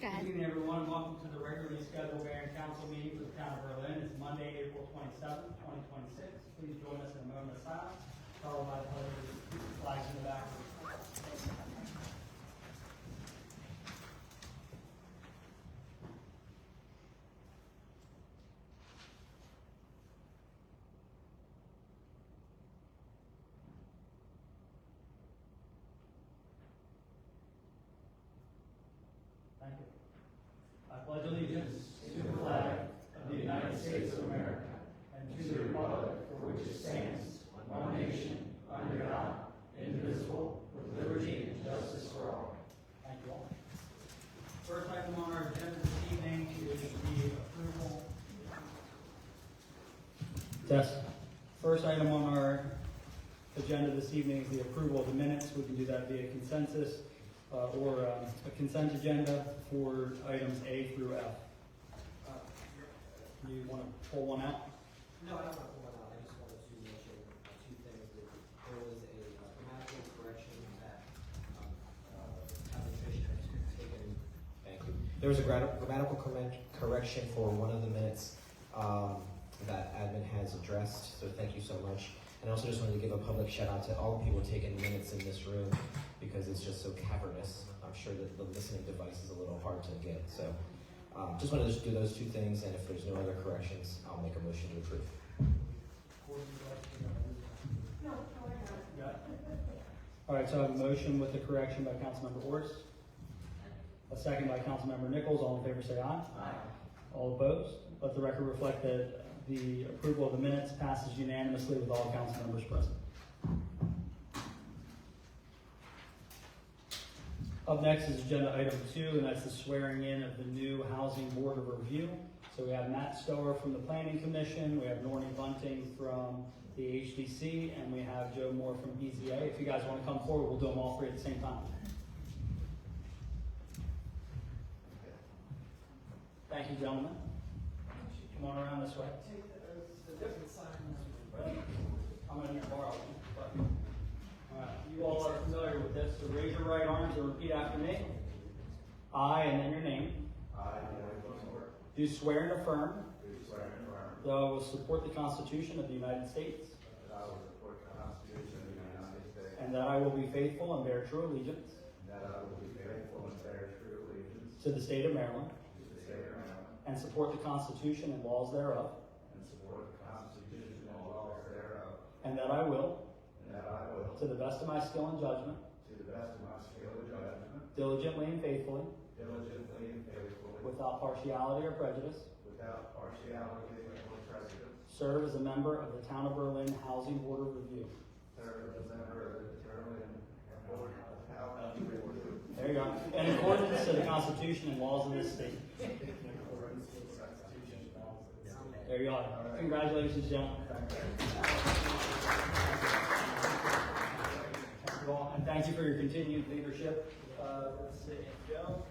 Good evening, everyone. Welcome to the regularly scheduled mayor and council meeting for the town of Berlin. It's Monday, April 27th, 2026. Please join us in a moment of silence, followed by the pledge of allegiance. Flags in the back. Thank you. I pledge allegiance to the flag of the United States of America and to the republic for which it stands, one nation, under God, indivisible, with liberty and justice for all. Thank you all. First item on our agenda this evening is the approval. First item on our agenda this evening is the approval of the minutes. We can do that via consensus. Or a consent agenda for items A through F. You want to pull one out? No, I don't want to pull one out. I just wanted to mention two things. There was a grammatical correction that administration has taken. Thank you. There was a grammatical correction for one of the minutes that admin has addressed, so thank you so much. And I also just wanted to give a public shout out to all the people taking minutes in this room because it's just so cavernous. I'm sure that the listening device is a little hard to get. So just wanted to do those two things, and if there's no other corrections, I'll make a motion to approve. All right, so I have a motion with the correction by Councilmember Orts. A second by Councilmember Nichols. All in favor say aye. Aye. All opposed? Let the record reflect that the approval of the minutes passes unanimously with all council members present. Up next is agenda item 2, and that's the swearing in of the new Housing Board of Review. So we have Matt Stower from the Planning Commission, we have Nornie Bunting from the HDC, and we have Joe Moore from BZA. If you guys want to come forward, we'll do them all three at the same time. Thank you, gentlemen. Come on around this way. I'm going to borrow one. All right. You all are familiar with this, so raise your right arms and repeat after me. I, and then your name. I, do swear and affirm do swear and affirm that I will support the Constitution of the United States that I will support the Constitution of the United States and that I will be faithful and bear true allegiance and that I will be faithful and bear true allegiance to the state of Maryland to the state of Maryland and support the Constitution and laws thereof, and support the Constitution and laws thereof, and that I will, and that I will, to the best of my skill and judgment, to the best of my skill and judgment, diligently and faithfully, diligently and faithfully, without partiality or prejudice, without partiality or prejudice, serve as a member of the Town of Berlin Housing Board of Review. serve as a member of the Berlin Board of Housing Board. There you go. In accordance to the Constitution and laws of this state. There you are. Congratulations, gentlemen. Thank you all, and thank you for your continued leadership. Let's see, Joe,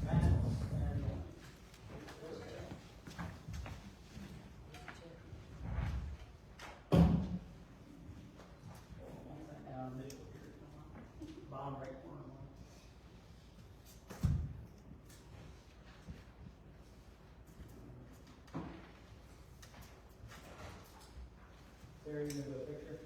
Matt, and bottom right corner. There, you can do a picture.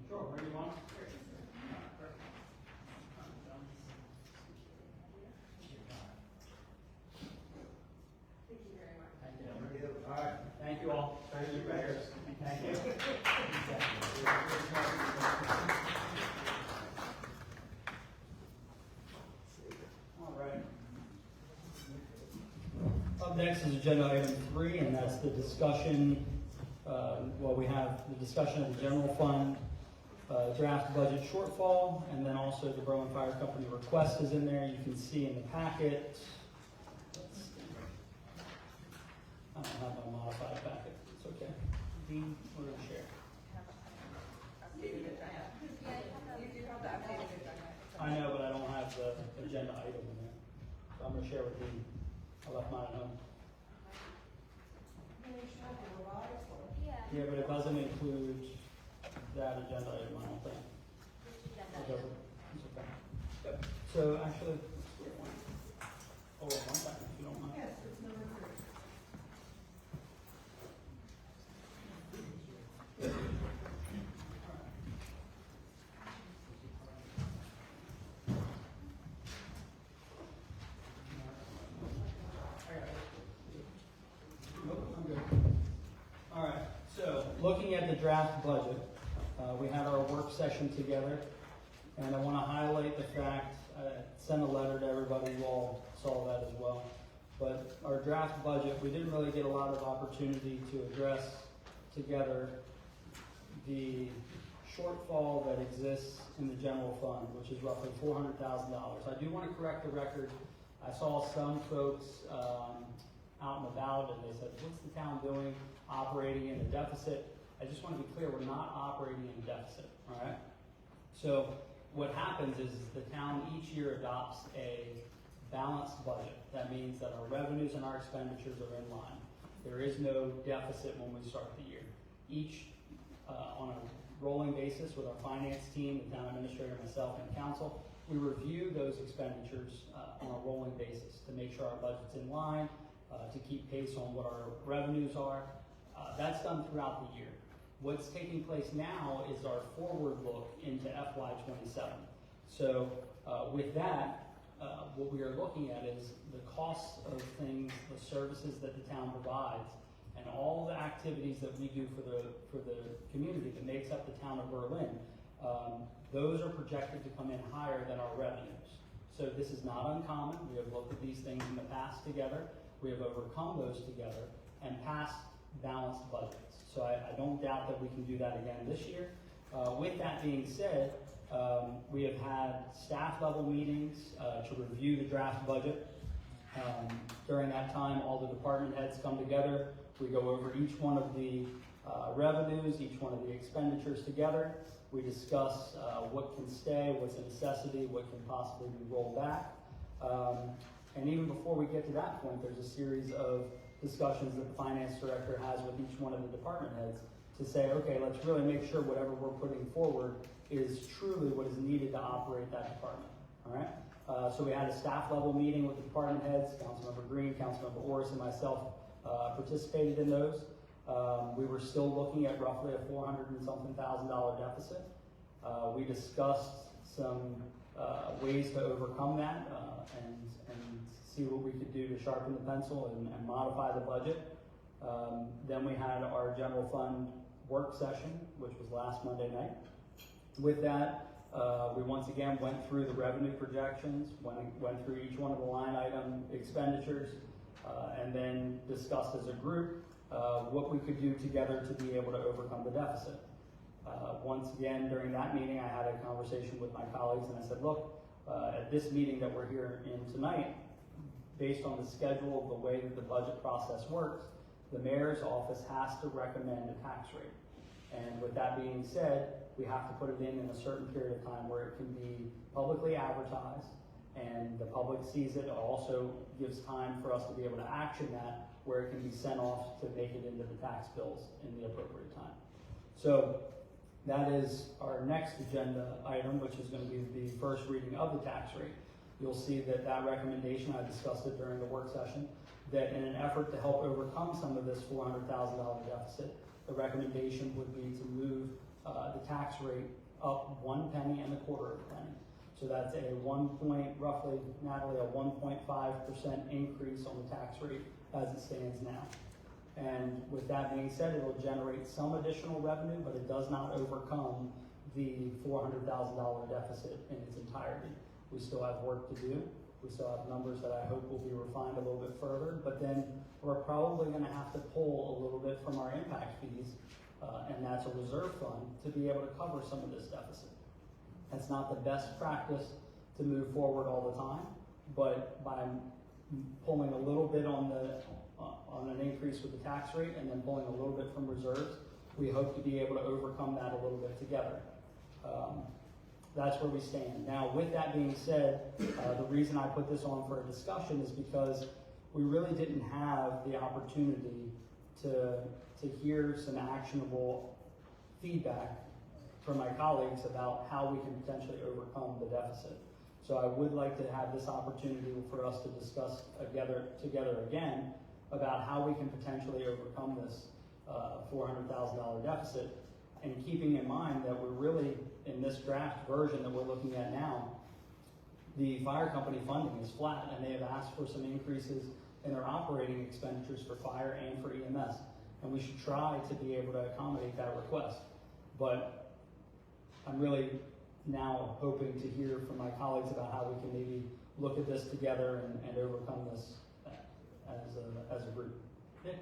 Sure, where do you want? All right, thank you all. Thank you, Mayor. Thank you. All right. Up next is agenda item 3, and that's the discussion. We have the discussion of the general fund draft budget shortfall, and then also the Berlin Fire Company request is in there. You can see in the packet. I don't have my modified packet. It's okay. Dean, we're going to share. I know, but have the agenda item in there. So I'm gonna share with you. I left mine at home. Yeah, but it doesn't include that agenda item, I don't think. It doesn't. It's okay. Yep. So actually, hold on one second, if you don't mind. Yes, it's number 3. Nope, I'm good. All right, so looking at the draft budget, we had our work session together, and I want to highlight the fact, I sent a letter to everybody, you all saw that as well. But our draft budget, we didn't really get a lot of opportunity to address together the shortfall that exists in the general fund, which is roughly $400,000. I do want to correct the record. I saw some folks out and about, and they said, what's the town doing operating in a deficit? I just want to be clear, we're not operating in a deficit, all right? So what happens is the town each year adopts a balanced budget. That means that our revenues and our expenditures are in line. There is no deficit when we start the year. Each, on a rolling basis with our finance team, the town administrator, myself, and council, we review those expenditures on a rolling basis to make sure our budget's in line, to keep pace on what our revenues are. That's done throughout the year. What's taking place now is our forward look into FY27. So with that, what we are looking at is the costs of things, the services that the town provides, and all the activities that we do for the community that makes up the town of Berlin. Those are projected to come in higher than our revenues. So this is not uncommon. We have looked at these things in the past together. We have overcome those together and passed balanced budgets. So I don't doubt that we can do that again this year. With that being said, we have had staff level meetings to review the draft budget. During that time, all the department heads come together. We go over each one of the revenues, each one of the expenditures together. We discuss what can stay, what's a necessity, what can possibly be rolled back. And even before we get to that point, there's a series of discussions that the finance director has with each one of the department heads to say, okay, let's really make sure whatever we're putting forward is truly what is needed to operate that department, all right? So we had a staff level meeting with the department heads, Councilmember Green, Councilmember Orris, and myself participated in those. We were still looking at roughly a $400,000 and something deficit. We discussed some ways to overcome that and see what we could do to sharpen the pencil and modify the budget. Then we had our general fund work session, which was last Monday night. With that, we once again went through the revenue projections, went through each one of the line item expenditures, and then discussed as a group what we could do together to be able to overcome the deficit. Once again, during that meeting, I had a conversation with my colleagues and I said, look, at this meeting that we're here in tonight, based on the schedule of the way that the budget process works, the mayor's office has to recommend a tax rate. And with that being said, we have to put it in a certain period of time where it can be publicly advertised and the public sees it. It also gives time for us to be able to action that where it can be sent off to make it into the tax bills in the appropriate time. So that is our next agenda item, which is going to be the first reading of the tax rate. You'll see that recommendation, I discussed it during the work session, that in an effort to help overcome some of this $400,000 deficit, the recommendation would be to move the tax rate up 1 penny and a quarter of a penny. So that's roughly, Natalie, a 1.5% increase on the tax rate as it stands now. And with that being said, it will generate some additional revenue, but it does not overcome the $400,000 deficit in its entirety. We still have work to do. We still have numbers that I hope will be refined a little bit further, but then we're probably going to have to pull a little bit from our impact fees, and that's a reserve fund, to be able to cover some of this deficit. That's not the best practice to move forward all the time, but by pulling a little bit on an increase with the tax rate and then pulling a little bit from reserves, we hope to be able to overcome that a little bit together. that's where we stand. Now, with that being said, the reason I put this on for a discussion is because we really didn't have the opportunity to hear some actionable feedback from my colleagues about how we can potentially overcome the deficit. So I would like to have this opportunity for us to discuss together again about how we can potentially overcome this $400,000 deficit, and keeping in mind that we're really, in this draft version that we're looking at now, the fire company funding is flat, and they have asked for some increases in their operating expenditures for fire and for EMS. And we should try to be able to accommodate that request. But I'm really now hoping to hear from my colleagues about how we can maybe look at this together and overcome this as a group. Yeah.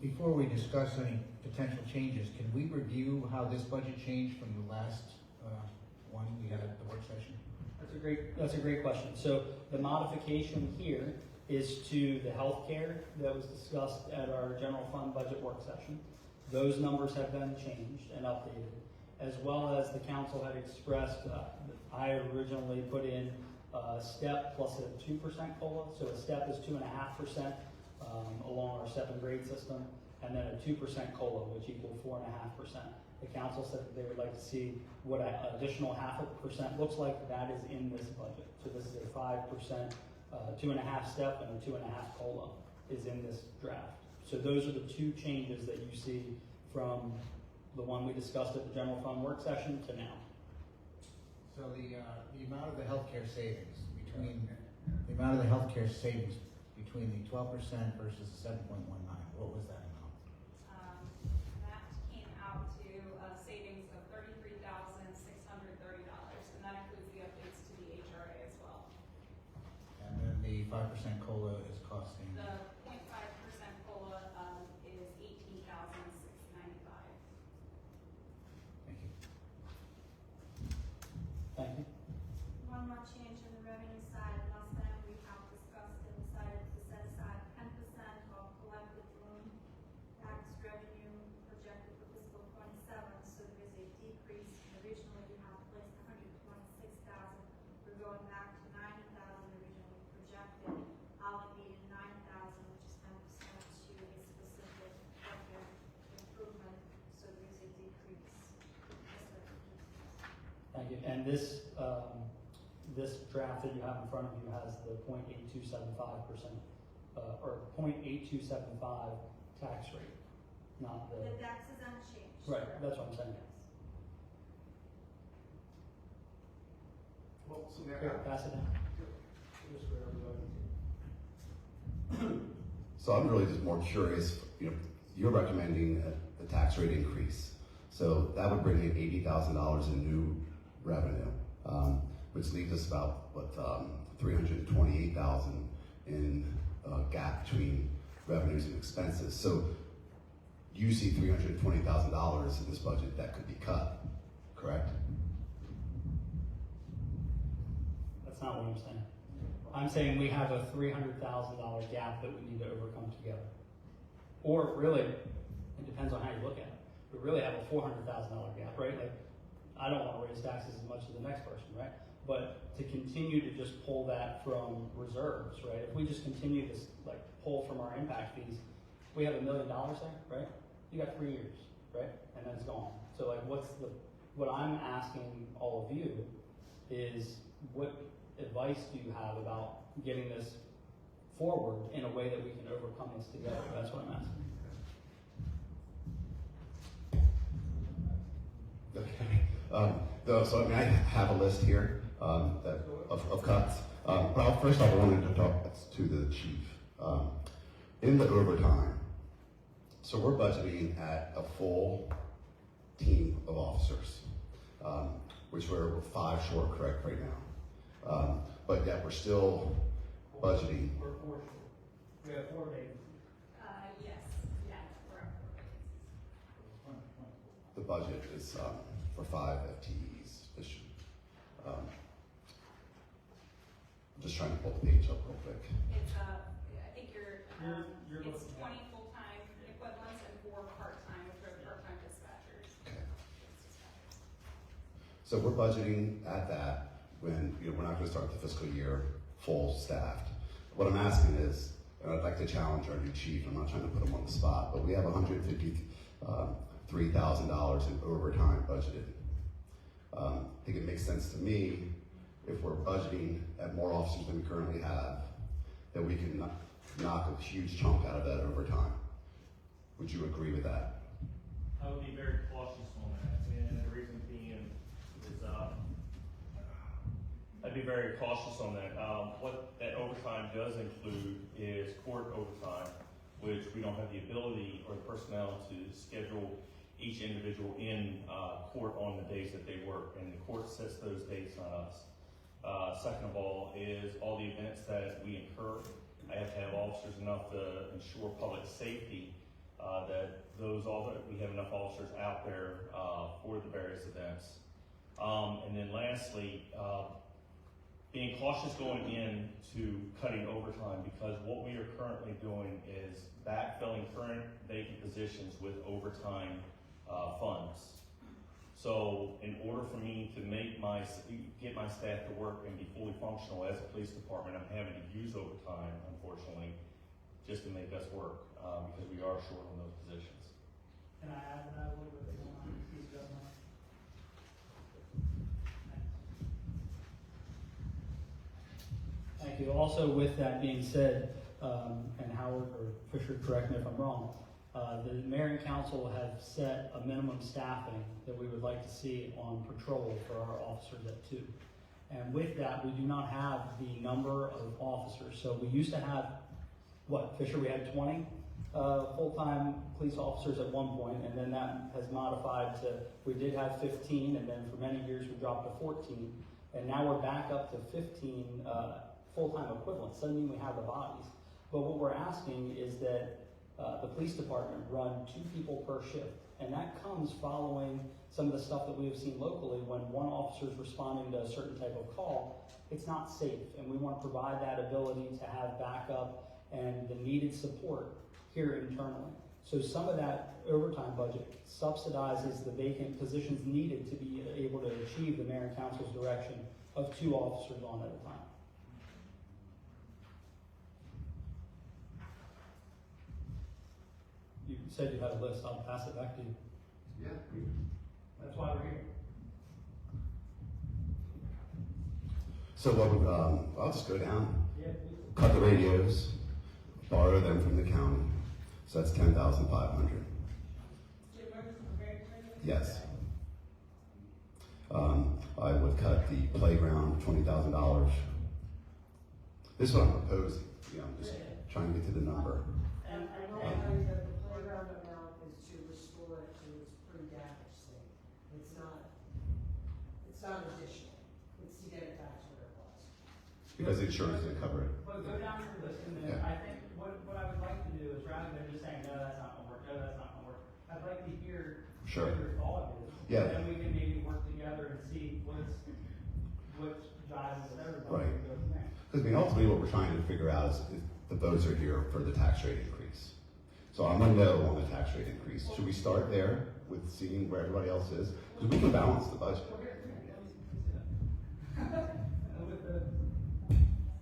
Before we discuss any potential changes, can we review how this budget changed from the last one we had at the work session? That's a great question. So the modification here is to the healthcare that was discussed at our general fund budget work session. Those numbers have been changed and updated, as well as the council had expressed, I originally put in a step plus a 2% COLA. So a step is 2.5% along our step and grade system, and then a 2% COLA, which equals 4.5%. The council said that they would like to see what an additional 0.5% looks like. That is in this budget. So this is a 5%, 2.5 step, and a 2.5 COLA is in this draft. So those are the two changes that you see from the one we discussed at the general fund work session to now. So the amount of the healthcare savings between the 12% versus the 7.19, what was that amount? That came out to a savings of $33,630, and that includes the updates to the HRA as well. And then the 5% COLA is costing. The 0.5% COLA is $18,695. Thank you. Thank you. One more change in the revenue side. Last time we have discussed and decided to set aside 10% of collected room tax revenue projected for fiscal '27. So there is a decrease. Originally we had placed 126,000. We're going back to 90,000 originally projected, allocated 9,000, which is 10% to a specific budget improvement. So there is a decrease. Thank you. And this draft that you have in front of you has the 0.8275% or 0.8275 tax rate, not The tax is unchanged. Right, that's what I'm saying. Well, so Mayor, Here, pass it down. So I'm really just more curious, you're recommending a tax rate increase. So that would bring in $80,000 in new revenue, which leaves us about, $328,000 in gap between revenues and expenses. So you see $320,000 in this budget that could be cut, correct? That's not what I'm saying. I'm saying we have a $300,000 gap that we need to overcome together. Or really, it depends on how you look at it. We really have a $400,000 gap, right? Like, I don't want to raise taxes as much as the next person, right? But to continue to just pull that from reserves, right? If we just continue to pull from our impact fees, we have $1 million there, right? You got 3 years, right? And then it's gone. So what I'm asking all of you is, what advice do you have about getting this forward in a way that we can overcome this together? That's what I'm asking. Okay. So I have a list here of cuts. But first off, I wanted to talk to the chief. In the overtime, so we're budgeting at a full team of officers, which we're 5 short, correct, right now. But yet we're still budgeting. We're 4 short. We have 4 days. Yes, yeah, we're up for The budget is for 5 FTEs this year. I'm just trying to pull the page up real quick. It's, I think You're it's looking 20 full-time equivalents and 4 part-time, which are part-time dispatchers. Okay. So we're budgeting at that when, you know, we're not gonna start the fiscal year full staffed. What I'm asking is, and I'd like to challenge our new chief, I'm not trying to put him on the spot, but we have $153,000 in overtime budgeted. I think it makes sense to me, if we're budgeting at more officers than we currently have, that we can knock a huge chunk out of that overtime. Would you agree with that? I would be very cautious on that, and the reason being is, I'd be very cautious on that. What that overtime does include is court overtime, which we don't have the ability or the personnel to schedule each individual in court on the days that they work, and the court sets those dates on us. Second of all is all the events that we incur. I have to have officers enough to ensure public safety, we have enough officers out there for the various events. And then lastly, being cautious going into cutting overtime, because what we are currently doing is backfilling current vacant positions with overtime funds. So in order for me to get my staff to work and be fully functional as a police department, I'm having to use overtime, unfortunately, just to make us work, because we are short on those positions. Can I add to that a little bit? Please, Governor. Thank you. Also, with that being said, and Howard or Fisher, correct me if I'm wrong, the mayor and council have set a minimum staffing that we would like to see on patrol for our officers at 2. And with that, we do not have the number of officers. So we used to have, what, Fisher, we had 20 full-time police officers at one point, and then that has modified to, we did have 15, and then for many years we dropped to 14, and now we're back up to 15 full-time equivalents. Doesn't mean we have the bodies. But what we're asking is that the police department run 2 people per shift. And that comes following some of the stuff that we have seen locally when one officer is responding to a certain type of call. It's not safe, and we want to provide that ability to have backup and the needed support here internally. So some of that overtime budget subsidizes the vacant positions needed to be able to achieve the mayor and council's direction of 2 officers on at a time. You said you had a list. I'll pass it back to you. Yeah. That's why we're here. So what would, I'll just go down, Yeah, please. cut the radios, borrow them from the county. So that's $10,500. Yes. I would cut the playground, $20,000. This is what I'm proposing. You know, I'm just trying to get to the number. And I know that the playground amount is to restore it to its pre-damage state. It's not additional. It's to get it back to where it was. Because insurance didn't cover it. But go down to the list, and then Yeah. I think what I would like to do is, rather than just saying, no, that's not gonna work, no, that's not gonna work, I'd like to hear Sure. what your thought is. Yeah. And then we can maybe work together and see what's jives with everybody. Right. and go from there. Because I mean, ultimately what we're trying to figure out is the votes are here for the tax rate increase. So I'm a no on the tax rate increase. Should we start there with seeing where everybody else is? Because we can balance the budget.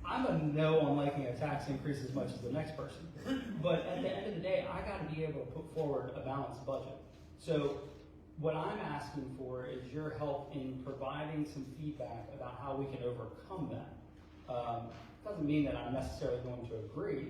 I'm a no on liking a tax increase as much as the next person. But at the end of the day, I gotta be able to put forward a balanced budget. So what I'm asking for is your help in providing some feedback about how we can overcome that. Doesn't mean that I'm necessarily going to agree,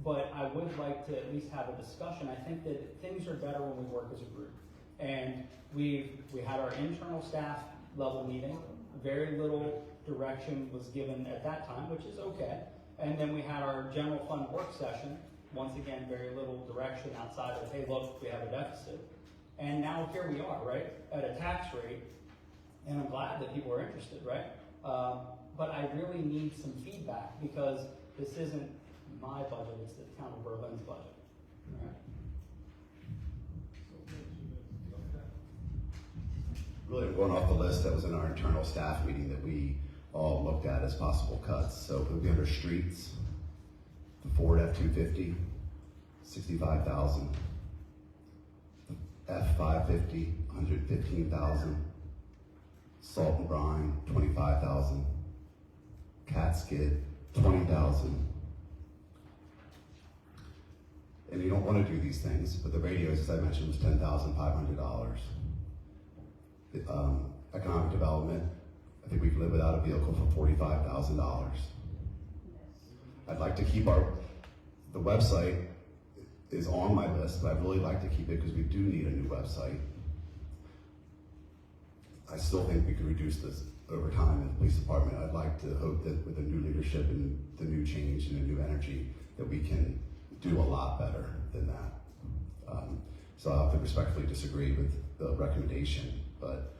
but I would like to at least have a discussion. I think that things are better when we work as a group. And we had our internal staff level meeting. Very little direction was given at that time, which is okay. And then we had our general fund work session. Once again, very little direction outside of, hey, look, we have a deficit. And now here we are, right, at a tax rate. And I'm glad that people are interested, right? But I really need some feedback, because this isn't my budget, it's the town of Berlin's budget. All right? Really, I'm going off the list that was in our internal staff meeting that we all looked at as possible cuts. So it would be under streets, the Ford F-250, $65,000. The F-550, $115,000. Salt and Brine, 25,000. Cat Skid, 20,000. And you don't want to do these things, but the radios, as I mentioned, was $10,500. Economic development, I think we can live without a vehicle for $45,000. I'd like to keep the website is on my list, but I'd really like to keep it because we do need a new website. I still think we could reduce this over time in the police department. I'd like to hope that with the new leadership and the new change and the new energy, that we can do a lot better than that. So I'll have to respectfully disagree with the recommendation, but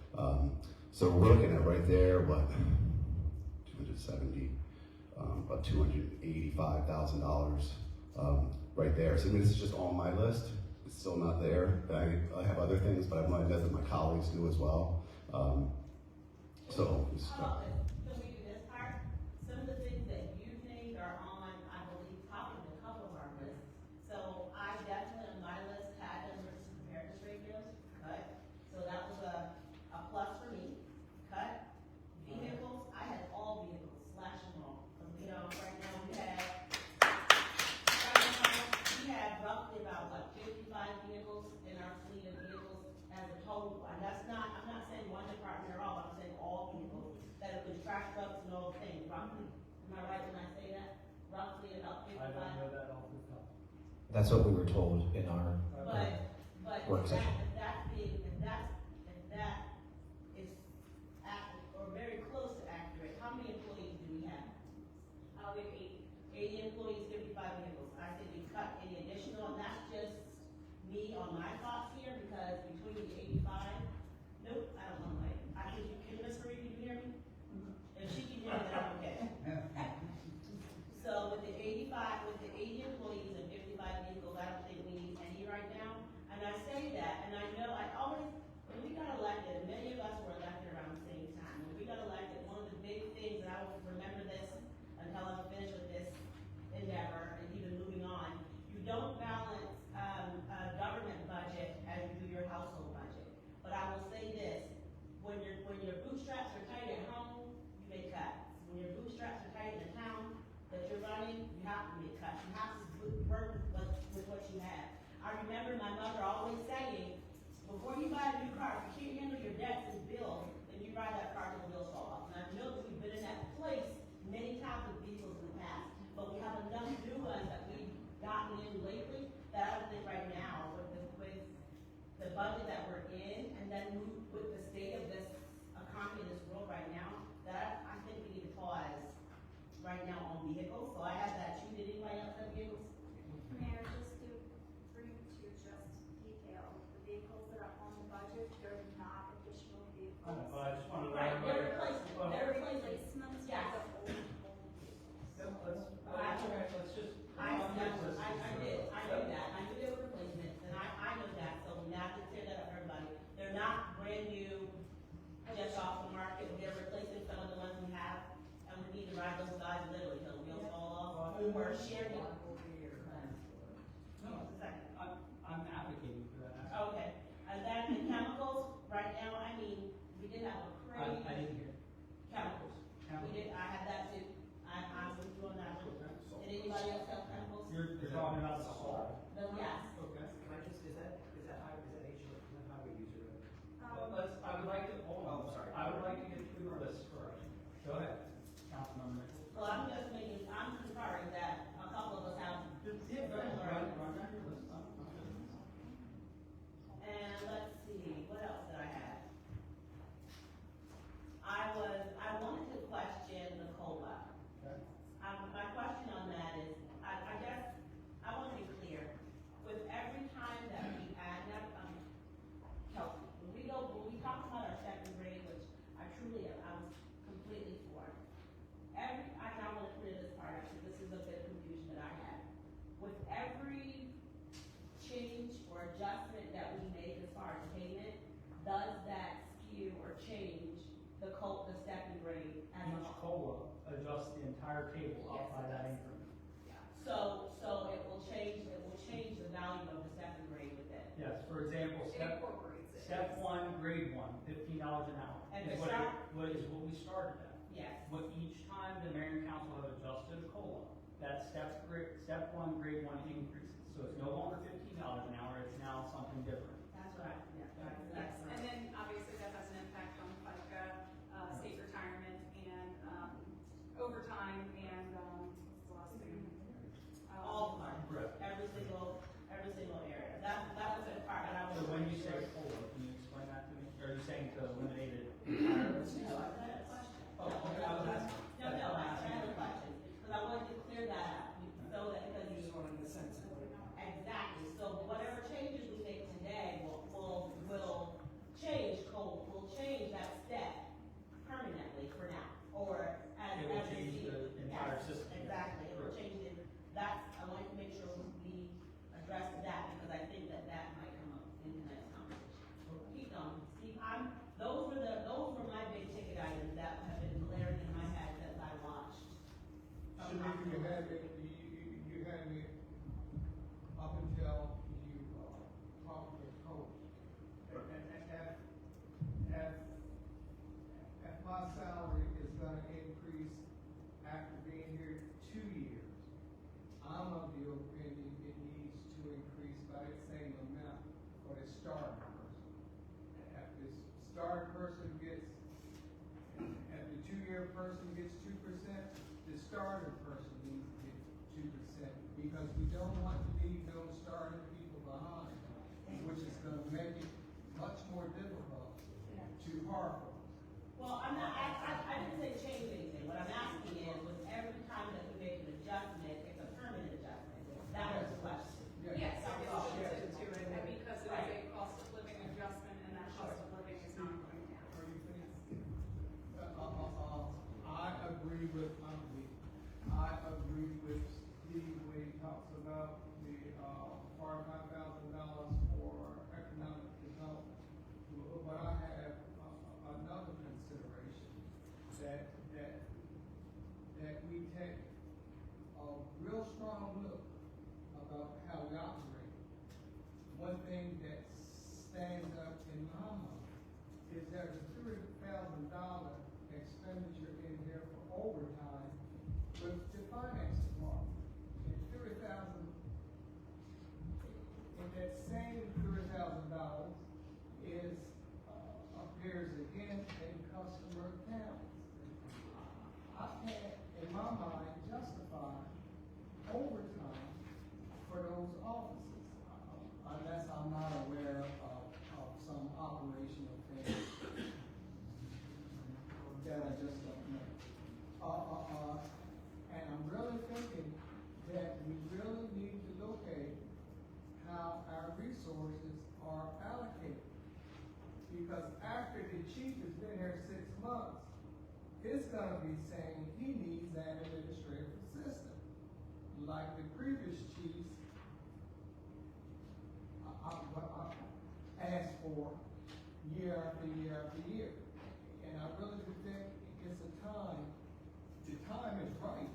so we're looking at right there, what, 270, about $285,000 right there. So I mean, this is just on my list. It's still not there. I have other things, but I want to know that my colleagues do as well. So it's, Can we do this part? Some of the things that you named are on, I believe, top of the couple of our lists. So I definitely on my list had emergency preparedness radios, cut. So that was a plus for me, cut. Vehicles, I had all vehicles, slash them all. You know, right now we have roughly about what, 55 vehicles in our fleet of vehicles as a total. And that's not, I'm not saying one department or all, I'm saying all vehicles that have been trash trucks and all things, roughly. Am I right when I say that? Roughly about 55. I don't know that off the top. That's what we were told in our But work session. if that is accurate, or very close to accurate, how many employees do we have? We have 80. 80 employees, 55 vehicles. I think we cut any additional, and that's just me on my thoughts here, because between the 85, nope, I don't know, like, I think you can, Ms. Marie, can you hear me? If she can hear me, then I'm okay. So with the 80 employees and 55 vehicles, I don't think we need any right now. And I say that, and I know, when we got elected, and many of us were elected around the same time, when we got elected, one of the big things, and I will remember this until I'm finished with this endeavor, and even moving on, you don't balance a government budget as you do your household budget. But I will say this, when your bootstraps are tight at home, you make cuts. When your bootstraps are tight in the town that you're running, you have to make cuts. You have to work with what you have. I remember my mother always saying, before you buy a new car, if you can't handle your debts and bills, then you ride that car till the wheels fall off. And I know that we've been in that place many times with vehicles in the past, but we have enough new ones that we've gotten in lately that I don't think right now, with the budget that we're in, and then with the state of this economy in this world right now, that I think we need to pause right now on vehicles. So I have that too. Did anybody else have vehicles? Mayor, just to bring to just detail, the vehicles that are on the budget, they're not additional vehicles. I know, but I just wanted to. Right, they're replacement. They're replacement. Replacements for Yes. the old vehicles. Let's just. I knew that. I knew they were replacements, and I know that, so we have to clear that up for everybody. They're not brand new, just off the market. They're replacing some of the ones we have, and we need to ride those guys literally till the wheels fall off, or share them. No, I'm advocating for that. Okay, and then the chemicals, right now, I mean, we did have a I crazy didn't hear. chemicals. We did, I had that too. I'm with you on that one. Did anybody else have chemicals? You're talking about the salt. No, yes. Okay. Can I just, is that highway user? I would like to, hold on, sorry. I would like to get through the list first. Go ahead, Councilmember Nichols. Well, I'm concurring that a couple of us have Yeah, go ahead, run down your list. And let's see, what else did I have? I wanted to question the COLA. Okay. My question on that is, I guess, I want to be clear. With every time that we add, Kelsey, when we talk about our second grade, which I was completely for. I now want to clear this part up, because this is a bit of confusion that I had. With every change or adjustment that we make as far as payment, does that skew or change the second grade as a Each whole? COLA adjusts the entire table up by that increment. So it will change the value of the second grade with it. Yes, for example, It step incorporates it. one, grade one, $15 an hour. And Is the what we started at. yes, What each time the mayor and council have adjusted a COLA, that's step one, grade one increases. So it's no longer $15 an hour, it's now something different. that's right, yeah, Yes, and then obviously that has an impact on FICA, state retirement, and overtime, and what's the last thing? all parts, Right. every single area. That was the part that I was. So when you say COLA, can you explain that to me? Are you saying to eliminate it entirely? No, I had a question. Oh, okay, I was asking. No, I had a question, because I wanted to clear that up, so that, because you. Just wanted the sense of it. Exactly, so whatever changes we make today will change code, will change that step permanently for now, or as. It will as we change see it. the entire Yes, system. Exactly, it will Correct. change it, that's, I wanted to make sure we address that, because I think that might come up in the next conversation. Keep going, Steve, those were my big ticket items that have been glaring in my head as I watched. Shanika, you had me up until you, talked with coach. If my salary is gonna increase after being here 2 years, I'm of the opinion it needs to increase by the same amount for the starting person. If this starting person gets, if the 2-year person gets 2%, the starter person needs to get 2%, because we don't want to leave those starting people behind, which is gonna make it much more difficult to harbor. Well, I'm not, I didn't say change anything, what I'm asking is, with every time that we make an adjustment, it's a permanent adjustment, that was the question. Yes, That it was all. is limited to it, and because it is a Right. cost of living adjustment, and that cost of living is not going down. Are you finished? I agree with Steve when he talks about the, $45,000 for economic development. But I have, another consideration, that we take a real strong look about how we operate. One thing that stands up in my mind is there's a $30,000 expenditure in here for overtime with the finance department. And $30,000, and that same $30,000 is, appears again in customer accounts. I can't, in my mind, justify overtime for those offices, unless I'm not aware of some operational thing that I just don't know. And I'm really thinking that we really need to locate how our resources are allocated. Because after the chief has been here 6 months, it's gonna be saying he needs an administrative assistant. Like the previous chiefs, I asked for year after year after year. And I really do think it's the time is right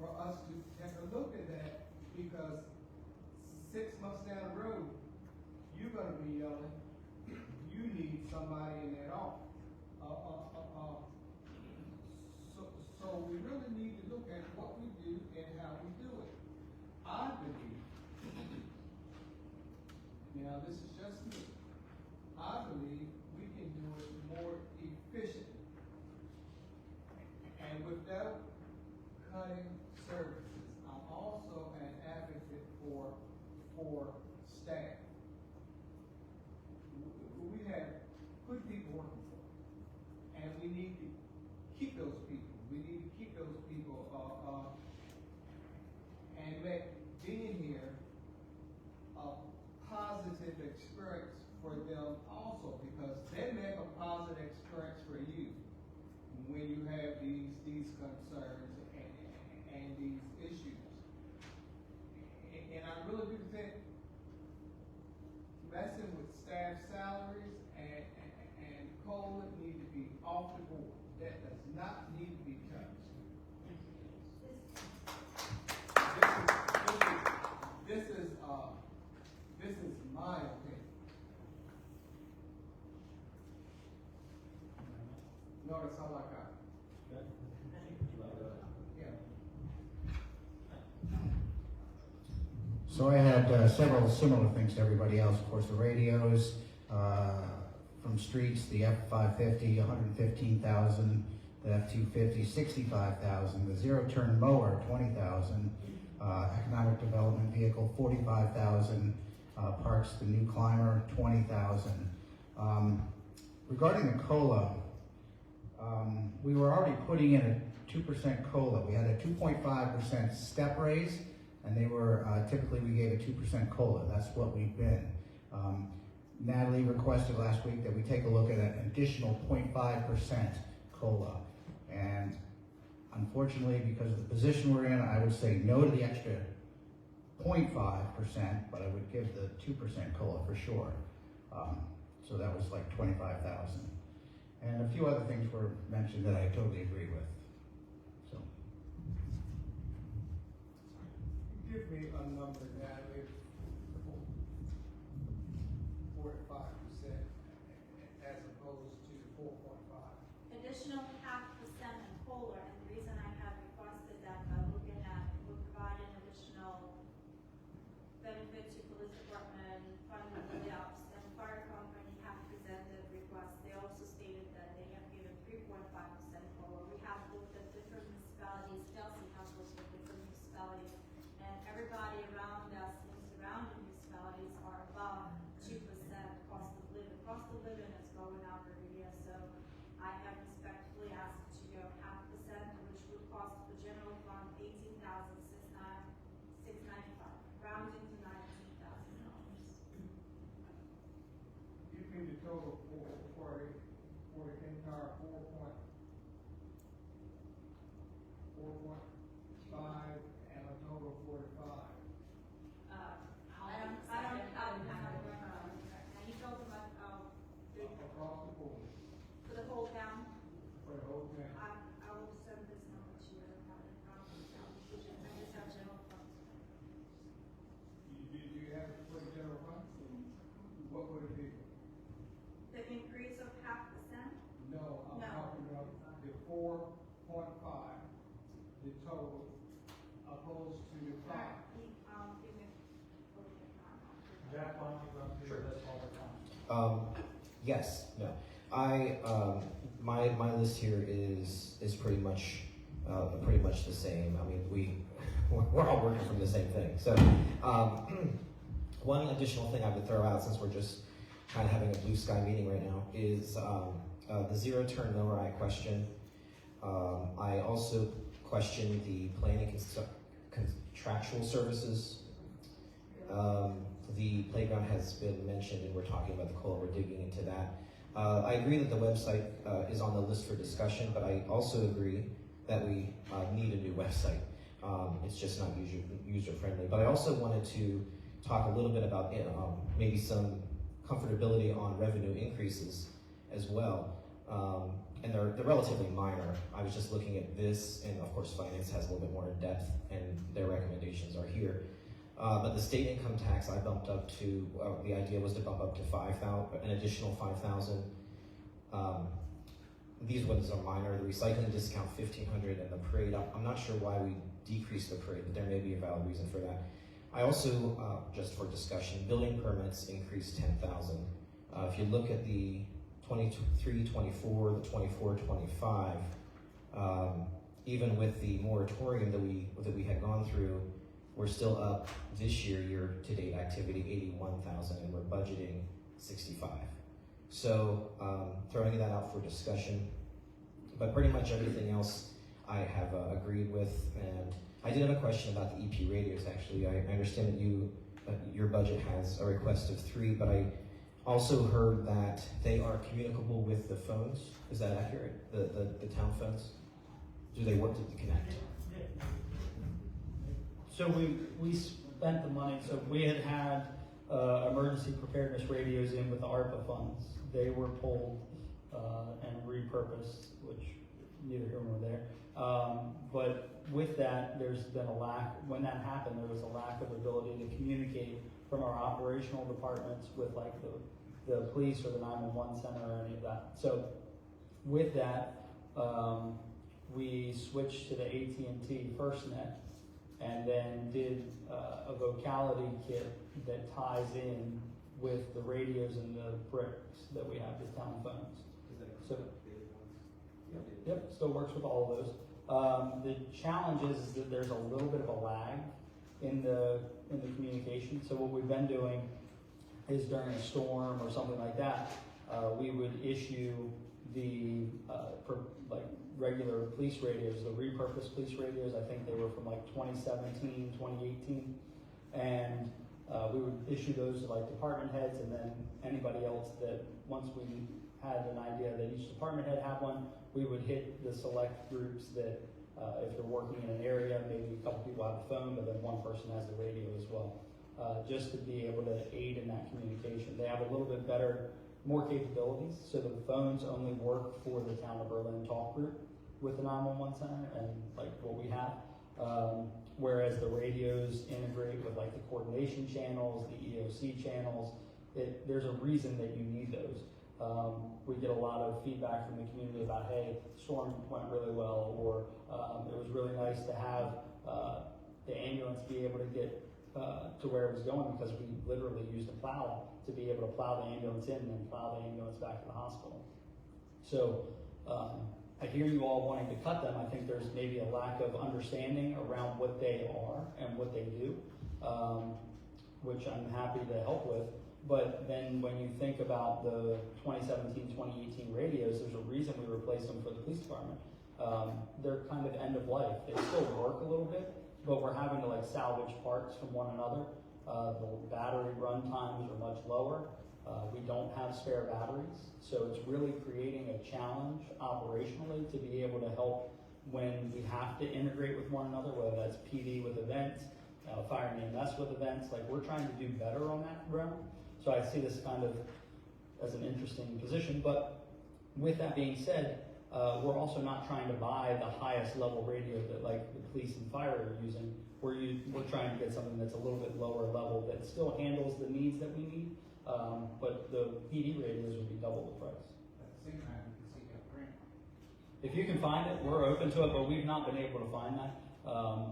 for us to take a look at that, because 6 months down the road, you're gonna be yelling, you need somebody in that office. So we really need to look at what we do and how we do it. I believe, now this is just me, I believe we can do it more efficiently. And without cutting services, I'm also an advocate for staff. We have good people working for us, and we need to keep those people. We need to keep those people, and make being here a positive experience for them also, because they make a positive experience for you when you have these concerns and these issues. And I really do think messing with staff salaries and COLA need to be off the board. That does not need to be touched. This is my opinion. that's all I got. Yeah. So I had several similar things to everybody else. Of course, the radios from Streets, the F550, 115,000, the F250, 65,000, the zero-turn mower, 20,000, economic development vehicle, 45,000, parks, the new climber, 20,000. Regarding the COLA, we were already putting in a 2% COLA. We had a 2.5% step raise, and they were, typically we gave a 2% COLA. That's what we've been. Natalie requested last week that we take a look at an additional 0.5% COLA. And unfortunately, because of the position we're in, I would say no to the extra 0.5%, but I would give the 2% COLA for sure. So that was like 25,000. And a few other things were mentioned that I totally agree with. So. Give me a number, Natalie, 4 to 5%, as opposed to 4.5. Additional 0.5% in COLA, and the reason I have requested that by looking at, would provide an additional benefit to police department, funding the layoffs, and fire company have presented requests. They also stated that they have given 3.5% COLA. We have looked at different municipalities, Chelsea has looked at different municipalities, and everybody around us in surrounding municipalities are above 2% cost of living. Cost of living is going up every year, so I have respectfully asked to go 0.5%, which would cost the general fund $18,695, rounding to $19,000. Give me the total for the entire 4.5 and a total of 45. I don't have it now. And you told them Across the board, for the whole town, for the whole town. I will send this number to you. I don't have it now. I just have general funds. Do you have it for the general fund? What would it be? The increase of 0.5%? No, I'm No. talking about the 4.5, the total, opposed to the 5. Give me. Jack, why don't you run through Sure. this all the time? Yes, no. My list here is pretty much the same. I mean, we're all working from the same thing. So, one additional thing I would throw out, since we're just kind of having a blue sky meeting right now, is the zero turn mower I question. I also question the planning contractual services. The playground has been mentioned, and we're talking about the COLA. We're digging into that. I agree that the website is on the list for discussion, but I also agree that we need a new website. It's just not user friendly. But I also wanted to talk a little bit about maybe some comfortability on revenue increases as well. And they're relatively minor. I was just looking at this, and of course finance has a little bit more in depth, and their recommendations are here. But the state income tax I bumped up to, the idea was to bump up to 5,000, an additional 5,000. These ones are minor. The recycling discount, 1,500, and the parade, I'm not sure why we decreased the parade, but there may be a valid reason for that. I also, just for discussion, building permits increased 10,000. If you look at the 23-24, the 24-25, even with the moratorium that we had gone through, we're still up this year-to-date activity, 81,000, and we're budgeting 65. So throwing that out for discussion, but pretty much everything else I have agreed with. And I did have a question about the EP radios. Actually, I understand that your budget has a request of 3, but I also heard that they are communicable with the phones. Is that accurate? The town phones? Do they work to connect? So we spent the money, so we had emergency preparedness radios in with the ARPA funds. They were pulled and repurposed, which neither here nor there. But with that, there's been a lack, when that happened, there was a lack of ability to communicate from our operational departments with like the police or the 911 center or any of that. So with that, we switched to the AT&T FirstNet, and then did a vocality kit that ties in with the radios and the bricks that we have with town phones. So, yep, still works with all of those. The challenge is that there's a little bit of a lag in the communication. So what we've been doing is during a storm or something like that, we would issue the like regular police radios, the repurposed police radios. I think they were from like 2017, 2018, and we would issue those to like department heads, and then anybody else that once we had an idea that each department head had one, we would hit the select groups that if you're working in an area, maybe a couple people have a phone, but then one person has the radio as well, just to be able to aid in that communication. They have a little bit better, more capabilities, so the phones only work for the Town of Berlin talk group with the 911 center and like what we have. Whereas the radios integrate with like the coordination channels, the EOC channels. There's a reason that you need those. We get a lot of feedback from the community about, hey, storm went really well, or it was really nice to have the ambulance be able to get to where it was going, because we literally used a plow to be able to plow the ambulance in and then plow the ambulance back to the hospital. So I hear you all wanting to cut them. I think there's maybe a lack of understanding around what they are and what they do, which I'm happy to help with. But then when you think about the 2017, 2018 radios, there's a reason we replaced them for the police department. They're kind of end of life. They still work a little bit, but we're having to like salvage parts from one another. The battery run times are much lower. We don't have spare batteries, so it's really creating a challenge operationally to be able to help when we have to integrate with one another, whether that's PD with events, fire and EMS with events. Like, we're trying to do better on that realm. So I see this kind of as an interesting position. But with that being said, we're also not trying to buy the highest level radio that like the police and fire are using. We're trying to get something that's a little bit lower level that still handles the needs that we need. But the PD radios would be double the price. At the same time, you can seek out grant. If you can find it, we're open to it, but we've not been able to find that.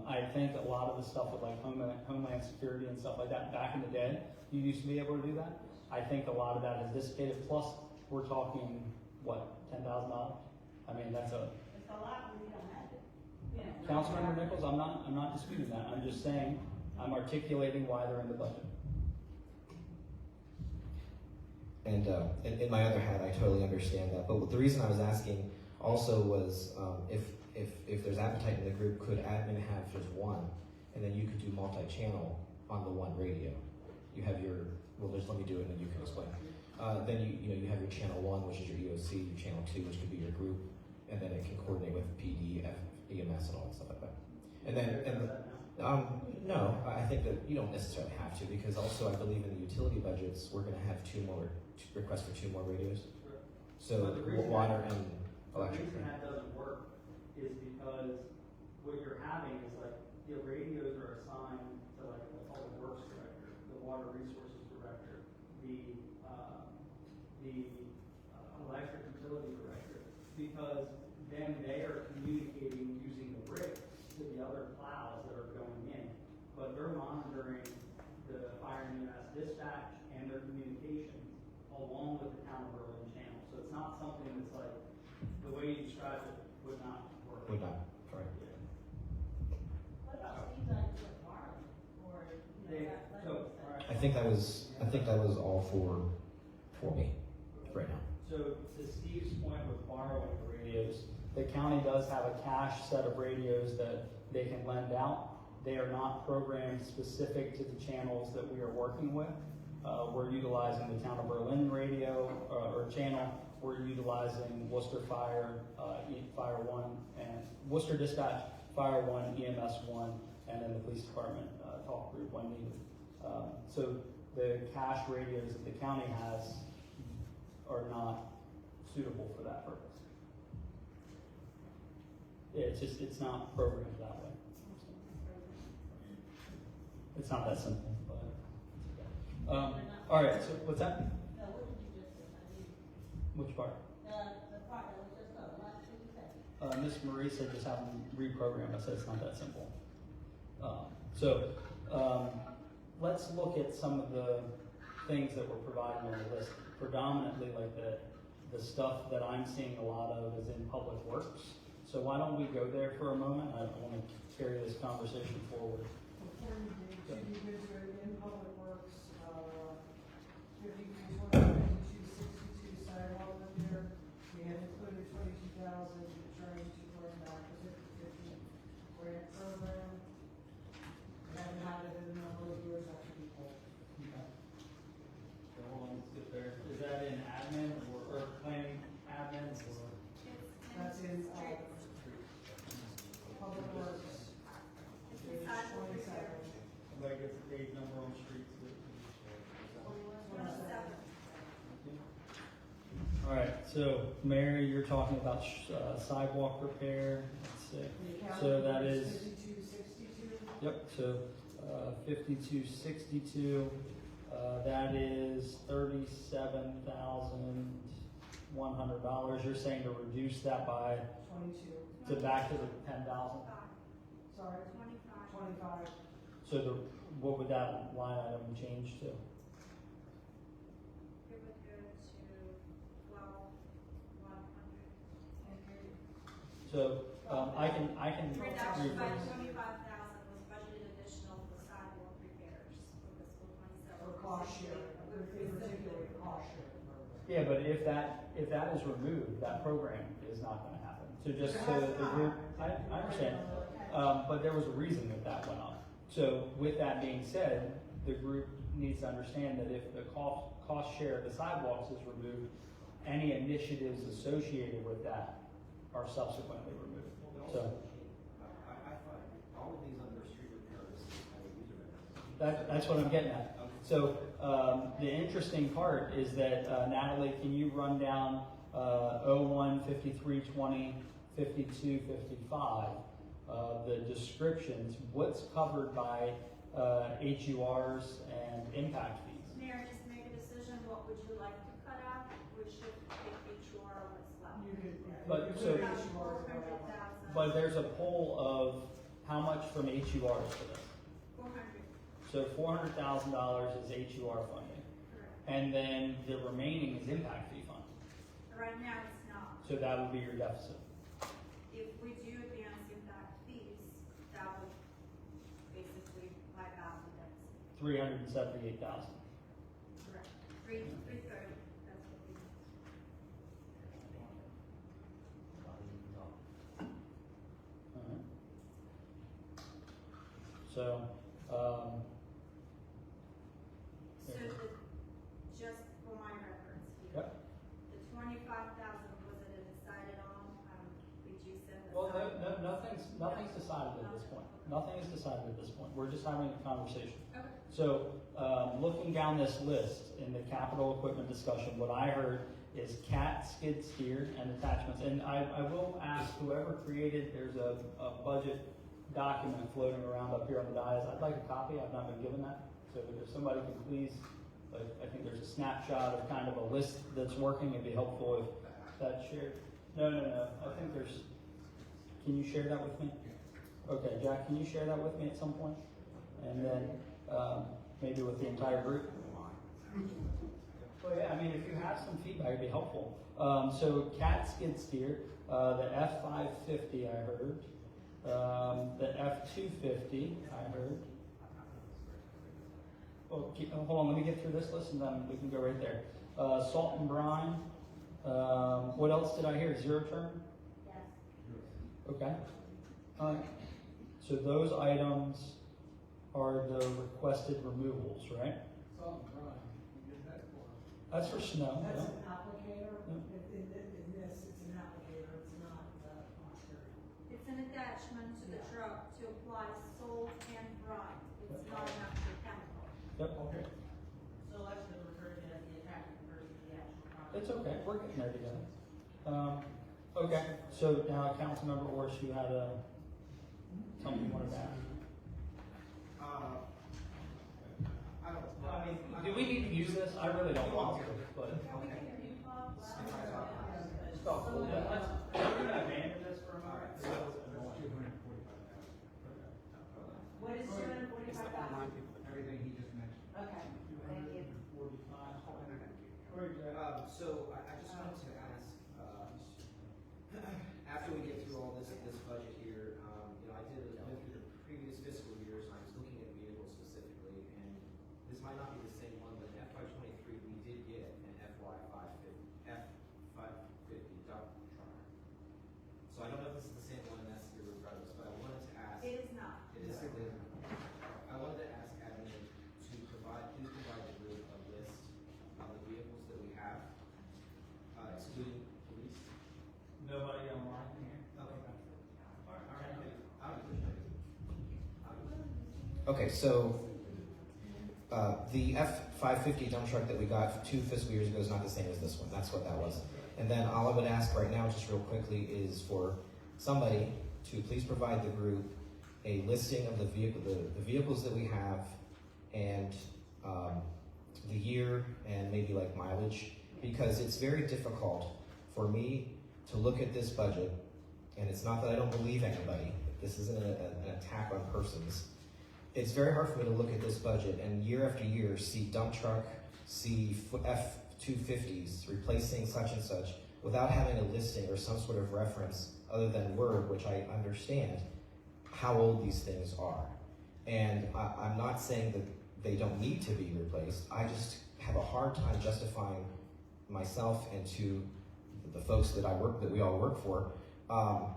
I think a lot of the stuff with like Homeland Security and stuff like that, back in the day, you used to be able to do that. I think a lot of that has dissipated. Plus, we're talking, what, $10,000? I mean, that's a... It's a lot when we don't have it. Yeah. Councilmember Nichols, I'm not disputing that. I'm just saying, I'm articulating why they're in the budget. And in my other hat, I totally understand that. But the reason I was asking also was if there's appetite in the group, could admin have just one, and then you could do multi-channel on the one radio. You have your, well, just let me do it and then you can explain. Then you have your channel 1, which is your EOC, your channel 2, which could be your group, and then it can coordinate with PD, EMS, and all that stuff like that. And then, no, I think that you don't necessarily have to, because also I believe in the utility budgets, we're going to have requests for 2 more radios. So water and electric. The reason that doesn't work is because what you're having is like the radios are assigned to like the public works director, the water resources director, the electric utility director, because then they are communicating using the bricks to the other plows that are going in, but they're monitoring the fire and EMS dispatch and their communications along with the Town of Berlin channel. So it's not something that's like, the way you described it would not work. Would not, right. Yeah. What about Steve's idea of borrowing, or, They- that so, money? all right. I think that was all for me right now. So to Steve's point with borrowing the radios, the county does have a cash set of radios that they can lend out. They are not programmed specific to the channels that we are working with. We're utilizing the Town of Berlin radio or channel. We're utilizing Worcester Fire, Fire 1, and Worcester Dispatch, Fire 1, EMS 1, and then the Police Department talk group when needed. So the cash radios that the county has are not suitable for that purpose. Yeah, it's not programmed that way. It's not that simple, but all right, so what's that? No, what did you just say? I didn't- Which part? The part that was just, last thing you said, Ms. Marie said just have them reprogram. I said it's not that simple. Let's look at some of the things that we're providing on the list. Predominantly, like the stuff that I'm seeing a lot of is in public works. So why don't we go there for a moment? I want to carry this conversation forward. Before you do, to be good in public works, 53, 20, 52, 62 sidewalk repair, we had included 22,000 returning to North Back, the 50 grant program. We haven't had it in a number of years after we pulled. Okay. So hold on, let's get there. Is that in admin or planning admin or? That's in, public works, It's page the sidewalk 27. repair. Somebody gets the page number on streets. 27. All right, so Mary, you're talking about sidewalk repair. Let's see. The account So that is, 5262. yep, so 5262, that is $37,100. You're saying to reduce that by, 22. to back to the 10,000? Sorry, 25. 25. So what would that line item change to? It would go to 12,100. So I can The reduction by rephrase. 25,000 was budgeted additional for sidewalk repairs for fiscal 27. For cost sharing, in particular, cost sharing program. Yeah, but if that is removed, that program is not gonna happen. So just so that the group, I understand, but there was a reason that went up. So with that being said, the group needs to understand that if the cost share of the sidewalks is removed, any initiatives associated with that are subsequently removed. So I find all of these under street repairs, that's what I'm getting at. So the interesting part is that Natalie, can you run down 01, 53, 20, 52, 55, the descriptions, what's covered by HURs and impact fees? Mayor, just make a decision, what would you like to cut out? We should pick HUR what's left. You could, But you so- could About issue ours by that. 400,000. But there's a poll of how much from HURs for this. 400, So $400,000 is HUR funding. correct. And then the remaining is impact fee funding. Right now, it's not. So that would be your deficit. If we do advance impact fees, that would basically wipe out the deficit. 378,000. Correct. 330, that's what we. Alright. So, So just for my reference here. Yep. The 25,000 was it decided on, reducing the. well, sidewalk? nothing's decided at this point. Nothing is decided at this point. We're just having a conversation. Okay. So, looking down this list in the capital equipment discussion, what I heard is cat, skid steer, and attachments. And I will ask whoever created, there's a budget document floating around up here on the dais. I'd like a copy. I've not been given that. So if somebody can please, I think there's a snapshot of kind of a list that's working. It'd be helpful if that's shared. No. I think there's, can you share that with me? Okay, Jack, can you share that with me at some point? And then, maybe with the entire group? Well, yeah, I mean, if you have some feedback, it'd be helpful. So cat skid steer, the F550 I heard, the F250 I heard. Well, hold on, let me get through this list and then we can go right there. Salt and brine, what else did I hear? Zero turn? Yes. Okay. So those items are the requested removals, right? Salt and brine, you get that for. That's for snow. That's yeah. an applicator, Yeah. in this, it's an applicator, it's not, monster. It's an attachment to the truck to apply salt and brine. It's not an actual chemical. Yep. So let's just refer to it as the attachment versus the actual product. It's okay. We're getting there together. Okay. So now, Councilmember Orsh, you had something you wanted to add. I mean, do we need to use this? I really don't want to, but. Are we gonna do Bob? Stop. We're gonna abandon this for a What is $245,000? Everything he just mentioned. Okay, thank you. So I just wanted to ask, after we get through all this budget here, I went through the previous fiscal years, and I was looking at vehicles specifically, and this might not be the same one, but in FY '23, we did get an F550 dump truck. So I don't know if this is the same one, that's irregardless, but I wanted to ask. It is not. It is. I wanted to ask admin to please provide the group a list of the vehicles that we have, excluding police. Nobody online here? Okay, so, the F550 dump truck that we got 2 fiscal years ago is not the same as this one, that's what that was. And then all I would ask right now, just real quickly, is for somebody to please provide the group a listing of the vehicles that we have, and the year, and maybe like mileage, because it's very difficult for me to look at this budget, and it's not that I don't believe anybody, this isn't an attack on persons. It's very hard for me to look at this budget and year after year see dump truck, see F-250s replacing such and such without having a listing or some sort of reference other than Word, which I understand how old these things are. And I'm not saying that they don't need to be replaced. I just have a hard time justifying myself and to the folks that we all work for, how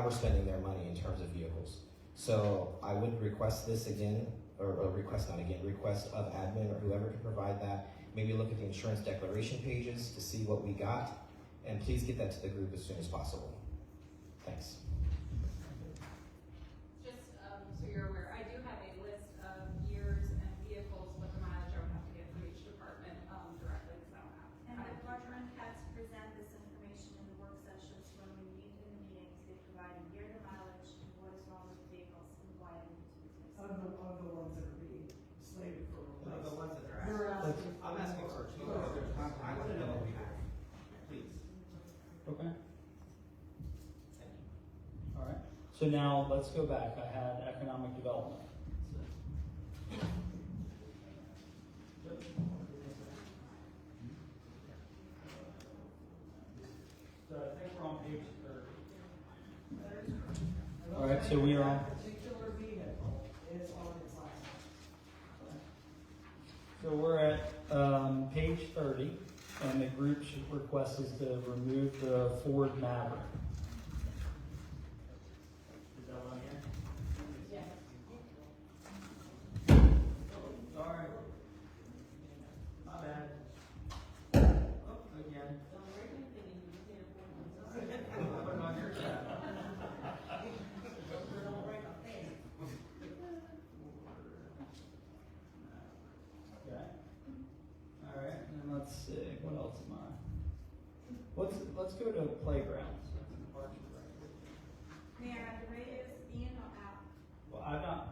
we're spending their money in terms of vehicles. So I would request this again, or request of admin or whoever can provide that. Maybe look at the insurance declaration pages to see what we got, and please get that to the group as soon as possible. Thanks. Just, so you're aware, I do have a list of years and vehicles with the mileage I would have to get from each department, directly, because I don't have. And the department heads present this information in the work sessions when we meet in the meetings. They provide a year, the mileage, and what is wrong with the vehicles and why it needs to be replaced. Of the ones that are being slated for replacement. The ones that are You're asking. asking. I'm asking for two. I want to know what we have. Please. Okay, Thank you. all right. So now, let's go back. I had economic development. So I think we're on page 30. All right, so we are on. That particular vehicle is on its last. So we're at page 30, and the group's request is to remove the Ford Maverick. Is that on here? Yes. Sorry. My bad. Oh, again. Put it on your tab. Okay. All right, and then let's see, what else am I? Let's go to playgrounds. Mayor, have the radios in or out? Well,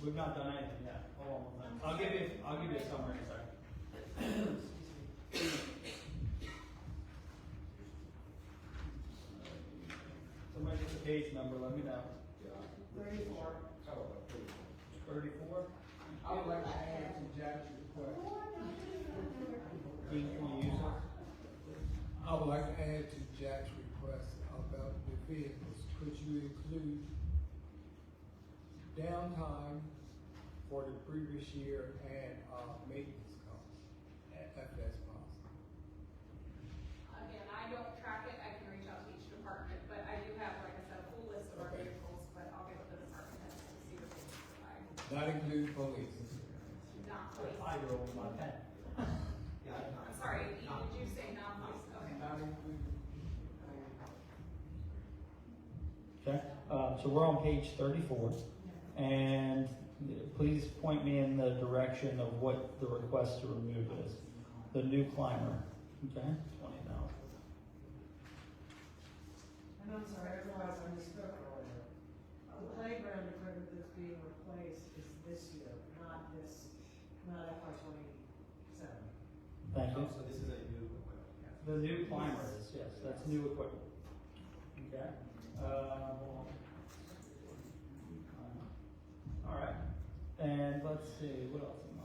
we've not done anything yet. Hold on one minute. I'll give you a summary in a second. Somebody gets a page number, let me know. 34. 34? I would like to add to Jack's request. Can you use it? I would like to add to Jack's request about the vehicles. Could you include downtime for the previous year and, maintenance costs, if that's possible? Again, I don't track it, I can reach out to each department, but I do have, like I said, a full list of our Okay. vehicles, but I'll get with the department heads to see what they can provide. Not include police. Not A police. 5-year-old in my pen. I'm sorry, did you say non-police? Okay. Not include. Okay, so we're on page 34, and please point me in the direction of what the request to remove is. The new climber, okay, 20,000. And I'm sorry, I realized I misspoke earlier. The playground equipment that's being replaced is this year, not FY '27. Thank you. So this is a new equipment. The new climber is, yes, that's new equipment. Okay, Hold on. All right, and let's see, what else am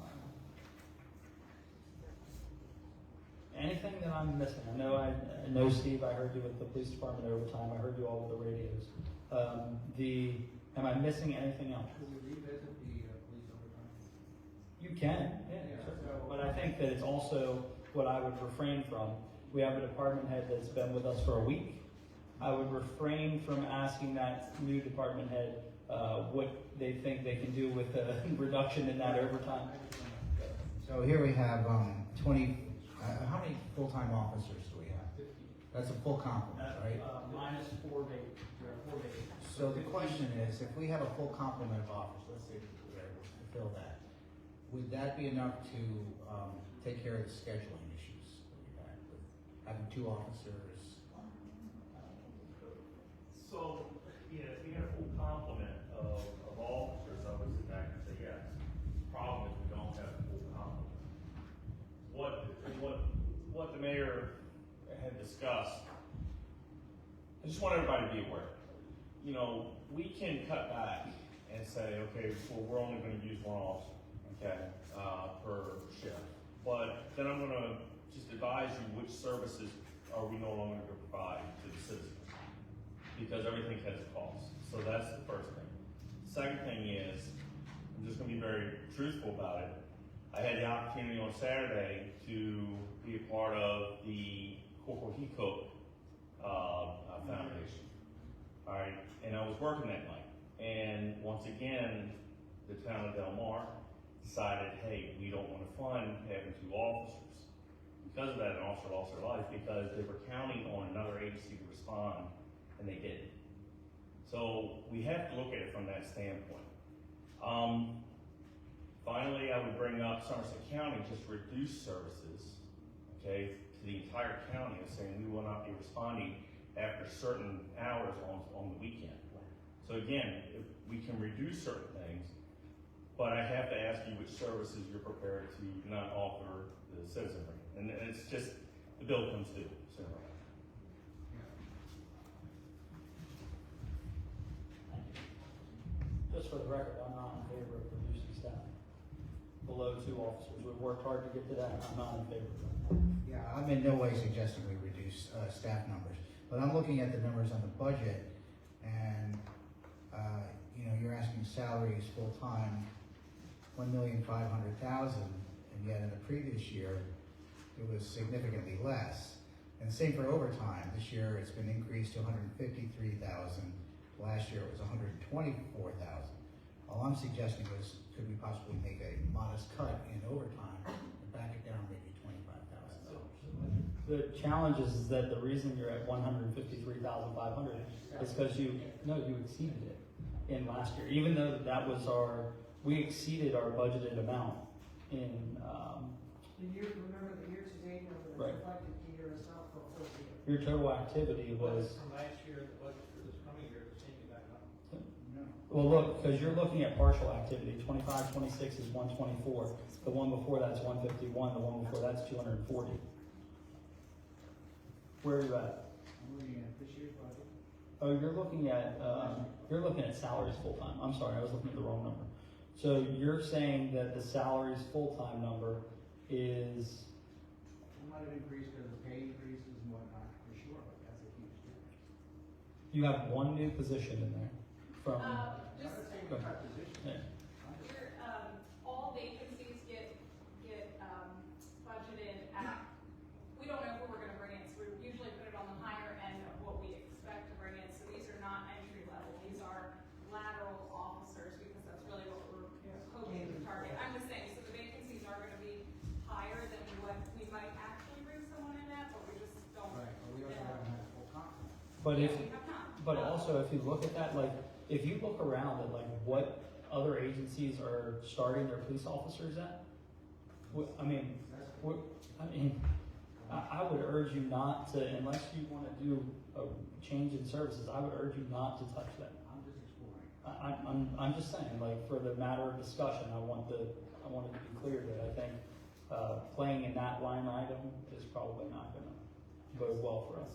I? Anything that I'm missing? I know Steve, I heard you with the police department overtime, I heard you all with the radios. Am I missing anything else? Should we revisit the police overtime? You can, yeah, sure. But I think that it's also what I would refrain from. We have a department head that's been with us for a week. I would refrain from asking that new department head what they think they can do with the reduction in that overtime. So here we have 20, how many full-time officers do we have? 50. That's a full complement, right? Minus 4 days. So the question is, if we have a full complement of officers, let's say we were able to fill that, would that be enough to take care of the scheduling issues that we've had with having 2 officers? So, yeah, if we had a full complement of officers, I would sit back and say, yes. The problem is we don't have a full complement. What the mayor had discussed, I just want everybody to be aware. You know, we can cut back and say, okay, well, we're only gonna use 1 officer, okay, per shift. But then I'm gonna just advise you which services are we no longer gonna provide to the citizens. Because everything has a cost. So that's the first thing. Second thing is, I'm just gonna be very truthful about it. I had the opportunity on Saturday to be a part of the Corporal Hecook Foundation. All right, and I was working that night. And once again, the town of Del Mar decided, hey, we don't want to fund having 2 officers. Because of that, an officer lost their life because they were counting on another agency to respond, and they didn't. So we have to look at it from that standpoint. Finally, I would bring up Somerset County just reduce services, okay, to the entire county of saying we will not be responding after certain hours on the weekend. So again, if we can reduce certain things, but I have to ask you which services you're prepared to not offer the citizenry. And it's just, the bill comes due sooner or later. Thank you. Just for the record, I'm not in favor of reducing staff below 2 officers. We've worked hard to get to that, I'm not in favor of that. Yeah, I'm in no way suggesting we reduce staff numbers, but I'm looking at the numbers on the budget, and you know, you're asking salaries full-time, $1,500,000, and yet in the previous year, it was significantly less. And same for overtime. This year, it's been increased to $153,000. Last year, it was $124,000. All I'm suggesting is, could we possibly make a modest cut in overtime and back it down maybe $25,000? The challenge is that the reason you're at 153,500 is because you exceeded it in last year. Even though we exceeded our budgeted amount in, Remember the year-to-date number that's Right. reflected here is not for a full year. your total activity was, From last year, the budget for this coming year, the same back up. No. well, look, because you're looking at partial activity. 25, 26 is 124. The one before that's 151. The one before that's 240. Where are you at? I'm looking at this year's budget. Oh, you're looking at salaries full-time. I'm sorry, I was looking at the wrong number. So you're saying that the salaries full-time number is, It might have increased because of pay increases and whatnot, for sure, but that's a huge difference. you have 1 new position in there from, Just, Go ahead. yeah. all vacancies get budgeted at, we don't know who we're gonna bring in, so we usually put it on the higher end of what we expect to bring in, so these are not entry level, these are lateral officers, because that's really what we're hoping to target. I'm just saying, so the vacancies are gonna be higher than what we might actually bring someone in at, but we just don't. Right, but we also haven't had a full complement. But Yeah, if, we have not. but also if you look at that, like, if you look around at like what other agencies are starting their police officers at, I would urge you not to, unless you want to do a change in services, I would urge you not to touch that. I'm just exploring. I'm just saying, like, for the matter of discussion, I want it to be clear that I think playing in that line item is probably not going to bode well for us.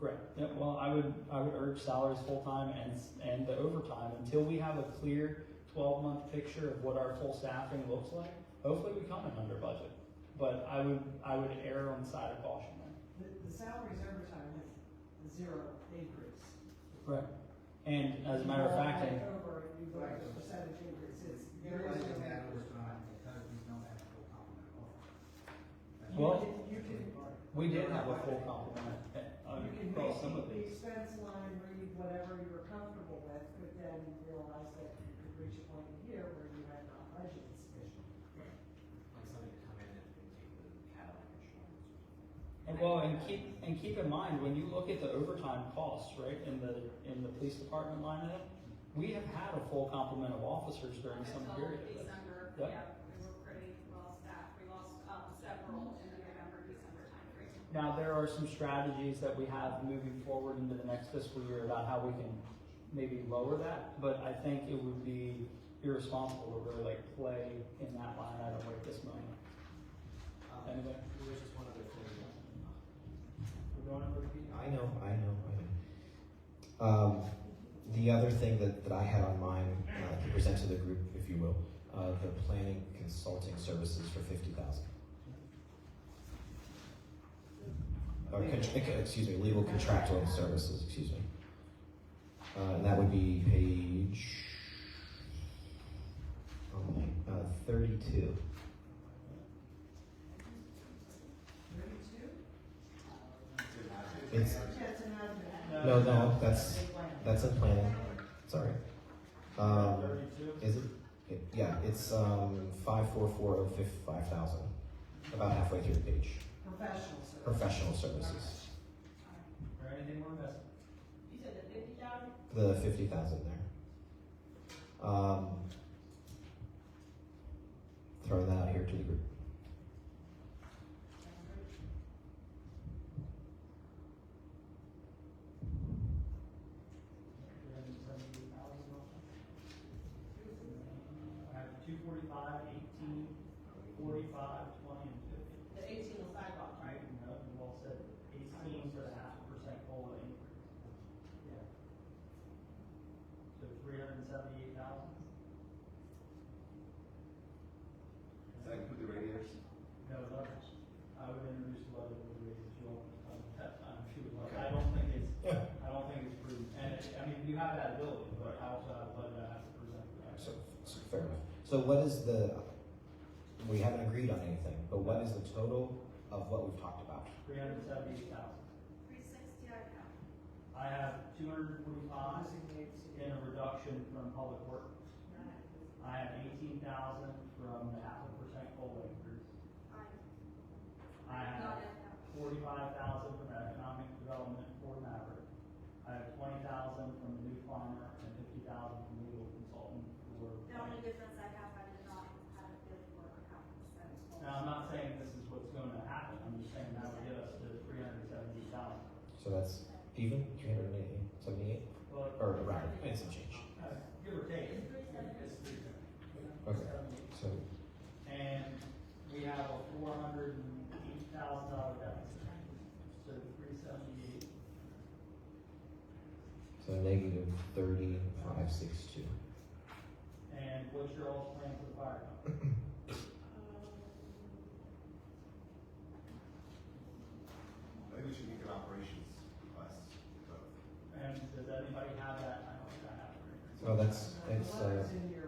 Correct. Yeah, well, I would urge salaries full-time and the overtime until we have a clear 12-month picture of what our full staffing looks like. Hopefully we come in under budget, but I would err on the side of caution there. The salaries overtime is 0 increase. Right. And as a matter of fact, You go over, you go over percentage increases. There is that overtime because we don't have a full complement of well, You can, we did have a full complement. you can Across some of make these. the expense line read whatever you're comfortable with, but then realize that you could reach a point in here where you had not budgeted sufficient. Like somebody to come in and take the Cadillac insurance. And keep in mind, when you look at the overtime costs, right, in the police department line item, we have had a full complement of officers during some Until period of this. December, Yep. yeah, we were pretty well staffed. We lost several in the November, December timeframe. Now, there are some strategies that we have moving forward into the next fiscal year about how we can maybe lower that, but I think it would be irresponsible to really like play in that line item right this moment. Anyway? There's just one other thing. We're going over to Pete? I know. The other thing that I had on mine to present to the group, if you will, the planning consulting services for $50,000. Or excuse me, legal contractual services. Excuse me. And that would be page 32. 32? It's That's another. no, that's in planning. Sorry. 32? Is it? Yeah, it's 54405,000. About halfway through the page. Professional service. Professional services. Or anything we're missing? You said the 50,000? The 50,000 there. Throwing that out here to the group. I have 245, 18, 45, 20, and 50. The 18 on sidewalk, Right, right? no, you all said 18 for the 0.5% COLA increase. Yeah. So 378,000? Does that include the radios? No, it doesn't. I would introduce the budget with the raises you all, that time, if you would like. I don't think it's prudent. And I mean, you have that ability, but I also have a budget I have to present. So fair enough. So what is we haven't agreed on anything, but what is the total of what we've talked about? 378,000. 360 I have. I have 245 in a reduction from public works. I have 18,000 from the 0.5% COLA increase. I have 45,000 from economic development for Maverick. I have 20,000 from the new climber and 50,000 from legal consultant for. The only difference I have, I did not have a bid for a capital expense. Now, I'm not saying this is what's going to happen, I'm just saying that would get us to 378,000. So that's even 378, Well, or around, and some change. give or take. It's 378. Okay. So And we have a $408,000 deficit. So 378. so negative 3562. And what's your all's plan for the fire company? I think we should make an operations less. And does anybody have that? I don't think I have it. Oh, it's Whatever's in your,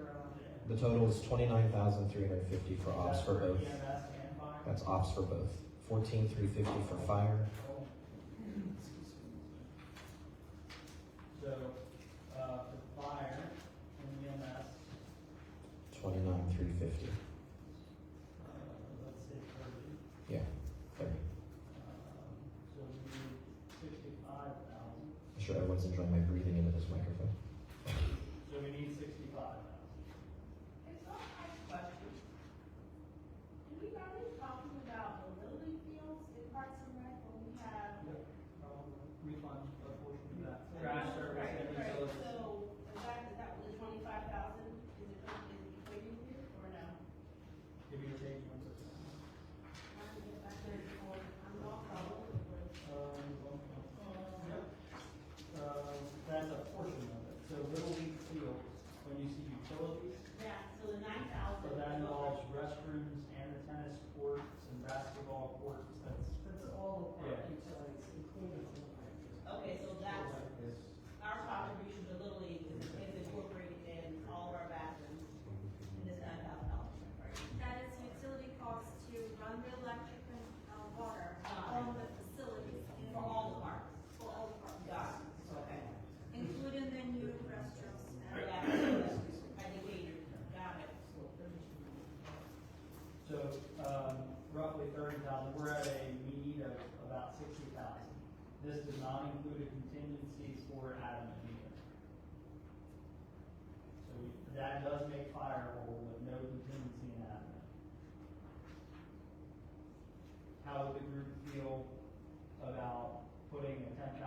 the total is 29,350 for ops for both. EMS and fire? That's ops for both. 14,350 for fire. So, for fire and EMS, 29,350. let's say 30. Yeah, 30. So we need 65,000. I'm sure everyone's enjoying my breathing into this microphone. So we need 65,000. It's all my question. Do we already talking about the Little Fields in Parks and Rec when we have? Refund a portion of that. Trash service Right, and right. utilities. So, is that what the 25,000 is equating here or no? utilities. Yeah, so the 9,000. So that involves restrooms and the tennis courts and basketball courts, That's all the park Yeah. utilities, including the Okay, so that's, our contribution to Little League is incorporated in all of our bathrooms in this $9,000, right? That is utility costs to run the electric and water on the facilities in For all the parks. for all the parks. Got it, okay. Including the new restrooms and. I think we got it. So, roughly 30,000, we're at a need of about 60,000. This does not include a contingency for admin either. So that does make fire whole, but no contingency in admin. How would the group feel about putting a $10,000,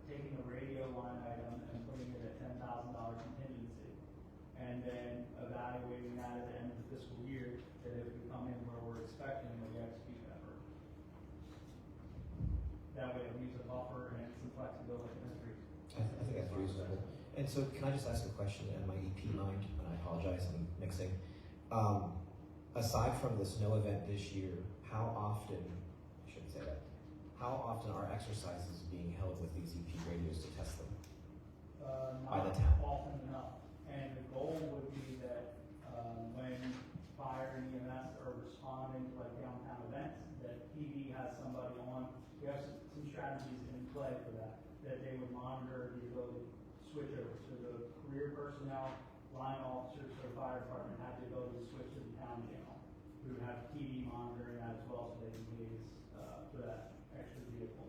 taking a radio line item and putting it at $10,000 contingency? And then evaluating that at the end of the fiscal year, that if we come in where we're expecting, that we execute that work. That way it leaves a buffer and some flexibility in this region. I think that's reasonable. And so can I just ask a question in my EP mind, and I apologize, I'm mixing. Aside from the snow event this year, how often, I shouldn't say that, how often are exercises being held with these EP radios to test them? By the town. Not often enough. And the goal would be that, when fire and EMS are responding to like downtown events, that PD has somebody on, we have some strategies in play for that they would monitor the ability to switch over. So the career personnel, line officers for the fire department have the ability to switch to the town channel. We would have PD monitoring that as well, so they can use, for that extra vehicle.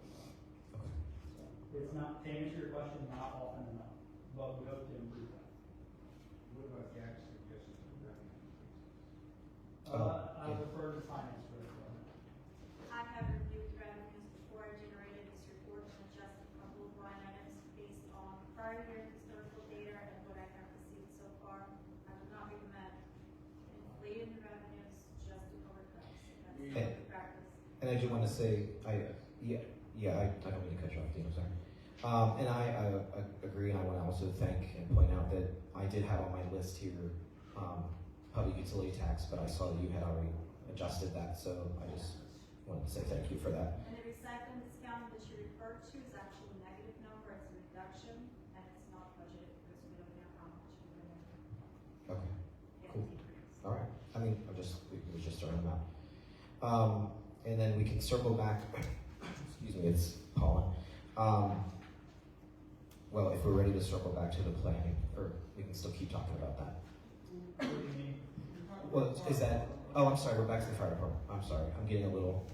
Okay. So it's not, to answer your question, not often enough, but we hope to improve that. What about Jack's suggestion for revenue increases? I yeah. prefer the finance director on that. I have reviewed revenues before I generated this report and adjusted a couple of line items based on prior year historical data and what I have received so far. I would not recommend inflating the revenues just to cover costs. That's not the practice. And I do want to say, I don't mean to cut you off, Dean, I'm sorry. And I agree, and I want to also thank and point out that I did have on my list here, public utility tax, but I saw that you had already adjusted that, so I just wanted to say thank you for that. And the recycling discount that you referred to is actually a negative number, it's a reduction, and it's not budgeted because we don't know how much we're gonna Okay, get Cool. decreased. all right. I mean, we was just throwing them out. And then we can circle back, excuse me, it's Paula. Well, if we're ready to circle back to the planning, or we can still keep talking about that. What do you mean? Well, is that, oh, I'm sorry, we're back to the fire department. I'm sorry, I'm getting a little,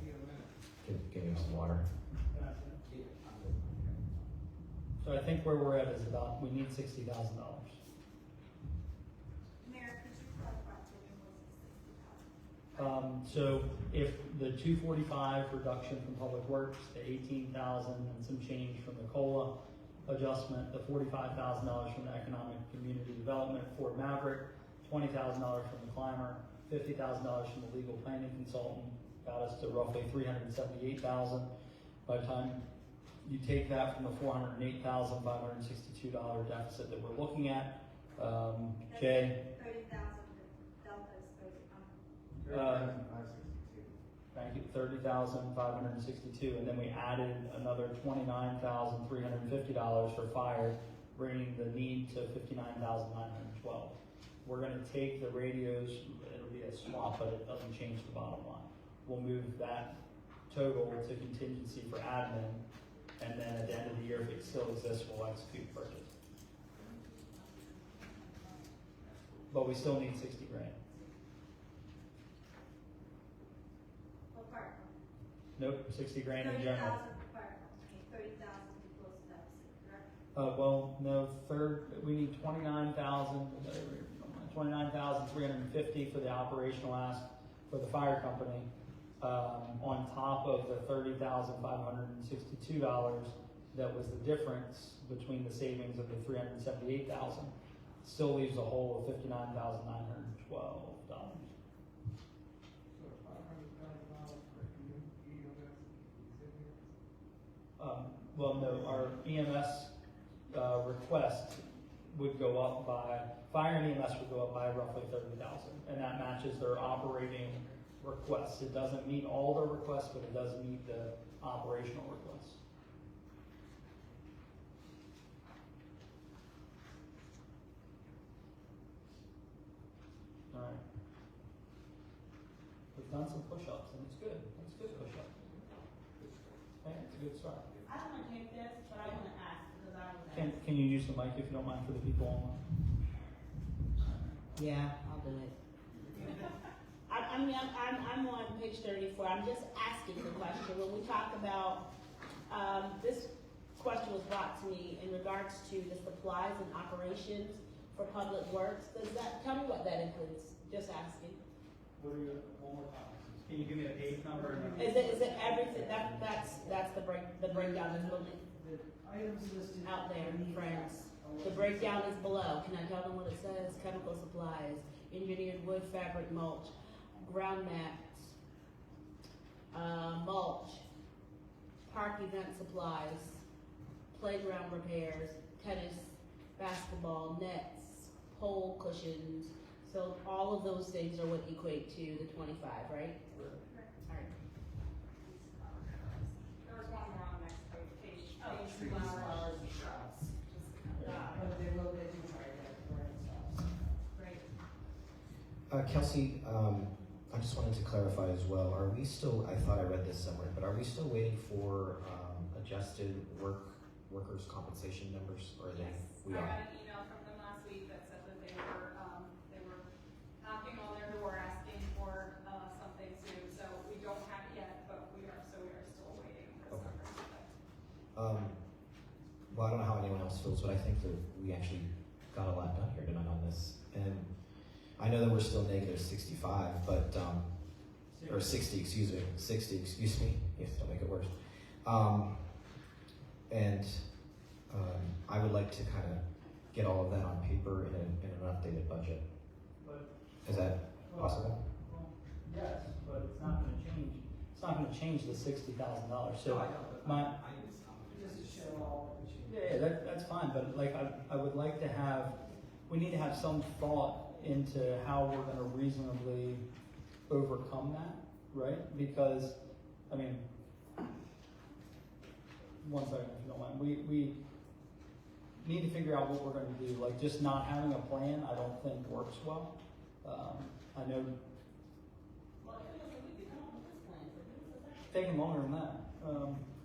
give me some water. So I think where we're at is about, we need $60,000. Mayor, could you clarify for me what's the 60,000? So if the 245 reduction from Public Works, the 18,000 and some change from the COLA adjustment, the $45,000 from the Economic Community Development for Maverick, $20,000 from the Climber, $50,000 from the legal planning consultant, got us to roughly $378,000. By the time you take that from the $408,562 deficit that we're looking at, Jay, 30,000, the delta is 30,000. thank you, 30,562, and then we added another $29,350 for fire, bringing the need to 59,912. We're gonna take the radios, it'll be a swap, but it doesn't change the bottom line. We'll move that total to contingency for admin, and then at the end of the year, if it still exists, we'll execute purchase. But we still need 60 grand. For fire Nope, 60 grand in 30,000 general. for fire company, 30,000 to close the deficit, correct? Well, no, we need 29,350 for the operational ask for the fire company, on top of the $30,562 that was the difference between the savings of the 378,000. Still leaves a hole of $59,912. So $500,000 for EMS, Well, no, our EMS request would go up by, fire and EMS would go up by roughly 30,000, and that matches their operating requests. It doesn't meet all their requests, but it does meet the operational requests. All right. We've done some push-ups, and it's good. It's good push-up. Okay, it's a good start. I don't wanna take this, but I wanna ask, because I was Can you use the mic if you don't mind for the people online? Yeah, I'll do it. I'm on page 34, I'm just asking the question, when we talk about, this question was brought to me in regards to the supplies and operations for public works, does that, tell me what that includes, just asking. What are you, one more time? Can you give me a page number? Is it everything, that's the breakdown is The items listed. out there, beneath friends. that are The breakdown is below. Can I tell them what it says? Chemical supplies, engineered wood, fabric, mulch, ground mats, mulch, park event supplies, playground repairs, tennis, basketball, nets, pole cushions. So all of those things are what equate to the 25, right? Alright. There was one more on the next page, Oh, page trees, flowers, and shrubs. But they will, they do try to burn stuff. Great. Kelsey, I just wanted to clarify as well, are we still, I thought I read this somewhere, but are we still waiting for, adjusted workers' compensation numbers, or are they? Yes, We I are. got an email from them last week that said that they were knocking on their door asking for, something soon, so we don't have it yet, but we are still waiting for Okay. something. Well, I don't know how anyone else feels, but I think that we actually got a lot done here tonight on this. And I know that we're still negative 65, but, or 60, excuse me, 60, excuse me, yes, don't make it worse. I would like to kind of get all of that on paper in an updated budget. But, Is that possible? well, yes, but it's not gonna change, it's not gonna change the $60,000, so my, Just to show all the changes. yeah, that's fine, but like, I would like to have, we need to have some thought into how we're gonna reasonably overcome that, right? Because, I mean, one second if you don't mind, we need to figure out what we're gonna do, like, just not having a plan, I don't think works well. I know, Well, it was a week, come up with this plan, so give us a second. it's taking longer than that.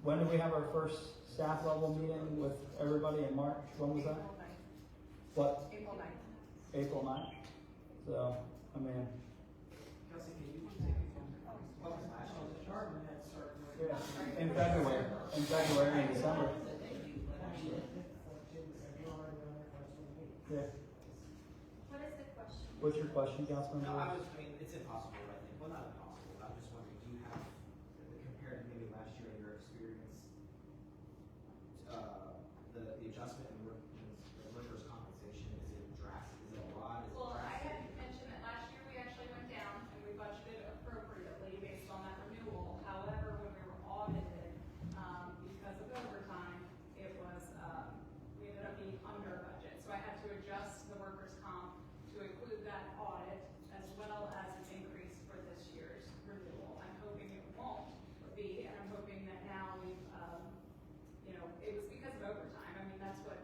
When did we have our first staff level meeting with everybody in March? When was that? April 9th. What? April 9th. April 9th? So, I mean, Kelsey, can you take it from, well, national department head start doing. yeah, in February and December. Yeah. What is the question? What's your question, Councilman? No, Lewis? I mean, it's impossible, I think. Well, not impossible, but I'm just wondering, do you have, compared to maybe last year in your experience, the adjustment in workers' compensation, is it drastic, is it a lot, is it Well, I drastic? had mentioned that last year we actually went down and we budgeted appropriately based on that renewal. However, when we were audited, because of overtime, it was, we ended up being under budget. So I had to adjust the workers' comp to include that audit as well as an increase for this year's renewal. I'm hoping it won't be, and I'm hoping that now we've, it was because of overtime. I mean, that's what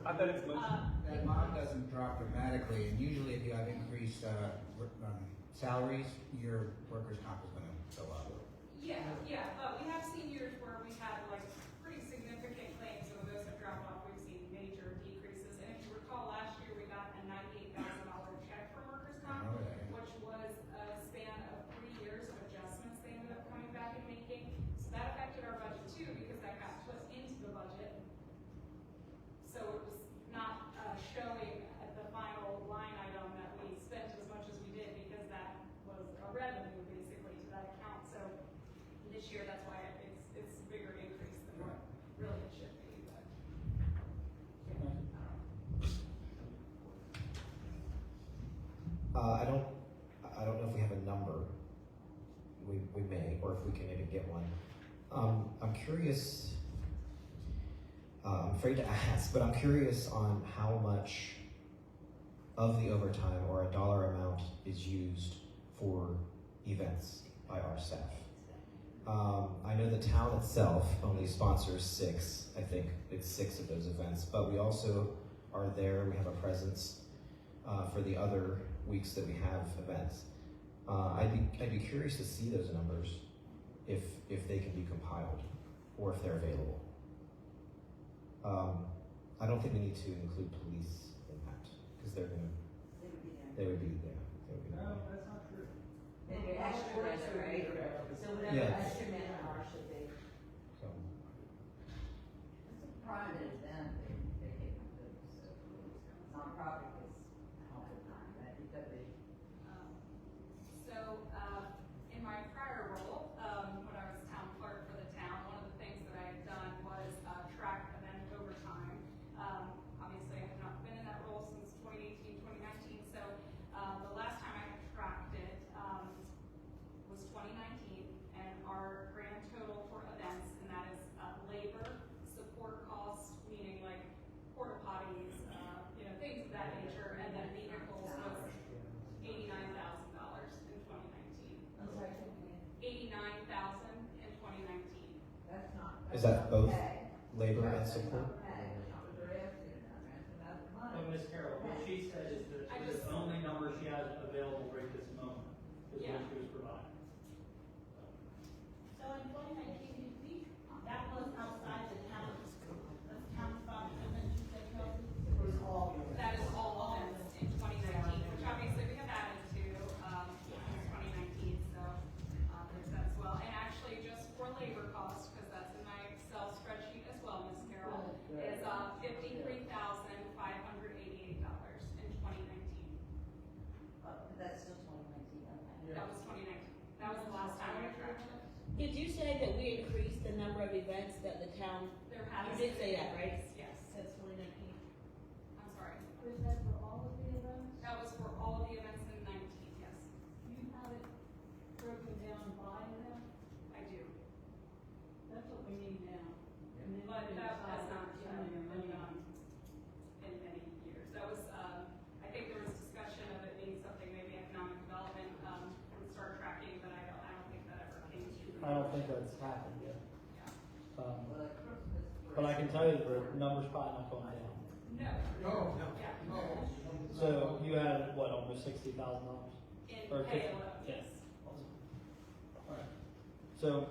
I bet it's much. That amount doesn't drop dramatically, and usually if you have increased, salaries, your workers' comp is gonna go up. Yeah, but we have seen years where we had like pretty significant claims, so those have dropped off, we've seen major decreases. And if you recall, last year we got a $98,000 check for workers' comp, I know that. which was a span of 3 years of adjustments they ended up coming back and making. So that affected our budget too, because that got put into the budget. So it was not showing at the final line item that we spent as much as we did, because that was a revenue basically to that account. So this year, that's why it's a bigger increase than what really it should be, but. I don't know if we have a number. We may, or if we can maybe get one. I'm curious, I'm afraid to ask, but I'm curious on how much of the overtime or a dollar amount is used for events by our staff. I know the town itself only sponsors 6, I think it's 6 of those events, but we also are there, we have a presence for the other weeks that we have events. I'd be curious to see those numbers if they can be compiled or if they're available. I don't think we need to include police in that because they would be there. No, that's not true. And your extra rest, right? So whatever Yeah. extra man hour should be. So, It's a private event, they get the, so nonprofit is half the time, right? It could be. So, in my prior role, when I was town clerk for the town, one of the things that I had done was track event overtime. Obviously, I have not been in that role since 2018, 2019, so the last time I had tracked it was 2019, and our grand total for events, and that is labor, support costs, meaning like porta potties, things of that nature, and then vehicles was $89,000 in 2019. I'm sorry, say it again. 89,000 in 2019. That's not. Is that both pay. labor and That's support? not pay, it's not the rest, that's another Well, money. Ms. Carroll, what she said is that I the just- only number she has available right this moment is Yeah. what she was providing. So in 2019, that was outside the town sponsored event, you said, Kelsey? It was all. That is all events in 2019, which obviously we have added to, in 2019, so, there's that as well. And actually, just for labor costs, because that's in my Excel spreadsheet as well, Ms. Carroll, is, $53,588 in 2019. That's still 2019, okay. That was 2019. That was the last time I tracked it. Did you say that we increased the number of events that the town, There has. You did say that, right? Yes. since 2019? I'm sorry. Was that for all of the events? That was for all of the events in 19, yes. You have it broken down by them? I do. That's what we need now. And then But we that decide has not what's in your been money. done in many years. That was, I think there was discussion of it being something maybe economic development, would start tracking, but I don't think that ever came to. I don't think that's happened yet. Yeah. Well, like Christmas. But I can tell you the number's probably not going down. No. No, Yeah. no. So you had, what, almost $60,000? In Or pay 50, alone, yes. Alright. So,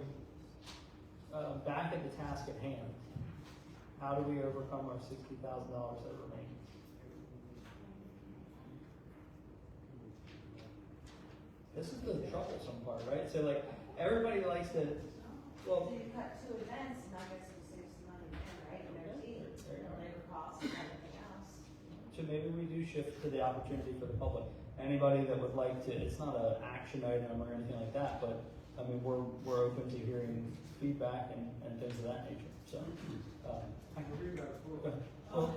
back at the task at hand, how do we overcome our $60,000 that remains? This is the troublesome part, right? So like, everybody likes to, well, So you cut 2 events, and I guess we save some money there, right? And there's labor costs and everything else. so maybe we do shift to the opportunity for the public. Anybody that would like to, it's not an action item or anything like that, but I mean, we're open to hearing feedback and things of that nature, so. Well,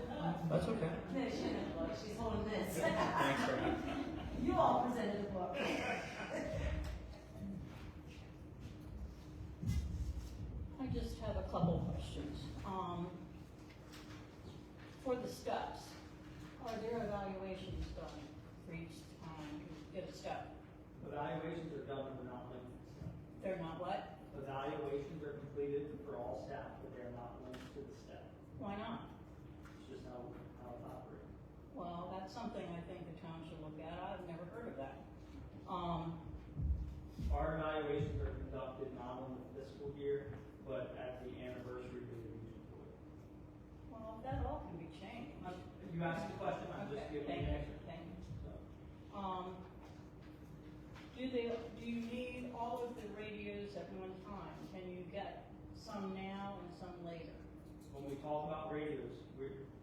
that's okay. No, she didn't look, she's holding this. Thanks, Frank. You all presented the book. I just have a couple questions. For the steps, are there evaluations done for each, get a step? Evaluations are done, but not linked. They're not what? Evaluations are completed for all staff, but they're not linked to the step. Why not? It's just how evaluations are conducted not on the fiscal year, but at the anniversary of each employee. Well, that all can be changed. You asked the question, I'm just Okay, giving thank an you, answer. thank you. So, Do you need all of the radios at one time? Can you get some now and some later? when we talk about radios,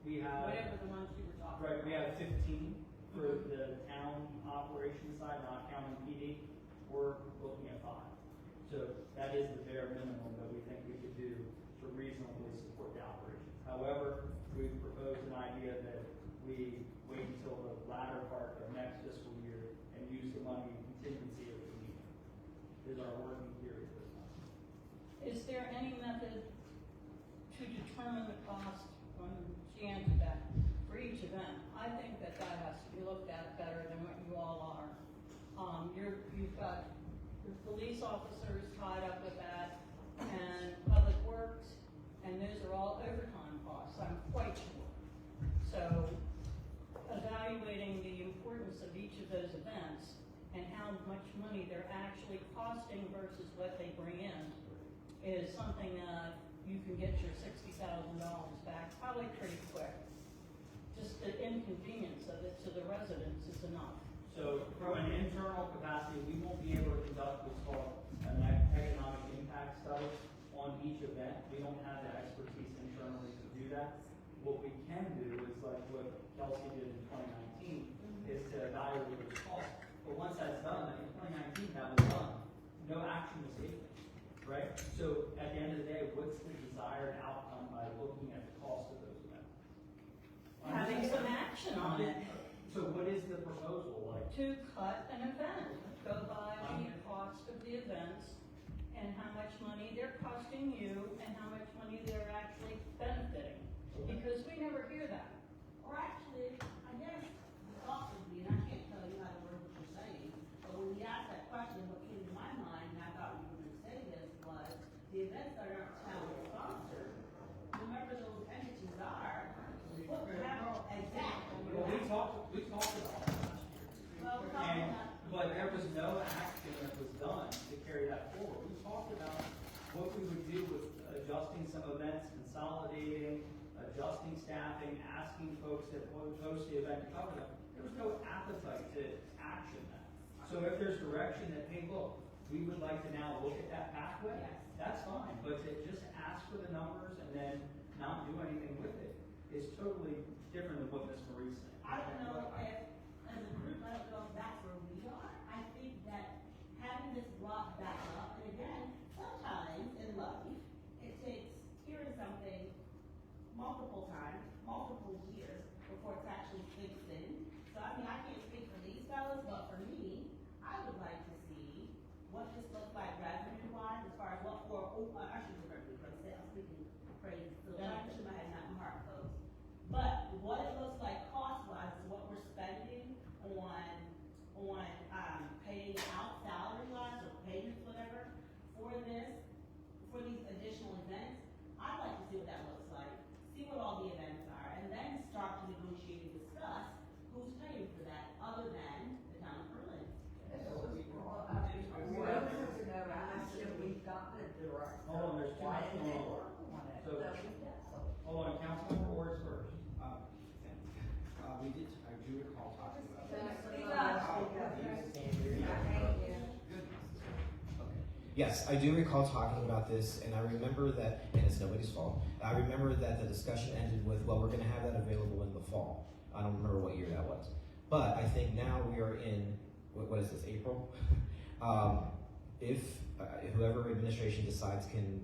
we have. Whatever the ones you were talking about. Right, we have 15 for the town operations side, not counting PD. We're looking at 5. So that is the bare minimum that we think we could do to reasonably support the operations. However, we've proposed an idea that we wait until the latter part of next fiscal year and use the money in contingency if we need it. Is our working theory for this month. Is there any method to determine the cost when she answered that for each event? I think that has to be looked at better than what you all are. You've got the police officers tied up with that and public works, and those are all overtime costs, I'm quite sure. So evaluating the importance of each of those events and how much money they're actually costing versus what they bring in is something that you can get your $60,000 back probably pretty quick. Just the inconvenience of it to the residents is enough. So from an internal capacity, we won't be able to conduct what's called an economic impact study on each event. We don't have the expertise internally to do that. What we can do is like what Kelsey did in 2019, is to evaluate the cost. But once that's done, in 2019, that was done. No action was taken, right? So at the end of the day, what's the desired outcome by looking at the cost of those events? Having some action on it. So what is the proposal like? To cut an event, go by the cost of the events and how much money they're costing you and how much money they're actually benefiting. Because we never hear that. Or actually, I guess, the thought would be, and I can't tell you how to word what you're saying, but when we asked that question, what came to my mind, and I thought you were going to say this, was the events that are town sponsored, whoever those entities are, what capital exactly. Well, we talked about that last year. Well, we're talking And, about. but there was no action that was done to carry that forward. We talked about what we would do with adjusting some events, consolidating, adjusting staffing, asking folks that host the event to cover them. There was no appetite to action that. So if there's direction that, hey, look, we would like to now look at that pathway, Yes. that's fine. But to just ask for the numbers and then not do anything with it is totally different than what Ms. Marie's saying. I don't know if, as a group, I don't know if that's where we are. I think that having this brought back up, and again, sometimes in life, it takes hearing something multiple times, multiple years, before it actually sinks in. So, I mean, I can't speak for these fellas, but for me, I would like to see what this looks like revenue-wise, as far as what for, I shouldn't say revenue, but I'm speaking praise, so I should have had not my heart closed. But what it looks like cost-wise is what we're spending on paying out salary-wise or payments, whatever, for these additional events. I'd like to see what that looks like, see what all the events are, and then start to negotiate and discuss who's paying for that, other than the town of Berlin. We've got the director. Hold on, there's too Why much didn't they going on. work on it? So- So we did. Hold on, Councilmember Ward's first. We did, I do recall talking about that. Speak up. Yes, I do recall talking about this, and I remember that, and it's nobody's fault. I remember that the discussion ended with, well, we're going to have that available in the fall. I don't remember what year that was. But I think now we are in, what is this, April? If whoever administration decides can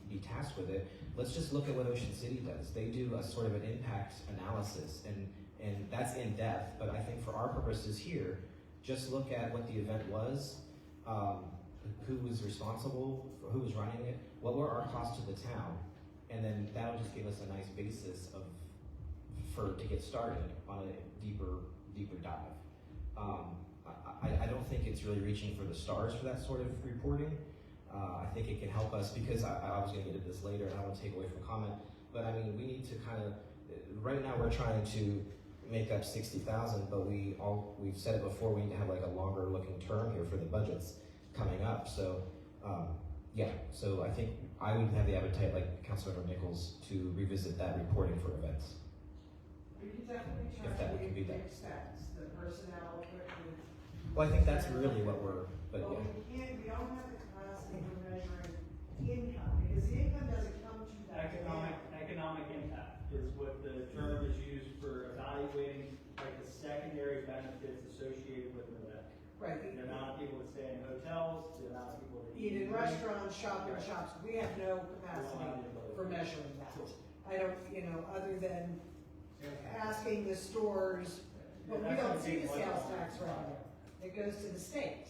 be tasked with it, let's just look at what Ocean City does. They do a sort of an impact analysis, and that's in depth. But I think for our purposes here, just look at what the event was, who was responsible, for who was running it, what were our costs to the town, and then that'll just give us a nice basis to get started on a deeper dive. I don't think it's really reaching for the stars for that sort of reporting. I think it can help us because I was going to get into this later, and I don't want to take away from comment. But I mean, we need to kind of right now we're trying to make up 60,000, but we've said it before. We need to have like a longer looking term here for the budgets, coming up. So, yeah, so I think I would have the appetite, like Councilmember Nichols, to revisit that reporting for events. We can definitely If that track can be the done. expense, the personnel, equipment. Well, I think that's really what we're, but But yeah. we don't have the capacity for measuring income, because the income doesn't come to that. Economic impact is what the term is used for evaluating, like the secondary benefits associated with an event. Right, The amount of people that stay in hotels, the amount of people that eat in restaurants, shop in shops, we have no capacity for measuring that. I don't, other than asking the stores, but we don't see the sales tax revenue. It goes to the state.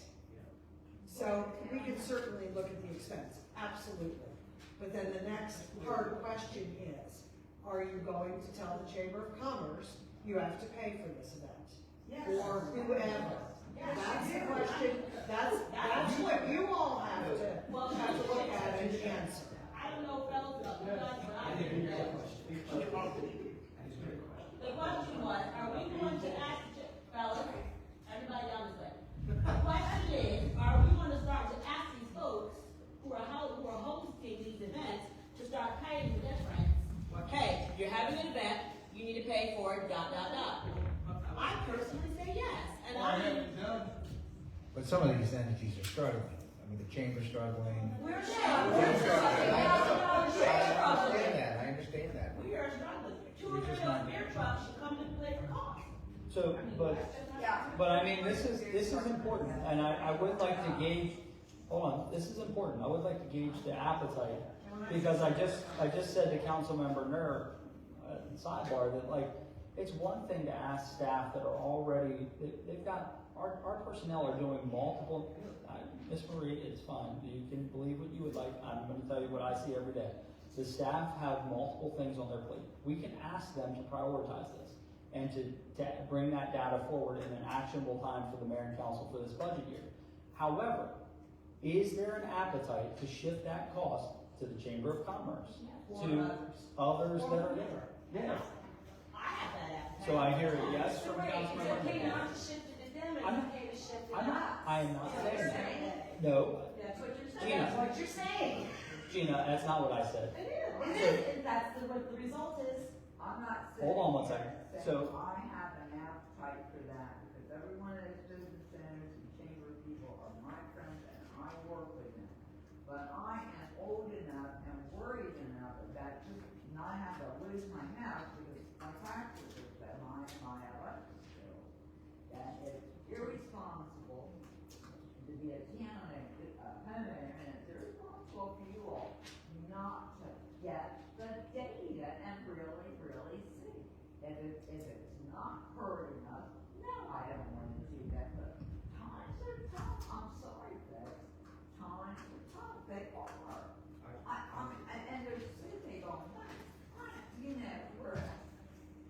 So we can certainly look at the expense, absolutely. But then the next hard question is, are you going to tell the Chamber of Commerce you have to pay for this event? Yes. Or whoever? That's the question, that's what you all have to look at and answer. I don't know, fellas, about you guys, but I didn't know. The question was, are we going to ask, fellas, everybody down this way? The question is, are we going to start to ask these folks who are hosting these events to start paying the difference? Hey, you're having an event, you need to pay for it, dot, dot, dot. I personally say yes, and I mean, But some of these entities are struggling. I mean, the chamber's struggling. we're I struggling. understand that. We are struggling. 2 or 3 of those beer trucks should come to play for cost. So, but I mean, this is important, and I would like to gauge, hold on, this is important, I would like to gauge the appetite, because I just said to Councilmember Nur, sidebar, that like, it's one thing to ask staff that are already, they've got, our personnel are doing multiple, Miss Marie, it's fine, you can believe what you would like, I'm gonna tell you what I see every day. The staff have multiple things on their plate. We can ask them to prioritize this and to bring that data forward in an actionable time for the mayor and council for this budget year. However, is there an appetite to shift that cost to the Chamber of Commerce? To others that are there? Yes. I have that appetite. So I hear a yes from It's Councilmember. okay not to shift it to them, I'm- it's okay to shift it to I'm not, us. I am not That's what saying you're that. saying. No, That's what you're saying. Gina. That's what you're saying. Gina, that's not what I said. It is, and that's what the result is. I'm not saying. Hold on one second. saying So- I have an appetite for that, because every one of those business centers and chamber people are my friends and I work with them. But I am old enough and worried enough about just not having to lose my house because my taxes are so high and my electric bill. That it's irresponsible to be a homeowner, and it's irresponsible for you all not to get the data and really, really see. If it's not hurting us, no, I don't want to do that, but times are tough, I'm sorry, folks. Times are tough, they are. And there's city going,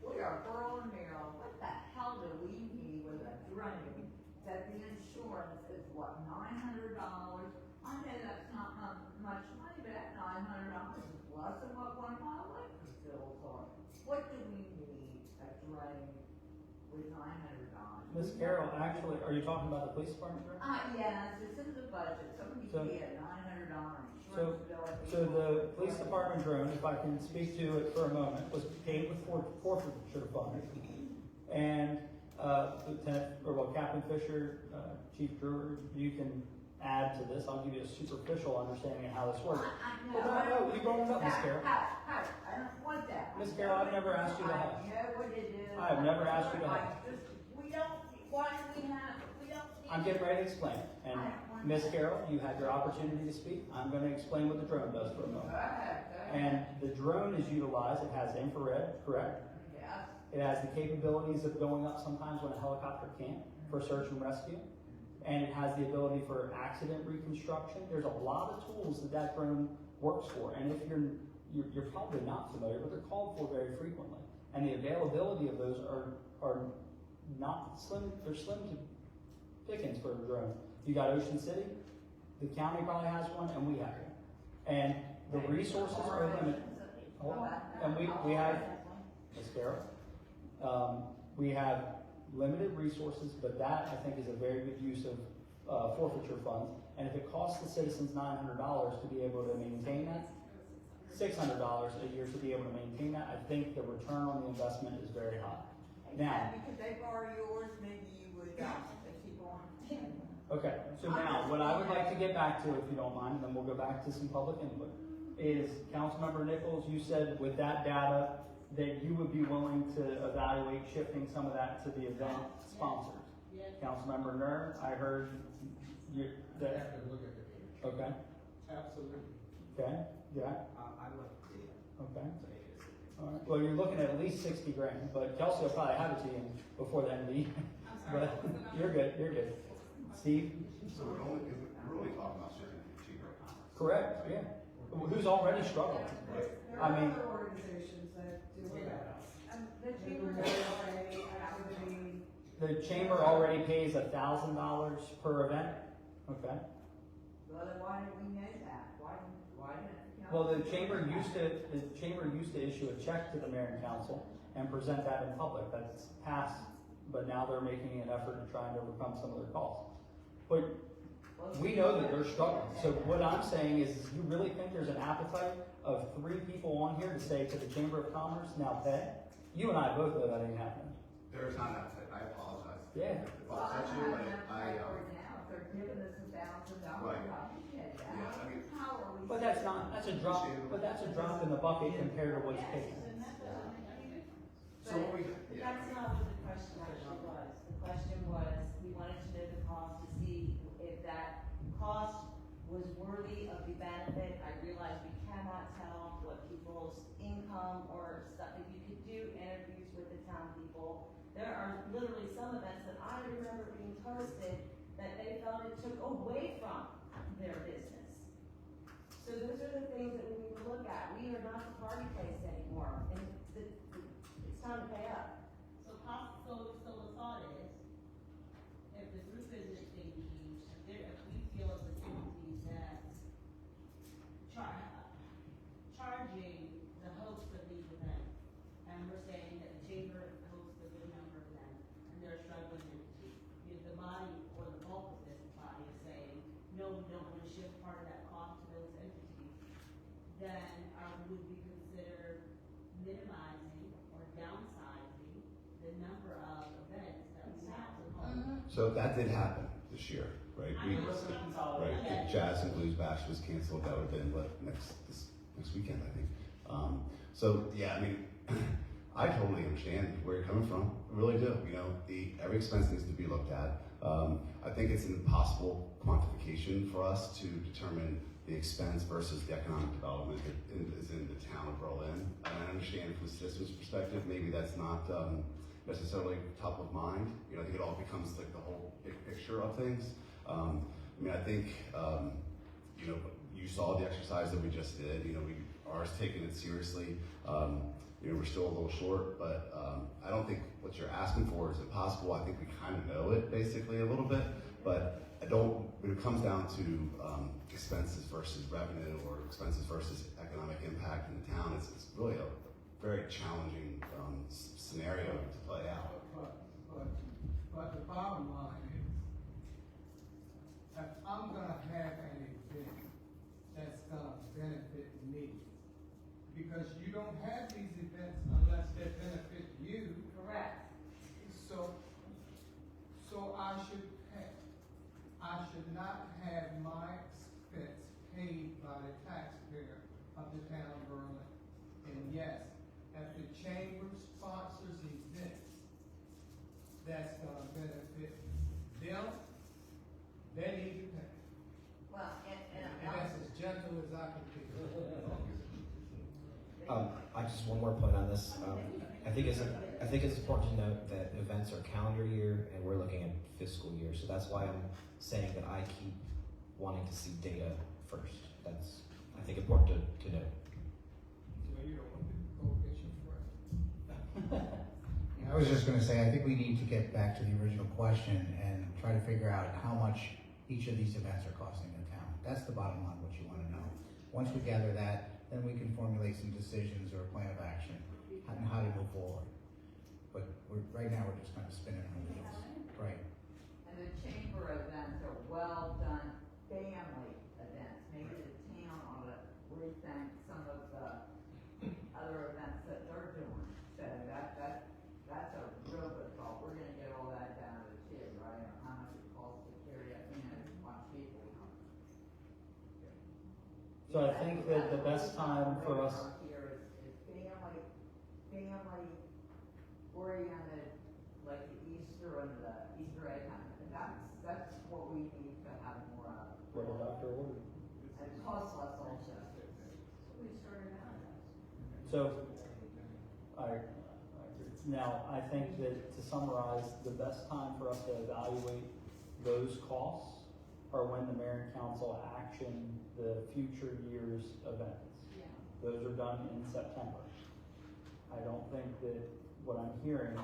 we are rural Maryland, what the hell do we need with a drone that the insurance is what, $900? I know that's not much money, but that $900 is less than what one of my electric bills are. What do we need a drone with $900? Miss Carroll, actually, are you talking about the police department? Director? Yes, it's in the budget, somebody So- pay a $900 So, insurance bill. so the police department drone, if I can speak to it for a moment, was paid with forfeiture funds. And, Captain Fisher, Chief Brewer, you can add to this, I'll give you a superficial understanding of how this works. No, you brought it up, Miss Carroll. I don't want that. Miss Carroll, I've never asked you to hush. I know what it is. I have never asked you to hush. We don't, why do we have, we don't need. I'm getting ready to explain. And Miss Carroll, you had your opportunity to speak. I'm gonna explain what the drone does for a moment. Go ahead. And the drone is utilized, it has infrared, correct? Yes. It has the capabilities of going up sometimes when a helicopter can't for search and rescue. And it has the ability for accident reconstruction. There's a lot of tools that drone works for. And if you're probably not familiar, but they're called for very frequently. And the availability of those are not slim, they're slim to pickings for a drone. You got Ocean City, the county probably has one, and we have one. And the resources are limited. Hold on. And we have, Ms. Carroll, we have limited resources, but that I think is a very good use of forfeiture funds. And if it costs the citizens $900 to be able to maintain that, $600 a year to be able to maintain that, I think the return on the investment is very high. Now, Because they borrow yours, maybe you would, keep on. okay, so now, what I would like to get back to, if you don't mind, and then we'll go back to some public input, is Councilmember Nichols, you said with that data that you would be willing to evaluate shifting some of that to the event sponsors. Yes. Councilmember Nur, I heard you, I that, have to look at the data. okay, Absolutely. okay, yeah, I love the data okay. to make a decision. All right, well, you're looking at least 60 grand, but Kelsey will probably have it to you before the end of the year. I'm sorry, But what was the number? you're good, you're good. Steve? So we're only talking about shifting to cheaper. Correct, yeah. Who's already struggling? There I are mean- other organizations that do that. The They chamber do does activity. The chamber already pays $1,000 per event? Okay. Well, then why didn't we know that? Why didn't? Well, the chamber used to issue a check to the mayor and council and present that in public. That's passed, but now they're making an effort to try and overcome some of their costs. But we know that they're struggling. So what I'm saying is, you really think there's an appetite of 3 people on here to say to the Chamber of Commerce, now pay? You and I both know that ain't happening. There is not an appetite, I apologize. Yeah. If Well, I I touch don't you, have but enough I, time for it now, if they're giving us $1,000, Right. I appreciate that. Yeah, I mean- How are we? But that's a drop in the bucket compared to what's paid. so what we, But yeah. that's not what the question actually was. The question was, we wanted to know the cost to see if that cost was worthy of the benefit. I realize we cannot tell what people's income or stuff, if you could do interviews with the town people. There are literally some events that I remember being hosted that they felt it took away from their business. So those are the things that we need to look at. We are not the party place anymore, and it's time to pay up. So the thought is, if the group business thing keeps, if we feel as a community that charging the host of these events, and we're saying that the chamber hosts a good number of them, and they're a struggling entity, if the body or the bulk of this body is saying, no, we don't want to shift part of that cost to those entities, then would we consider minimizing or downsizing the number of events that we have to hold? So that did happen this year, right? I know it's not Right, consolidated. the Jazz and Blues Bash was canceled, that would have been this next weekend, I think. So, yeah, I mean, I totally understand where you're coming from, I really do, you know, every expense needs to be looked at. I think it's an impossible quantification for us to determine the expense versus the economic development that is in the town of Berlin. And I understand from a citizen's perspective, maybe that's not necessarily top of mind. You know, I think it all becomes like the whole big picture of things. I mean, I think, you know, you saw the exercise that we just did. You know, we are taking it seriously. You know, we're still a little short, but I don't think what you're asking for is impossible. I think we kind of know it basically a little bit, but when it comes down to expenses versus revenue or expenses versus economic impact in the town, it's really a very challenging scenario to play out. But the bottom line is, if I'm gonna have an event that's gonna benefit me, because you don't have these events unless they benefit you. Correct. So I should not have my expense paid by the taxpayer of the town of Berlin. And yes, if the chamber sponsors events that's gonna benefit them, they need to pay. Well, And that's as gentle as I can be. I just one more point on this. I think it's important to note that events are calendar year and we're looking at fiscal year. So that's why I'm saying that I keep wanting to see data first. That's, I think, important to note. So you don't want to go get your friend. I was just gonna say, I think we need to get back to the original question and try to figure out how much each of these events are costing the town. That's the bottom line, what you wanna know. Once we gather that, then we can formulate some decisions or a plan of action on how to move forward. But right now, we're just kind of spinning our wheels. Right. And the chamber events are well done family events. Maybe the town ought to rethink some of the other events that they're doing. So that's a real good thought. We're gonna get all that down to the kid, right? On how much it costs to carry out, a bunch of people. So I think that the best time for us, Here is family oriented, like the Easter and the Easter egg hunt. And that's what we need to have more of. what the doctor ordered. And it costs less also. We started out. So, I agree. Now, I think that to summarize, the best time for us to evaluate those costs are when the mayor and council action the future year's events. Yeah. Those are done in September. I don't think that what I'm hearing,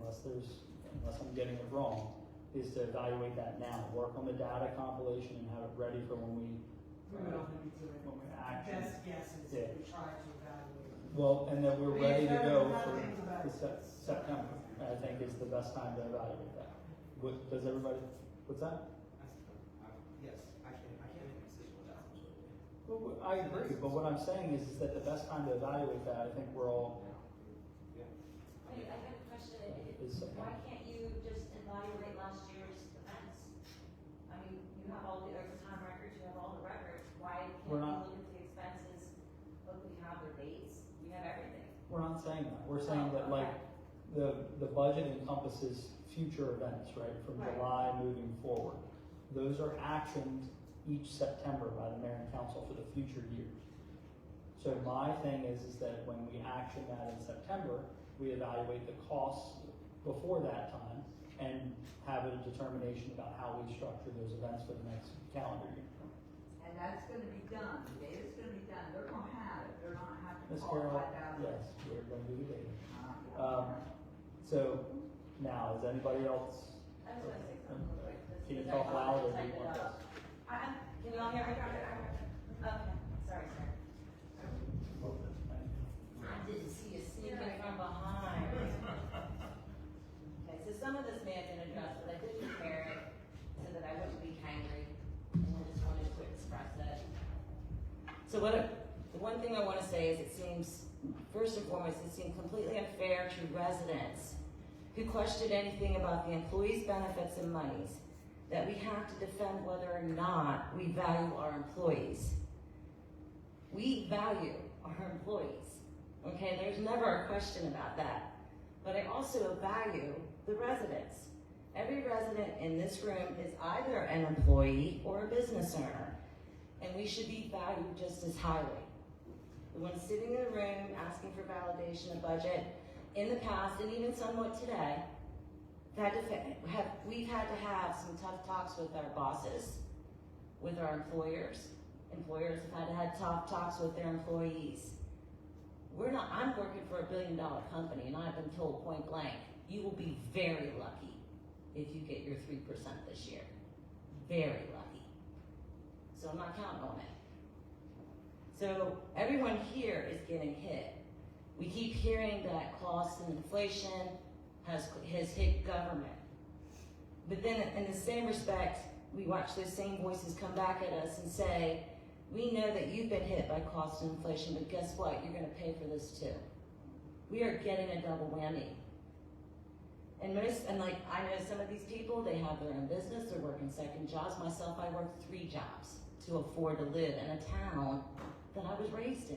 unless I'm getting it wrong, is to evaluate that now. Work on the data compilation and have it ready for when we don't think it's a when we action. best guess is Yeah. we try to evaluate. Well, and that we're We ready to go have for things about September, I think is the best time to evaluate that. Does everybody, what's that? Yes, I can't make a decision without. Well, I agree, but what I'm saying is that the best time to evaluate that, I think we're all, I have a question. is Why September. can't you just evaluate last year's events? I mean, you have all the overtime records, you have all the records. Why can't We're you not- look at the expenses? Look, we have the dates, we have everything. We're not saying that, we're saying that like, the budget encompasses future events, right, from Right. July moving forward. Those are actioned each September by the mayor and council for the future years. So my thing is that when we action that in September, we evaluate the costs before that time and have a determination about how we structure those events for the next calendar year. And that's gonna be done. The data's gonna be done. They're gonna have it. They're not having to Ms. call Carroll, 5,000. yes, we're going to do the data. Uh, So now, is anybody else? I was gonna say something real quick. Can you because talk I loud or do typed you it want up. this? Can you all hear me? Okay, sorry, sir. I didn't see you sneaking from behind. Okay, so some of this may have been addressed, but I did prepare it so that I wouldn't be hangry, and I just wanted to express it. So the one thing I wanna say is it seems, first and foremost, it seemed completely unfair to residents who questioned anything about the employees' benefits and monies, that we have to defend whether or not we value our employees. We value our employees, okay? There's never a question about that. But I also value the residents. Every resident in this room is either an employee or a business owner, and we should be valued just as highly. The ones sitting in the room asking for validation of budget, in the past, and even somewhat today, we've had to have some tough talks with our bosses, with our employers. Employers have had to have tough talks with their employees. I'm working for $1 billion company, and I've been told point blank, you will be very lucky if you get your 3% this year. Very lucky. So I'm not counting on it. So everyone here is getting hit. We keep hearing that cost and inflation has hit government. But then in the same respect, we watch those same voices come back at us and say, we know that you've been hit by cost and inflation, but guess what? You're gonna pay for this too. We are getting a double whammy. And I know some of these people, they have their own business, they're working second jobs. Myself, I work 3 jobs to afford to live in a town that I was raised in.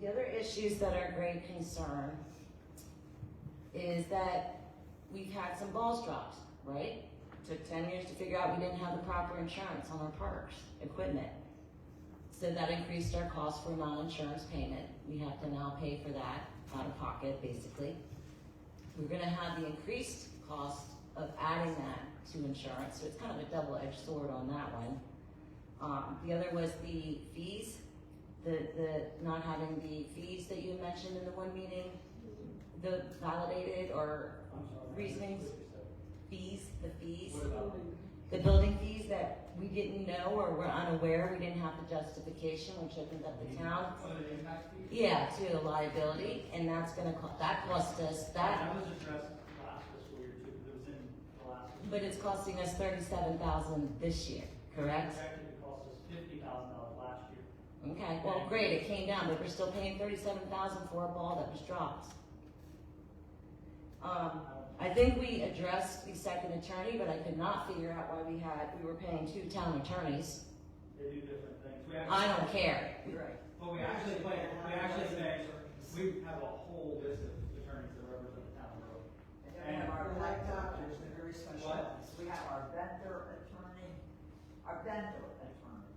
The other issues that are great concern is that we've had some balls dropped, right? Took 10 years to figure out we didn't have the proper insurance on our parks equipment. So that increased our cost for non-insurance payment. We have to now pay for that out of pocket, basically. We're gonna have the increased cost of adding that to insurance, so it's kind of a double-edged sword on that one. The other was the fees, the not having the fees that you had mentioned in the one meeting, the validated or reasonings, the building fees that we didn't know or were unaware, we didn't have the justification, which opened up the town. Yeah, to a liability, and that's gonna, that cost us, that. That was addressed last fiscal year too, it was in the last But it's costing us $37,000 this year, correct? Projected to cost us $50,000 last year. Okay, well, great, it came down, but we're still paying $37,000 for a ball that was dropped. I think we addressed the second attorney, but I could not figure out why we were paying 2 town attorneys. They do different things. I don't care. But we actually have a whole list of attorneys that represent the town of Road. And then we have our black doctors, they're very specialized. We have our vendor attorney.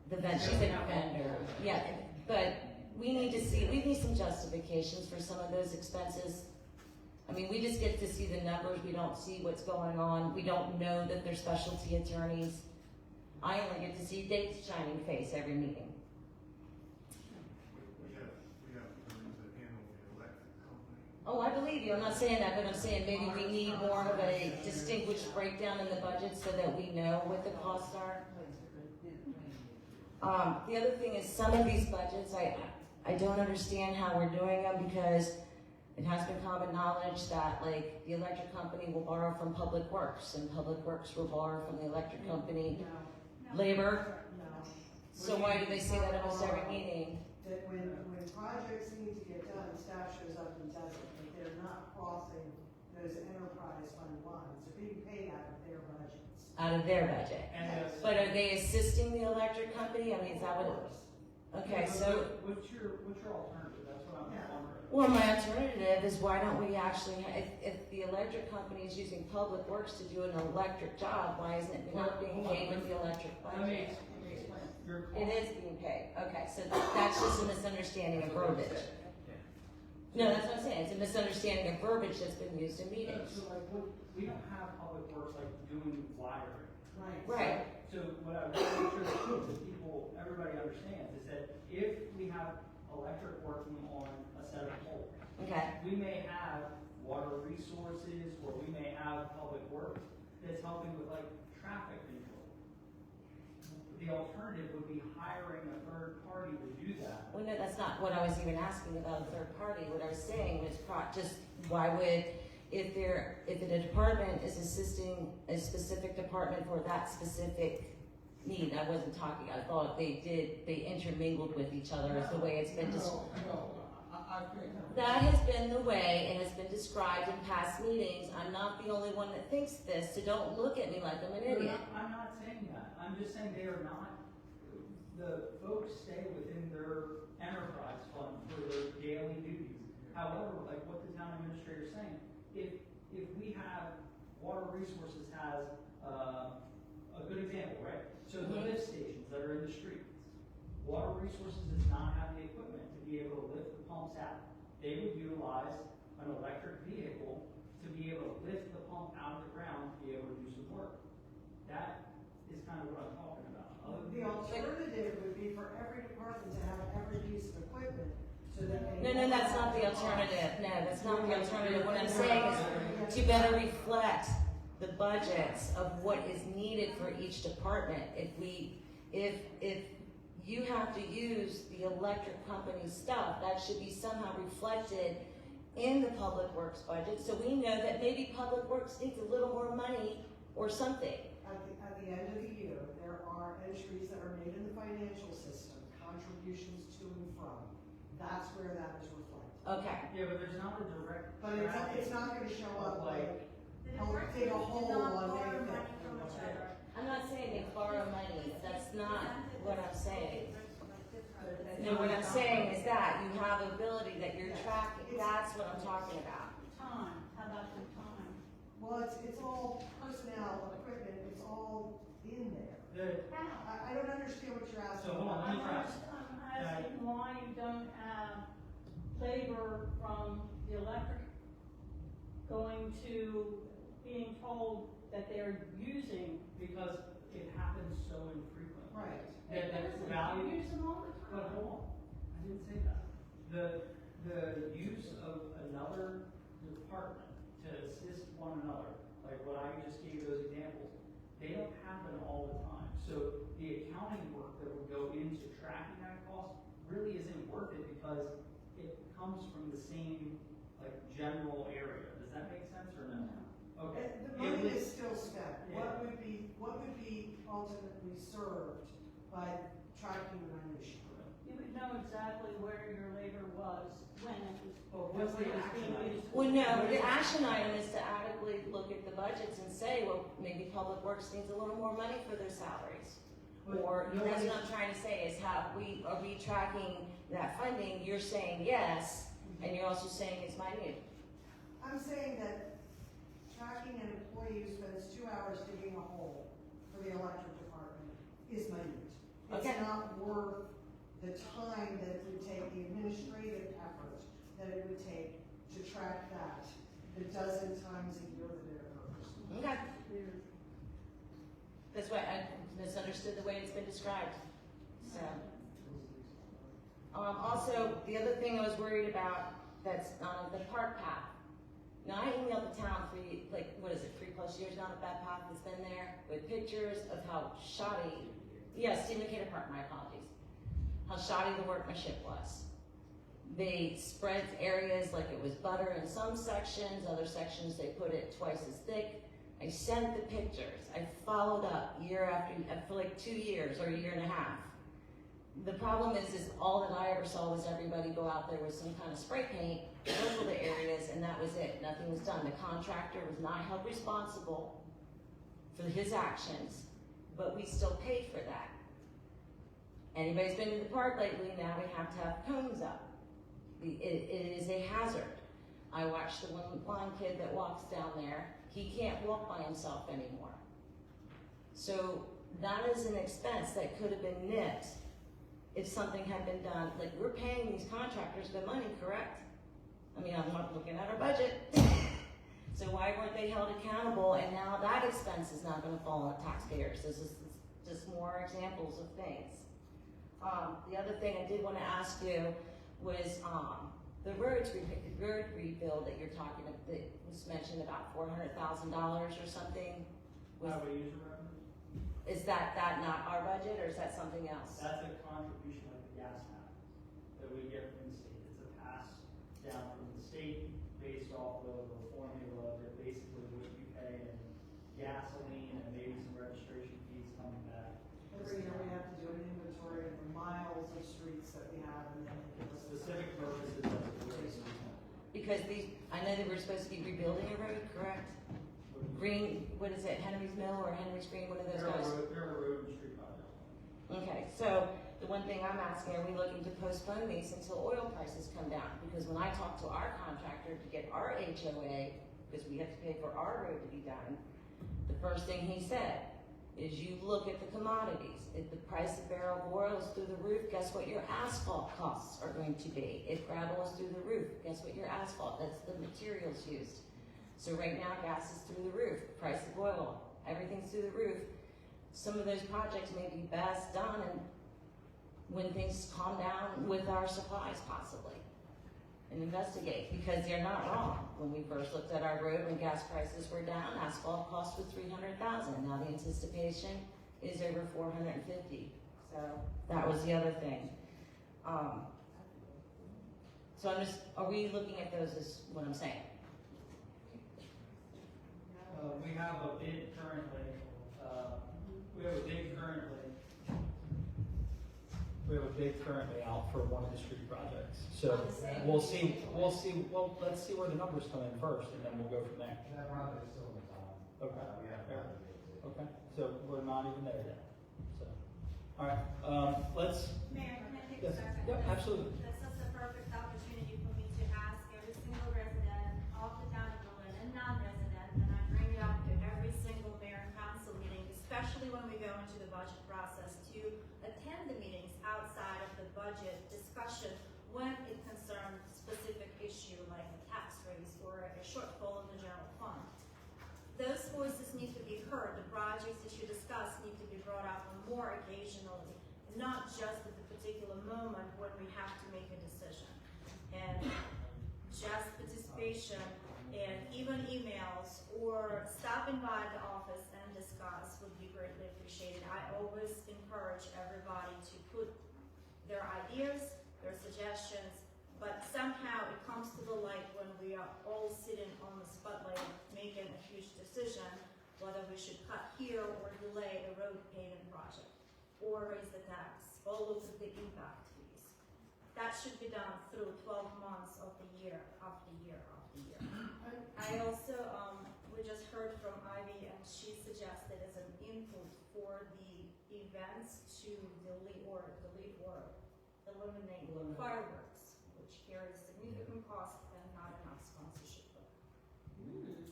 The vendor, she's a vendor, yeah, but we need some justifications for some of those expenses. I mean, we just get to see the numbers, we don't see what's going on, we don't know that they're specialty attorneys. I only get to see Dave's shining face every meeting. We have attorneys that handle the electric company. Oh, I believe you, I'm not saying that, but I'm saying maybe we need more of a distinguished breakdown in the budget so that we know what the costs are. The other thing is some of these budgets, I don't understand how we're doing them because it has been common knowledge that like the electric company will borrow from Public Works and Public Works will borrow from the electric company labor. No. So why do they say that almost every meeting? That when projects need to get done, staff shows up and does it, but they're not crossing those enterprise fund lines, they're being paid out of their budgets. Out of their budget. And But are they assisting the electric company? I mean, is that what it was? Okay, so, What's your alternative? That's what I'm wondering. well, my alternative is why don't we actually, if the electric company is using Public Works to do an electric job, why isn't it not being paid with the electric Let me budget? explain. Your It is being paid, okay, so that's just a misunderstanding of verbiage. No, that's what I'm saying, it's a misunderstanding of verbiage that's been used in meetings. So like, we don't have Public Works like doing wiring. Right, So what I want to make sure that people, everybody understands is that if we have electric working on a set of poles, okay, we may have water resources or we may have Public Works that's helping with like traffic control. The alternative would be hiring a third party to do that. well, no, that's not what I was even asking about a third party, what I was saying was just, why would, if a department is assisting a specific department for that specific need, I wasn't talking, I thought they intermingled with each other is the way it's been described. I think. That has been the way it has been described in past meetings, I'm not the only one that thinks this, so don't look at me like I'm an idiot. I'm not saying that. I'm just saying they are not, the folks stay within their enterprise fund for their daily duties. However, like what the town administrator is saying, if we have, water resources has, a good example, right? So the lift stations that are in the streets, water resources does not have the equipment to be able to lift the pumps out. They would utilize an electric vehicle to be able to lift the pump out of the ground to be able to do some work. That is kind of what I'm talking about. The alternative would be for every department to have every piece of equipment so that they. No, that's not the alternative, no, that's not the alternative, what I'm saying is to better reflect the budgets of what is needed for each department. If you have to use the electric company stuff, that should be somehow reflected in the Public Works budget, so we know that maybe Public Works needs a little more money or something. At the end of the year, there are entries that are made in the financial system, contributions to and from. That's where that is reflected. Okay, Yeah, but there's not a direct. But it's not gonna show up like, The help department dig a did hole not on borrow May money 5th. from each other. I'm not saying they borrow money, that's not what I'm saying. Different. No, what I'm saying is that you have ability that you're tracking, that's what I'm talking about. Time, how about some time? Well, it's all personnel, equipment, it's all in there. The, I don't understand what you're asking. So, hold on, let me try. I'm asking why you don't have labor from the electric going to being told that they're using. because it happens so infrequently. Right. That's You value. use them all the But time. hold on, I didn't say that. The use of another department to assist one another, like what I just gave those examples, they don't happen all the time. So the accounting work that would go into tracking that cost really isn't worth it because it comes from the same like general area. Does that make sense or no? Okay. The It money was- is still spent. Yeah. What would be ultimately served by tracking the minutia? You would know exactly where your labor was, when it was. Well, what's the when it was action being item? used. Well, no, the action item is to adequately look at the budgets and say, well, maybe Public Works needs a little more money for their salaries. Or, But that's nobody- what I'm trying to say, is are we tracking that funding? You're saying yes, and you're also saying it's minute. I'm saying that tracking an employee who spends 2 hours digging a hole for the electric department is minute. Okay. It's not worth the time that it would take, the administrative effort that it would take to track that the dozen times a year that it occurs. Okay. That's why I misunderstood the way it's been described, so. Also, the other thing I was worried about, that's on the park path. Now, I emailed the town for, like, what is it, 3+ years now that path has been there, with pictures of how shoddy, Steve Decatur Park, my apologies, how shoddy the workmanship was. They spread areas like it was butter in some sections, other sections they put it twice as thick. I sent the pictures. I followed up year after, for like 2 years or a year and a half. The problem is all that I ever saw was everybody go out there with some kind of spray paint, over the areas, and that was it. Nothing was done. The contractor was not held responsible for his actions, but we still paid for that. Anybody's been to the park lately, now we have to have cones up. It is a hazard. I watched the one blind kid that walks down there. He can't walk by himself anymore. So that is an expense that could have been nipped if something had been done. Like, we're paying these contractors good money, correct? I mean, I'm not looking at our budget. So why weren't they held accountable, and now that expense is not gonna fall on taxpayers? This is just more examples of things. The other thing I did wanna ask you was, the road rebuild that you're talking about, that was mentioned about $400,000 or something. Highway user revenues? Is that not our budget, or is that something else? That's a contribution like the gas tax that we get from the state. It's a pass down from the state based off of a formula that basically what you pay in gasoline and maybe some registration fees coming back. Every year we have to do an inventory of the miles of streets that we have, and then they give us Specific purposes of the race. Because I know that we're supposed to be rebuilding a road, correct? Green, what is it, Henry's Mill or Henry's Green, one of those guys? They're a road and street project. Okay, so the one thing I'm asking, are we looking to postpone these until oil prices come down? Because when I talked to our contractor to get our HOA, because we have to pay for our road to be done, the first thing he said is you look at the commodities. If the price of barrel of oil is through the roof, guess what your asphalt costs are going to be? If gravel is through the roof, guess what your asphalt, that's the materials used. So right now, gas is through the roof, price of oil, everything's through the roof. Some of those projects may be best done and when things calm down with our supplies possibly, and investigate, because they're not wrong. When we first looked at our road, when gas prices were down, asphalt cost was $300,000. Now the anticipation is over $450,000. So that was the other thing. So are we looking at those as what I'm saying? We have a bid currently, out for one of the street projects. So we'll see, let's see where the numbers come in first and then we'll go from there. That project's still in the bottom. Okay. We have another bid. Okay, so we're not even there yet. So, all right, let's, Mayor, can I take yes, a second? yep, absolutely. That's just a perfect opportunity for me to ask every single resident of the town of Berlin and non-resident, and I bring it up to every single mayor and council meeting, especially when we go into the budget process, to attend the meetings outside of the budget discussion when it concerns specific issue like a tax raise or a shortfall in the general fund. Those voices need to be heard. The projects that you discuss need to be brought up more occasionally, not just at the particular moment when we have to make a decision. And just participation and even emails or stopping by the office and discuss would be greatly appreciated. I always encourage everybody to put their ideas, their suggestions, but somehow it comes to the light when we are all sitting on the spotlight making a huge decision whether we should cut here or delay a road paving project, or raise the tax, or look at the impact fees. That should be done through 12 months of the year, after year, after year. I also, we just heard from Ivy, and she suggested as an input for the events to delete or eliminate fireworks, which carries significant cost and not enough sponsorship.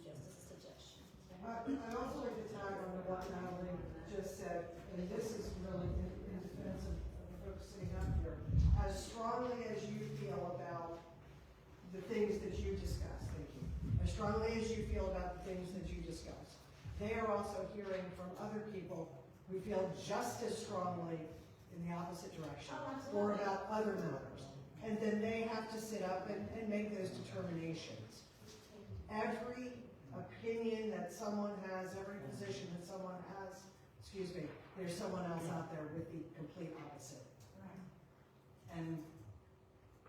Just as a suggestion. I'd also like to tag on to what Natalie just said, and this is really in defense of the folks sitting up here. As strongly as you feel about the things that you discussed, thank you, as strongly as you feel about the things that you discussed, they are also hearing from other people who feel just as strongly in the opposite direction, or about other matters. And then they have to sit up and make those determinations. Every opinion that someone has, every position that someone has, there's someone else out there with the complete opposite. And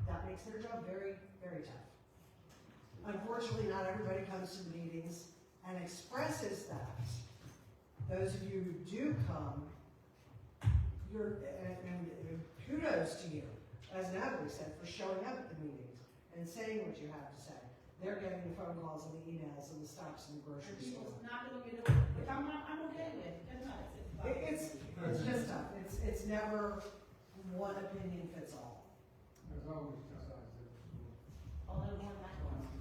that makes their job very, very tough. Unfortunately, not everybody comes to the meetings and expresses that. Those of you who do come, and kudos to you, as Natalie said, for showing up at the meetings and saying what you have to say. They're getting the phone calls and the emails and the stops in the grocery store. It's not gonna be the, if I'm okay with it, that's not, It's just tough. It's never one opinion fits all. There's always two sides to the story. oh, there's more than that going on.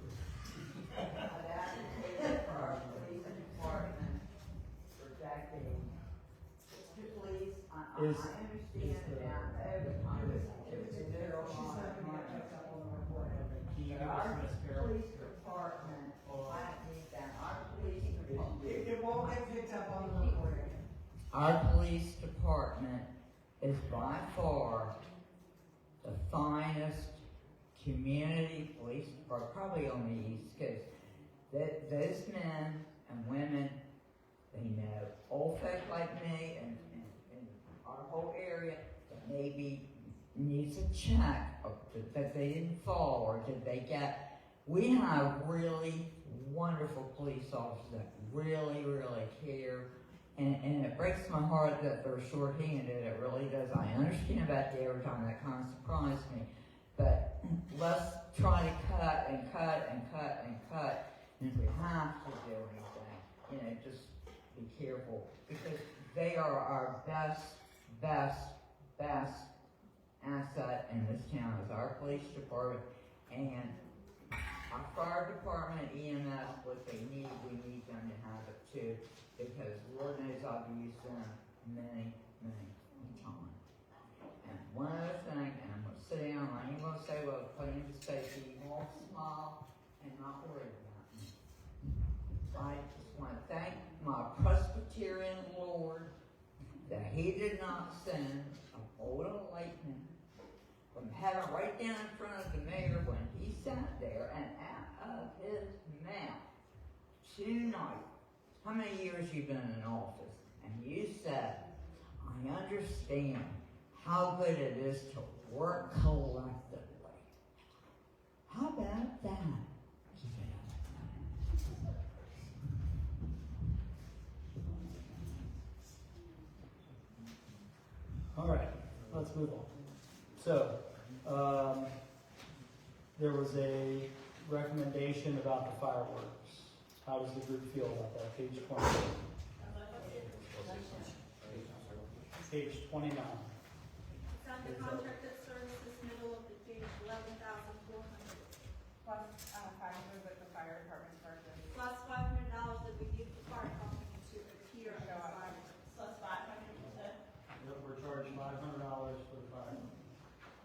I've advocated for our police department for decades. The police, I understand that overtime is their She's not gonna get picked up on the report. Our police department, I need that, our police department. It won't get picked up on the report. Our police department is by far the finest community police department, probably on the East Coast. Those men and women, they know old folk like me and our whole area that maybe needs a check, or that they didn't fall, or did they get. We have really wonderful police officers that really, really care. And it breaks my heart that they're shorthanded, it really does. I understand about the overtime, that kind of surprised me. But let's try to cut and cut and cut and cut. And if we have to do anything, just be careful. Because they are our best asset in this town is our police department and our fire department, EMS, what they need, we need them to have it too. Because Lord knows I've used them many times. And one other thing, and I'm going to sit down, I ain't going to say what I was putting into space, you won't smile and not worry about me. I just want to thank my Presbyterian Lord that he did not send a bolt of lightning from heaven right down in front of the mayor when he sat there, and out of his mouth tonight. How many years you been in office? And you said, I understand how good it is to work collectively. How about that? All right, let's move on. So, there was a recommendation about the fireworks. How does the group feel about that? Page 20. Page 29. It's under contracted services, middle of the page, 11,400. Plus, $500 with the fire department charges. Plus $500 that we give the fire company to appear on the fireworks. Plus 500, you said? We're charged $500 for the fire.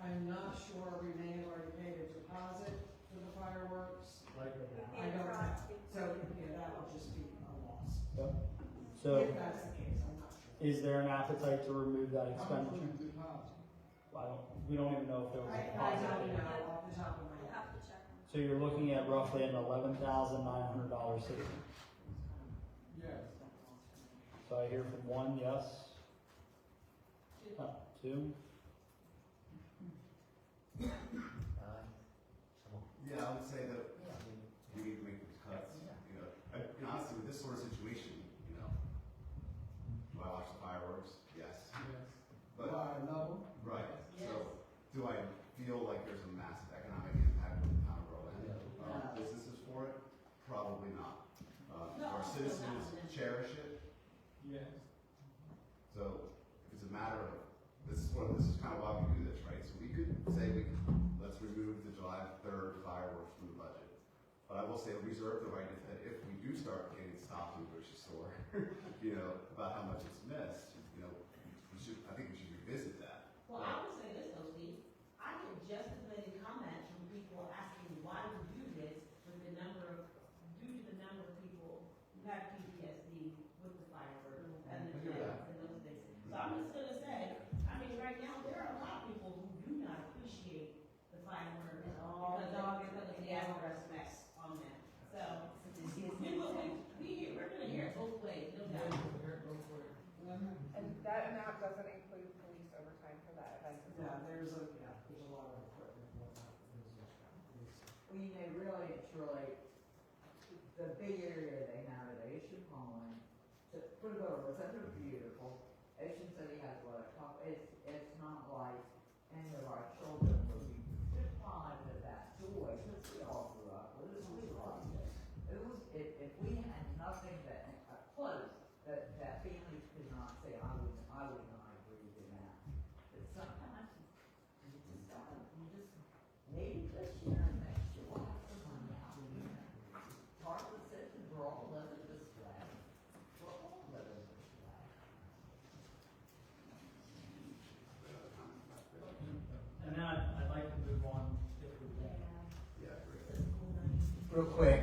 I'm not sure we may have already paid a deposit for the fireworks. Likely. I don't know. So, that will just be a loss. So, If that's the case, I'm not sure. is there an appetite to remove that How much was expenditure? the deposit? We don't even know if there was a I deposit. don't know off the top of my We'll head. have to check on So you're looking at roughly an $11,900 savings. Yes. So I hear from one, yes. Two. Yeah, I would say that we need to make these cuts. Honestly, with this sort of citizens cherish it. Yes. So it's a matter of, this is kind of why we do this, right? So we could say, let's remove the July 3rd fireworks from the budget. But I will say, reserve the right that if we do start getting stopped in the grocery store, you know, about how much it's missed, you know, I think we should revisit that. Well, I would say this though, Steve, I get just as many comments from people asking why we do this with due to the number of people who have PTSD with the fireworks and the tents and those things. So I'm just gonna say, I mean, right now, there are a lot of people who do not appreciate the fireworks because of the address on them. So, we're gonna hear it both ways, no doubt. And that amount doesn't include police overtime for that event. There's a lot of equipment and whatnot. Well, you know, really, it's really, the big area they have at Ocean Pond, to put it over, they're beautiful. Ocean City has a lot of it's not like any of our children would be deprived of that joy, because we all grew up with it, we loved it. If we had nothing that, close, that families could not say, I would not agree to that. But sometimes, maybe this year and next year, we'll have some money out of it. Part of the citizens, we're all living this way. We're all living this way. And then I'd like to move on if we can. Real quick,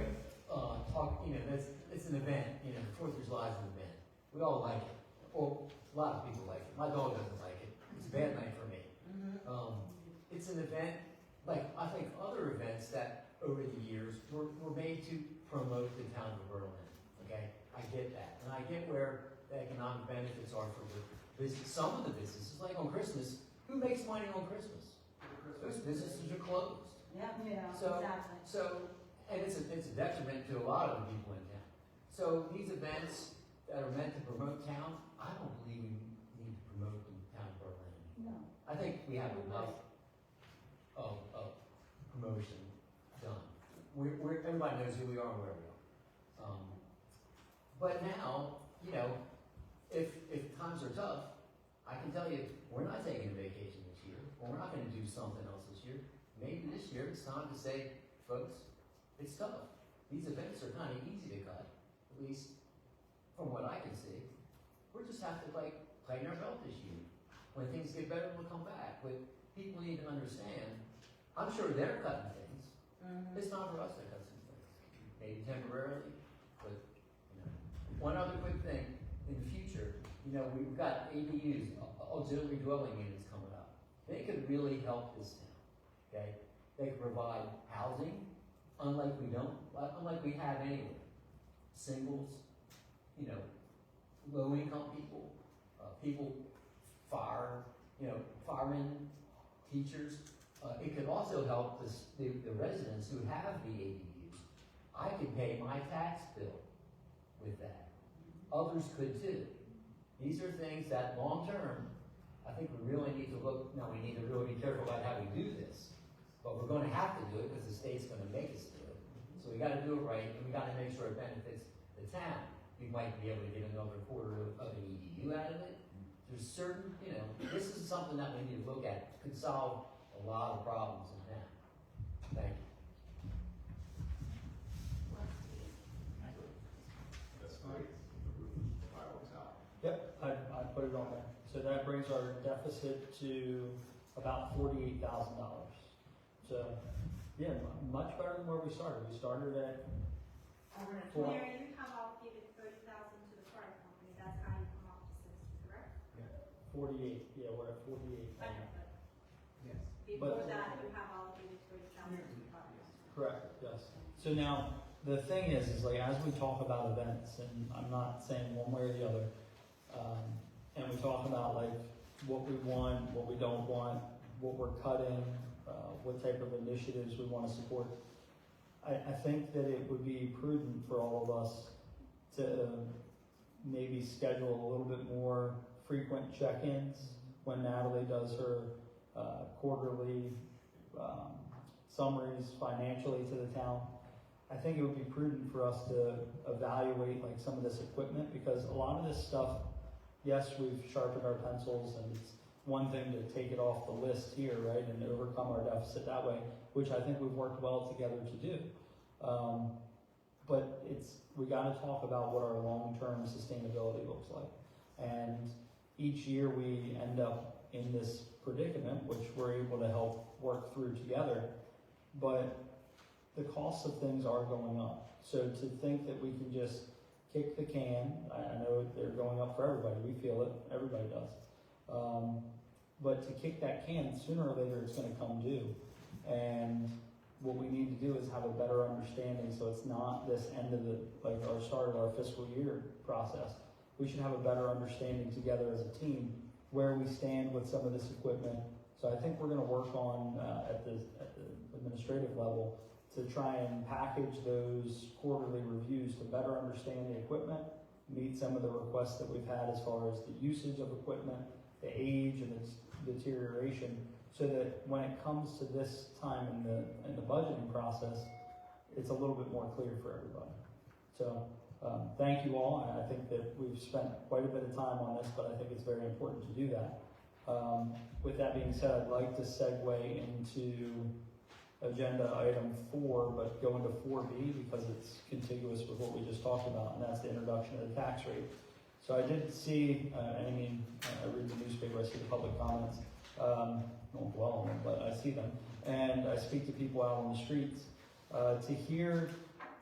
it's an event, the 4th of July is an event. We all like it. Well, a lot of people like it. My dog doesn't like it. It's a bad night for me. It's an event, like I think other events that over the years were made to promote the town of Berlin. Okay? I get that. And I get where the economic benefits are for the business. Some of the businesses, like on Christmas, who makes money on Christmas? Those businesses are closed. Yeah, So, exactly. And it's a detriment to a lot of the people in town. So these events that are meant to promote town, I don't believe we need to promote the town of Berlin. No. I think we have enough of promotion done. Everybody knows who we are and where we are. But now, if times are tough, I can tell you, we're not taking a vacation this year, or we're not gonna do something else this year. Maybe this year it's time to say, folks, it's tough. These events are kind of easy to cut, at least from what I can see. We just have to tighten our belt this year. When things get better, we'll come back. But people need to understand, I'm sure they're cutting things. It's not for us to cut some things. Maybe temporarily, but one other quick thing, in the future, we've got ADUs, auxiliary dwelling units coming up. They could really help this town, okay? They could provide housing, unlike we have anywhere. Singles, low income people, firemen, teachers. It could also help the residents who have the ADUs. I could pay my tax bill with that. Others could too. These are things that long term, I think we really need to look, now we need to really be careful about how we do this. But we're going to have to do it because the state's going to make us do it. So we got to do it right, and we got to make sure it benefits the town. We might be able to get another quarter of an EDU out of it. There's certain, this is something that we need to look at. It could solve a lot of problems in town. Thank you. That's great. Fireworks out. Yep, I put it on there. So that brings our deficit to about $48,000. So, yeah, much better than where we started. We started at Mary, you have allocated $30,000 to the fire company, that's how you come up to 60, correct? 48. Yeah, we're at 48. I know, but Yes. before that, you have allocated $30,000 to the fire company. Correct, yes. So now, the thing is as we talk about events, and I'm not saying one way or the other, and we talk about what we want, what we don't want, what we're cutting, what type of initiatives we want to support. I think that it would be prudent for all of us to maybe schedule a little bit more frequent check-ins when Natalie does her quarterly summaries financially to the town. I think it would be prudent for us to evaluate like some of this equipment, because a lot of this stuff, yes, we've sharpened our pencils, and it's one thing to take it off the list here, right, and overcome our deficit that way, which I think we've worked well together to do. But we gotta talk about what our long-term sustainability looks like. And each year we end up in this predicament, which we're able to help work through together. But the costs of things are going up. So to think that we can just kick the can, I know they're going up for everybody, we feel it, everybody does. But to kick that can, sooner or later it's gonna come due. And what we need to do is have a better understanding, so it's not this end of our start of our fiscal year process. We should have a better understanding together as a team where we stand with some of this equipment. So I think we're gonna work on, at the administrative level, to try and package those quarterly reviews to better understand the equipment, meet some of the requests that we've had as far as the usage of equipment, the age and its deterioration, so that when it comes to this time in the budgeting process, it's a little bit more clear for everybody. So thank you all, and I think that we've spent quite a bit of time on this, but I think it's very important to do that. With that being said, I'd like to segue into agenda item 4, but go into 4B because it's contiguous with what we just talked about, and that's the introduction of the tax rate. So I did see, I read the newspaper, I see the public comments. I won't dwell on them, but I see them. And I speak to people out on the streets. To hear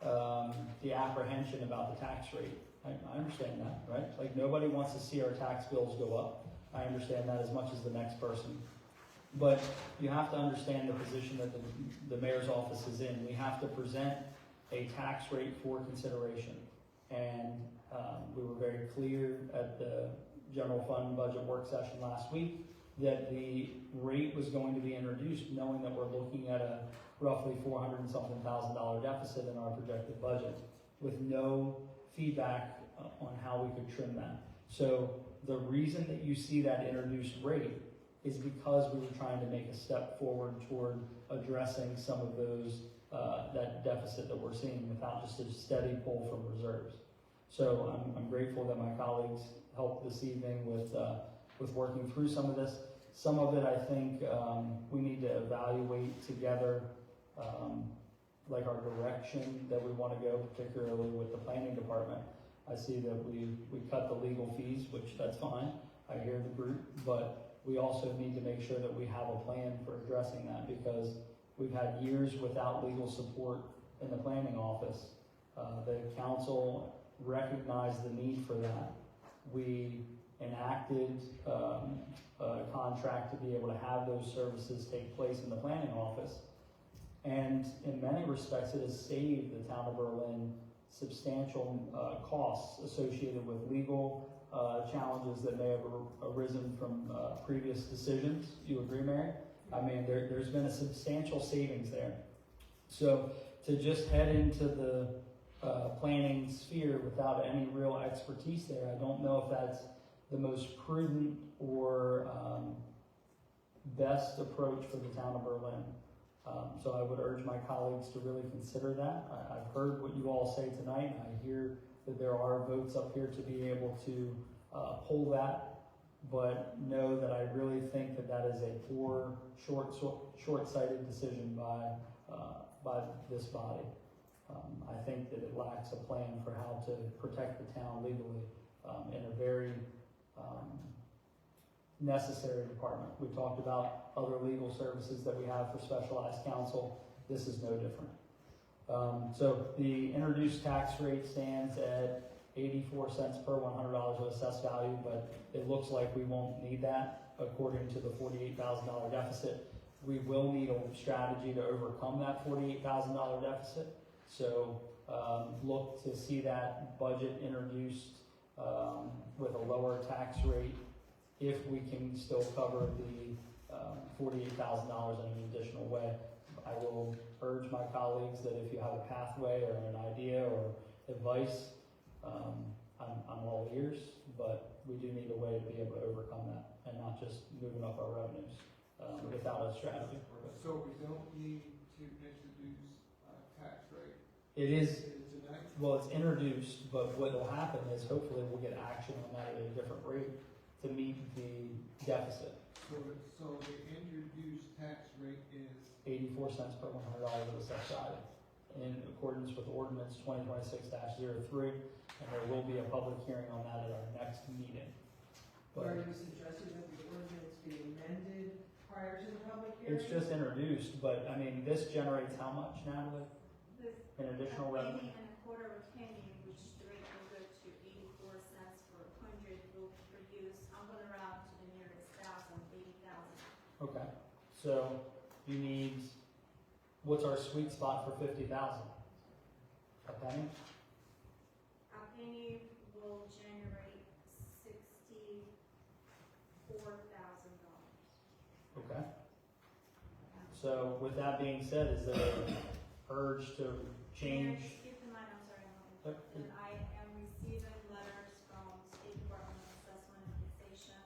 the apprehension about the tax rate, I understand that, right? Like, nobody wants to see our tax bills go up. I understand that as much as the next person. But you have to understand the position that the mayor's office is in. We have to present a tax rate for consideration. And we were very clear at the general fund budget work session last week that the rate was going to be introduced, knowing that we're looking at a roughly $400 and something thousand deficit in our projected budget, with no feedback on how we could trim that. So the reason that you see that introduced rate is because we were trying to make a step forward toward addressing some of those, that deficit that we're seeing without just a steady pull from reserves. So I'm grateful that my colleagues helped this evening with working through some of this. Some of it I think we need to evaluate together, like our direction that we want to go, particularly with the planning department. I see that we cut the legal fees, which that's fine. I hear the group, but we also need to make sure that we have a plan for addressing that, because we've had years without legal support in the planning office. The council recognized the need for that. We enacted a contract to be able to have those services take place in the planning office. And in many respects, it has saved the town of Berlin substantial costs associated with legal challenges that may have arisen from previous decisions. You agree, Mary? I mean, there's been a substantial savings there. So to just head into the planning sphere without any real expertise there, I don't know if that's the most prudent or best approach for the town of Berlin. So I would urge my colleagues to really consider that. I've heard what you all say tonight. I hear that there are votes up here to be able to pull that, but know that I really think that that is a poor, short-sighted decision by this body. I think that it lacks a plan for how to protect the town legally in a very necessary department. We talked about other legal services that we have for specialized counsel. This is no different. So the introduced tax rate stands at 84 cents per $100 of assessed value, but it looks like we won't need that according to the $48,000 deficit. We will need a strategy to overcome that $48,000 deficit. So look to see that budget introduced with a lower tax rate if we can still cover the $48,000 in an additional way. I will urge my colleagues that if you have a pathway or an idea or advice, I'm all ears, but we do need a way to be able to overcome that and not just moving up our revenues without a strategy. So we don't need to introduce a tax rate It is, Tonight? well, it's introduced, but what will happen is hopefully we'll get action on that at a different rate to meet the deficit. So the introduced tax rate is 84 cents per $100 of assessed item in accordance with ordinance 2026-03, and there will be a public hearing on that at our next meeting. Are But you suggesting that the ordinance be amended prior to the public hearing? it's just introduced, but I mean, this generates how much, Natalie? This, In additional a revenue? penny and a quarter of a penny, which the rate will go to 84 cents per 100 will produce, I'm gonna round to the nearest thousand, 80,000. Okay, so you need, what's our sweet spot for 50,000? A penny? A penny will generate $64,000. Okay. So with that being said, is there an urge to change? Mayor, skip the line, I'm sorry, Yep. and I am receiving letters from State Department of Assessment and Taxation.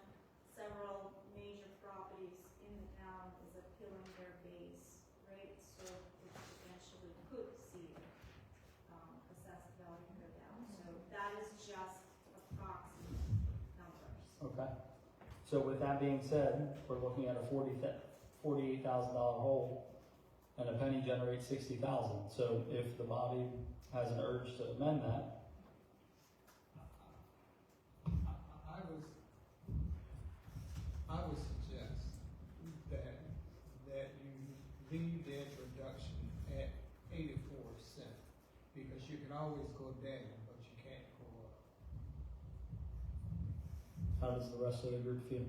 Several major properties in the town is appealing their base rates, so it potentially could see assessed value go down. So that is just approximate numbers. Okay. So with that being said, we're looking at a $48,000 hole, and a penny generates 60,000. So if the body has an urge to amend that, I would suggest that you leave the introduction at 84 cents, because you can always go down, but you can't go up. how does the rest of the group feel?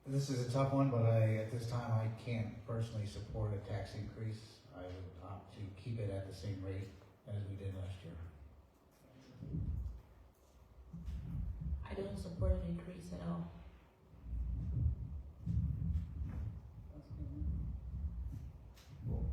This is a tough one, but at this time, I can't personally support a tax increase. I would opt to keep it at the same rate as we did last year. I don't support an increase at all. Well,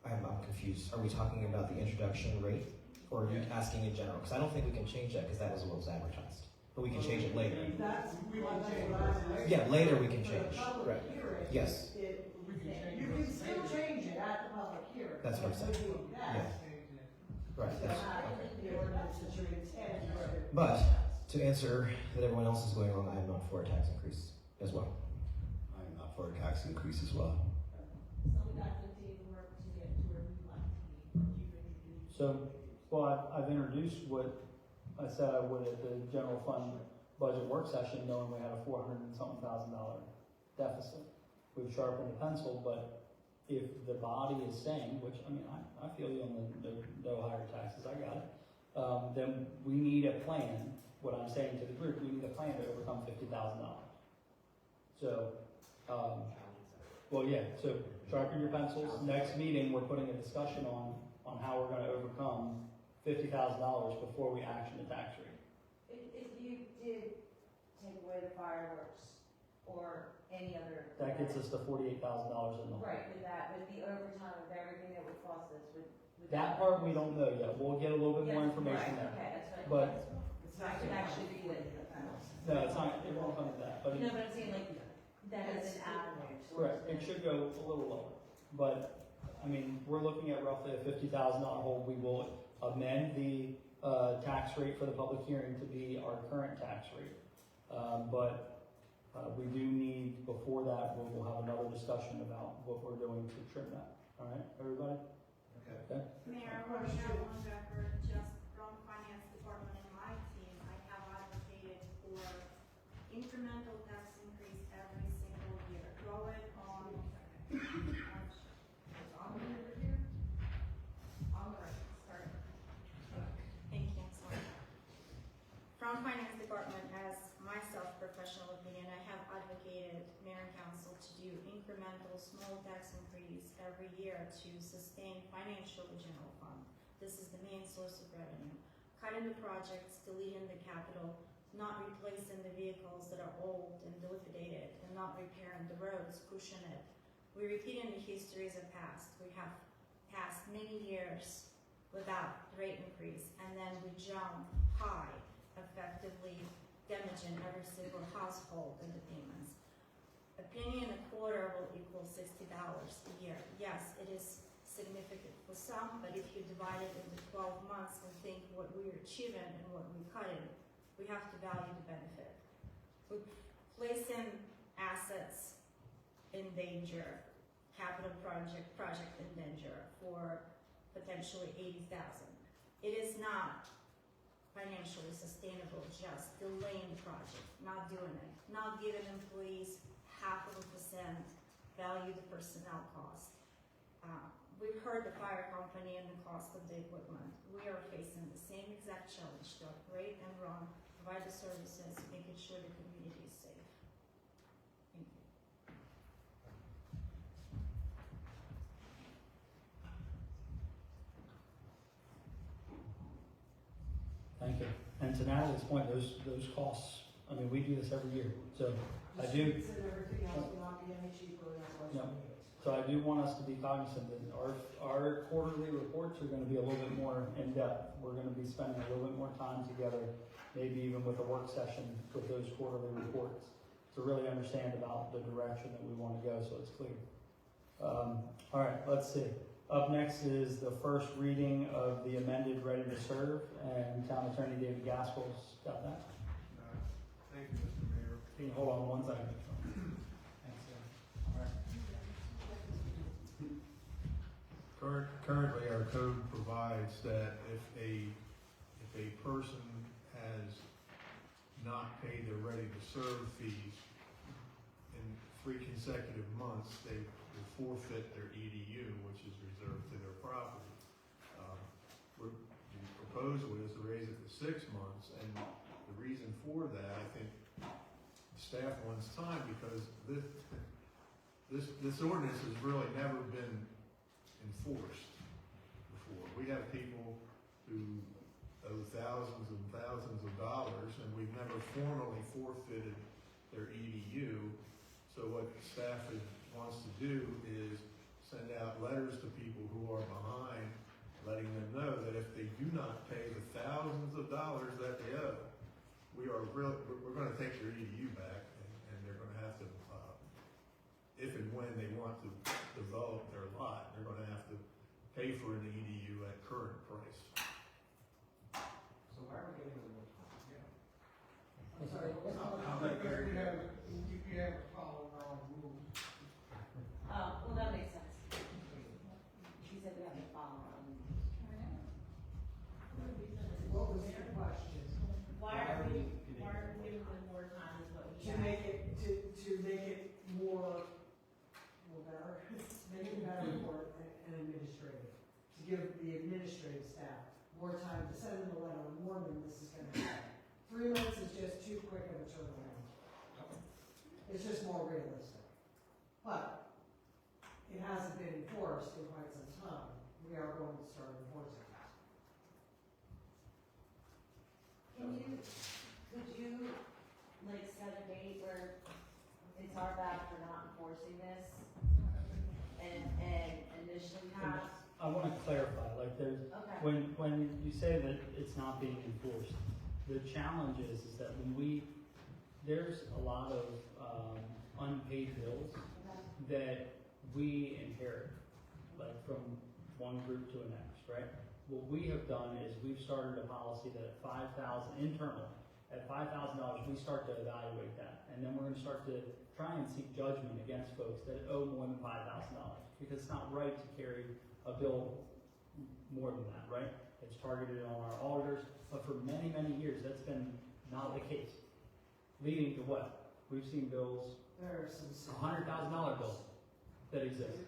I'm confused. Are we talking about the introduction rate, or are you asking in general? Because I don't think we can change that, because that was what was advertised. But we can change it later. That's what I. Yeah, later we can change. Public Right. hearing, Yes. You can still change it at the public hearing. That's what I'm saying. But doing that, Right, you that's, have the ordinance that you intend to. but to answer that everyone else is going wrong, I am not for a tax increase as well. I'm not for a tax increase as well. So we got to continue to work to get to where we want to be, what you've introduced. So, well, I've introduced what I said I would at the general fund budget work session, knowing we had a $400 and something thousand deficit. We've sharpened the pencil, but if the body is saying, which, I mean, I feel you on the no higher taxes, I got it, then we need a plan. What I'm saying to the group, we need a plan to overcome $50,000. So, well, yeah, so sharpen your pencils. Next meeting, we're putting a discussion on how we're gonna overcome $50,000 before we action the tax rate. If you did take away the fireworks or any other. That gets us to $48,000 in the hole. Right, with the overtime of everything that would cost us with. That part we don't know yet. We'll get a little bit more Yes, information right, there. okay, that's But, It's not gonna actually be like. no, it's not, it won't come to that, but No, it, but I'm saying like, that is an avenue. correct, it should go a little lower. But, I mean, we're looking at roughly a $50,000 hole. We will amend the, tax rate for the public hearing to be our current tax rate. We do need, before that, we'll have another discussion about what we're doing to trim that. All right, everybody? Okay. Mayor, I want to have on record, just from finance department and my team, I have advocated for incremental tax increase every single year. Go it on. Sorry. Thank you, sorry. From finance department, as myself, professional opinion, I have advocated mayor and council to do incremental small tax increase every year to sustain financial general fund. This is the main source of revenue. Cutting the projects, deleting the capital, not replacing the vehicles that are old and dilapidated, and not repairing the roads, pushing it. We're repeating the histories of past. We have passed many years without rate increase, and then we jump high, effectively damaging every single household in the payments. A penny and a quarter will equal only $60 a year. Yes, it is significant for some, but if you divide it into 12 months and think what we're achieving and what we're cutting, we have to value the benefit. We're placing assets in danger, capital project in danger for potentially 80,000. It is not financially sustainable just delaying the project, not doing it, not giving employees 0.5% value the personnel cost. We've heard the fire company and the cost of the equipment. We are facing the same exact challenge to operate and run, provide the services, making sure the community is safe. Thank you. Thank you. And to Natalie's point, those costs, I mean, we do this every year, so I do. The streets and everything else will not be any cheaper, and that's why it's Yeah. doing it. So I do want us to be cognizant that our quarterly reports are gonna be a little bit more in-depth. We're gonna be spending a little bit more time together, maybe even with a work session with those quarterly reports, to really understand about the direction that we wanna go, so it's clear. All right, let's see. Up next is the first reading of the amended Ready to Serve, and Town Attorney David Gaskell's got that. Thank you, Mr. Mayor. Can you hold on one second? Thanks, all right. Currently, our code provides that if a person has not paid their ready to serve fees in 3 consecutive months, they will forfeit their EDU, which is reserved to their property. The proposal is to raise it to 6 months, and the reason for that, I think, staff wants time because this ordinance has really never been enforced before. We have people who owe thousands and thousands of dollars, and we've never formally forfeited their EDU. So what staff wants to do is send out letters to people who are behind, letting them know that if they do not pay the thousands of dollars that they owe, we're going to take their EDU back, and they're going to have to, if and when they want to develop their lot, they're going to have to pay for an EDU at current price. So why are we giving them more time? I'm sorry, you have to follow our rules. Well, that makes sense. She said we have to follow on. What was your question? Why are we giving them more time is what he To asked. make it more better, make it better for an administrative, to give the administrative staff more time to send them a letter and warn them this is gonna happen. 3 months is just too quick of a turnaround. It's just more realistic. But it hasn't been enforced in quite some time. We are going to start enforcing it. Could you, like, set a date where it's our bad for not enforcing this? And initially have, I want to clarify, like there's, okay, when you say that it's not being enforced, the challenge is that when there's a lot of unpaid bills that we inherit, like from one group to the next, right? What we have done is we've started a policy that at $5,000 internal, at $5,000 we start to evaluate that, and then we're going to start to try and seek judgment against folks that owe more than $5,000, because it's not right to carry a bill more than that, right? It's targeted on our auditors, but for many, many years that's been not the case, leading to what? We've seen bills, There are some. $100,000 bills that exist.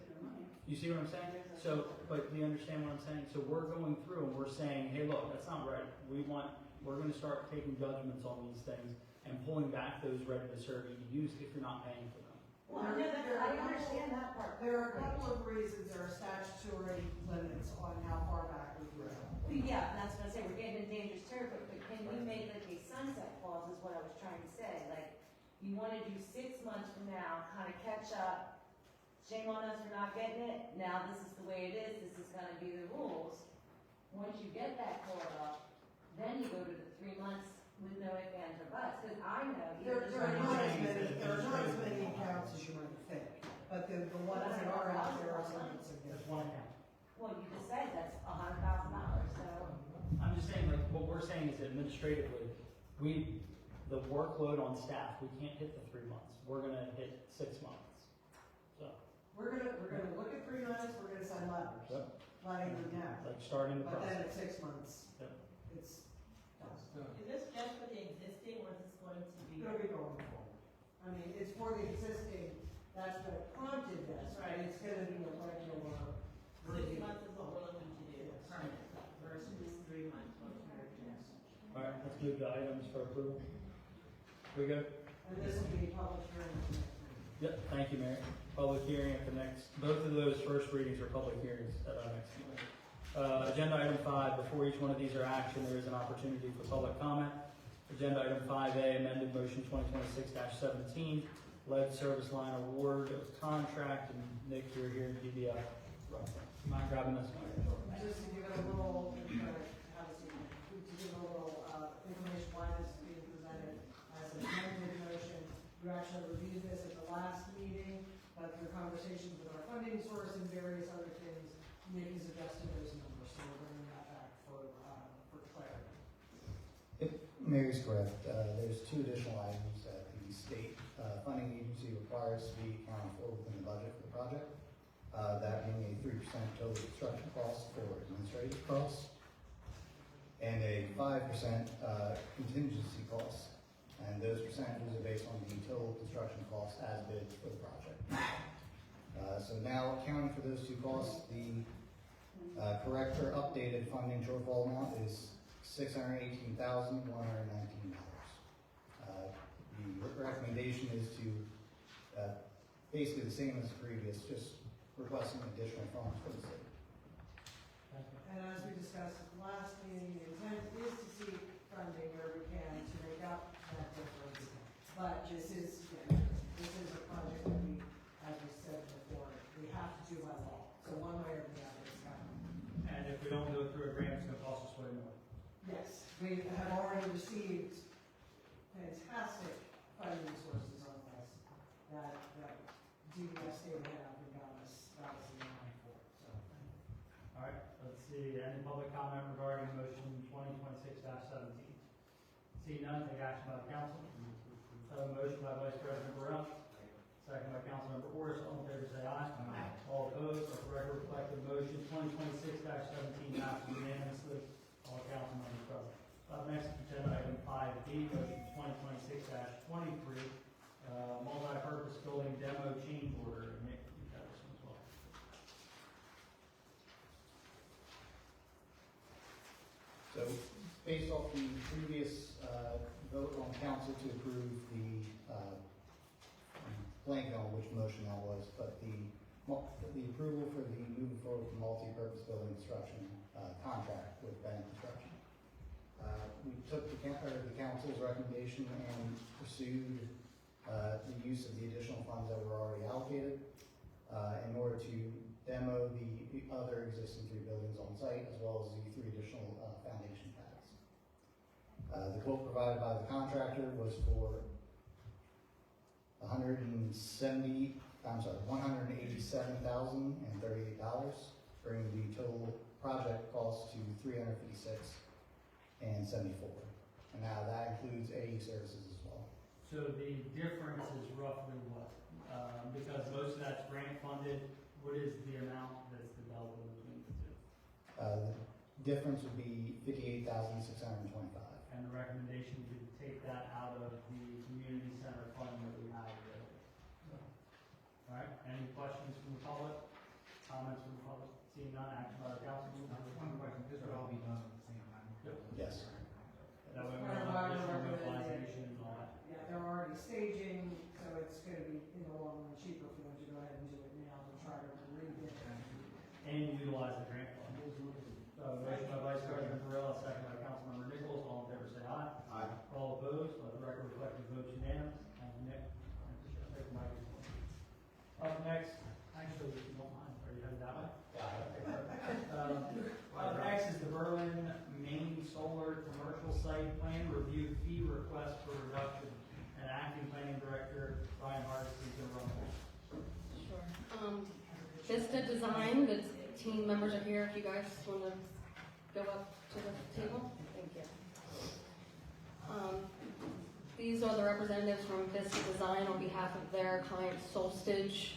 You see what I'm saying? So, but do you understand what I'm saying? So we're going through and we're saying, hey, look, that's not right. We're going to start taking judgments on these things and pulling back those ready to serve EDUs if you're not paying for them. well, I understand that part. There are a couple of reasons, there are statutory limits on how far back we can go. Well, yeah, that's what I say, we're getting in dangerous territory, but can we make like a sunset clause is what I was trying to say, like, you wanna do 6 months from now, kinda catch up, shame on us for not getting it, now this is the way it is, this is gonna be the rules. Once you get that caught up, then you go to the 3 months with no ifs, ands, or buts, cause I know. There are not as many accounts as you might think, but the one administratively, the workload on staff, we can't hit the 3 months. We're gonna hit 6 months. So, We're gonna look at 3 months, we're gonna send letters, Yep. letting them know. like starting the But then process. at 6 months, Yep. it's done. Is this just for the existing, or is this going to be? It'll be going forward. I mean, it's for the existing, that's what prompted this, right? It's gonna be a regular 6 review. months is what we're looking to do, permanent, versus 3 months. All right, let's move to items for approval. We good? And this will be public hearing next week. Yep, thank you, Mary. Public hearing at the next, both of those first readings are public hearings at our next meeting. Agenda item 5, before each one of these are action, there is an opportunity for public comment. Agenda item 5A, amended motion 2026-17, lead service line award of contract, and Nick, you're here to give you a, mind grabbing this one? Just to give it a little, have a seat. To give a little, information, why this is being presented as an amended motion. We actually reviewed this at the last meeting, but through conversations with our funding source and various other things, Nick has adjusted those numbers, so we're bringing that back for clarity. If Mary's correct, there's 2 additional items that the state funding agency requires to be accounted for within the budget for the project. That being a 3% total construction cost for administrative costs and a 5% contingency cost. And those percentages are based on the total construction cost as bid for the project. So now accounting for those 2 costs, the correct or updated funding shortfall amount is $618,119. The recommendation is to basically the same as previous, just requesting additional funds for the city. And as we discussed at the last meeting, the intent is to seek funding where we can to make up that difference. But this is a project that we, as we said before, we have to do by law. So one way or the other, it's happening. And if we don't do it through a grant, it's gonna cost us way more. Yes, we have already received fantastic funding sources on this that DBS did have and got us in line for, so. All right, let's see, any public comment regarding motion 2026-17? See none, take action by the council. I have a motion by Vice President Burrell, second by Councilmember Horace. All in favor say aye. Aye. All opposed, let the record reflect the motion 2026-17 passes unanimously. All council members present. Up next, agenda item 5B, motion 2026-23, multi-purpose building demo change order. Nick, you got this one as well. So based off the previous vote on council to approve the blank on which motion that was, but the approval for the moving forward for multi-purpose building construction contract with Bennett Construction. We took the council's recommendation and pursued the use of the additional funds that were already allocated in order to demo the other existing 3 buildings on site, as well as the 3 additional foundation pads. The quote provided by the contractor was for $187,038, bringing the total project cost to $356,074. And now that includes AE services as well. So the difference is roughly what? Because most of that's grant funded, what is the amount that's the delta between the 2? The difference would be $58,625. And the recommendation would be to take that out of the community center fund that we have available. All right, any questions from the public? Comments from the public? Seeing none, action by the council. One question, this would all be done at the same time? Yes. That way we don't have additional mobilization and all that. Yeah, they're already staging, so it's gonna be in the long run cheaper for them to go ahead and do it now than try to rebid it. And utilize the grant fund. Motion by Vice President Burrell, second by Councilmember Nichols. All in favor say aye. Aye. All opposed, let the record reflect the vote unanimous. Thank you, Nick. Take the microphone. Up next, actually, if you don't mind, are you headed that way? Up next is the Berlin Maine Solar Commercial Site Plan Review Fee Request for Reduction. And Acting Planning Director Ryan Hardis is going to run this. Sure. Vista Design, the team members are here if you guys want to go up to the table. Thank you. These are the representatives from Vista Design on behalf of their client Solstage.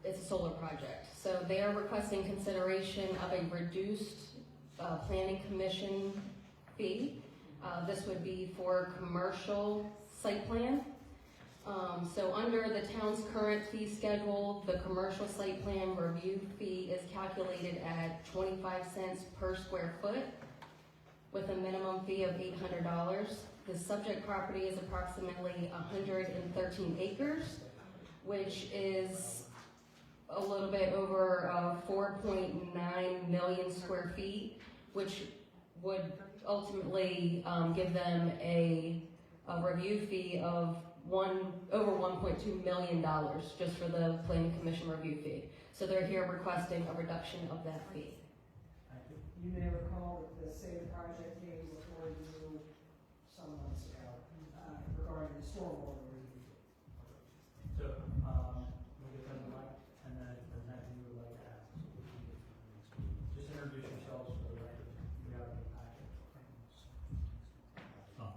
It's a solar project. So they are requesting consideration of a reduced planning commission fee. This would be for commercial site plan. So under the town's current fee schedule, the commercial site plan review fee is calculated at 25 cents per square foot with a minimum fee of $800. The subject property is approximately 113 acres, which is a little bit over 4.9 million square feet, which would ultimately give them a review fee of over $1.2 million just for the planning commission review fee. So they're here requesting a reduction of that fee. You may recall that the SAVE project came before you some months ago, regarding the stormwater review. So, we'll get them the mic, and then if there's anything you would like to ask, just introduce yourselves for the record. We have the packet.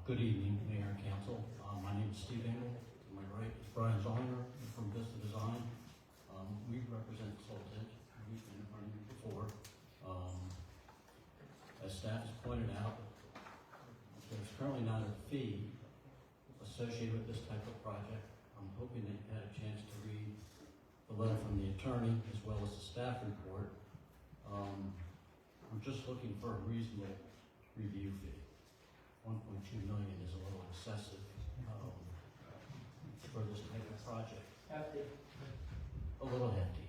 Good evening, Mayor and Council. My name is Steve Engel. To my right is Brian Zollner from Vista Design. We represent Soltage. We've been in front of you before. As staff has pointed out, there's currently not a fee associated with this type of project. I'm hoping that you had a chance to read the letter from the attorney as well as the staff report. We're just looking for a reasonable review fee. 1.2 million is a little excessive for this type of project. Hefty. A little hefty.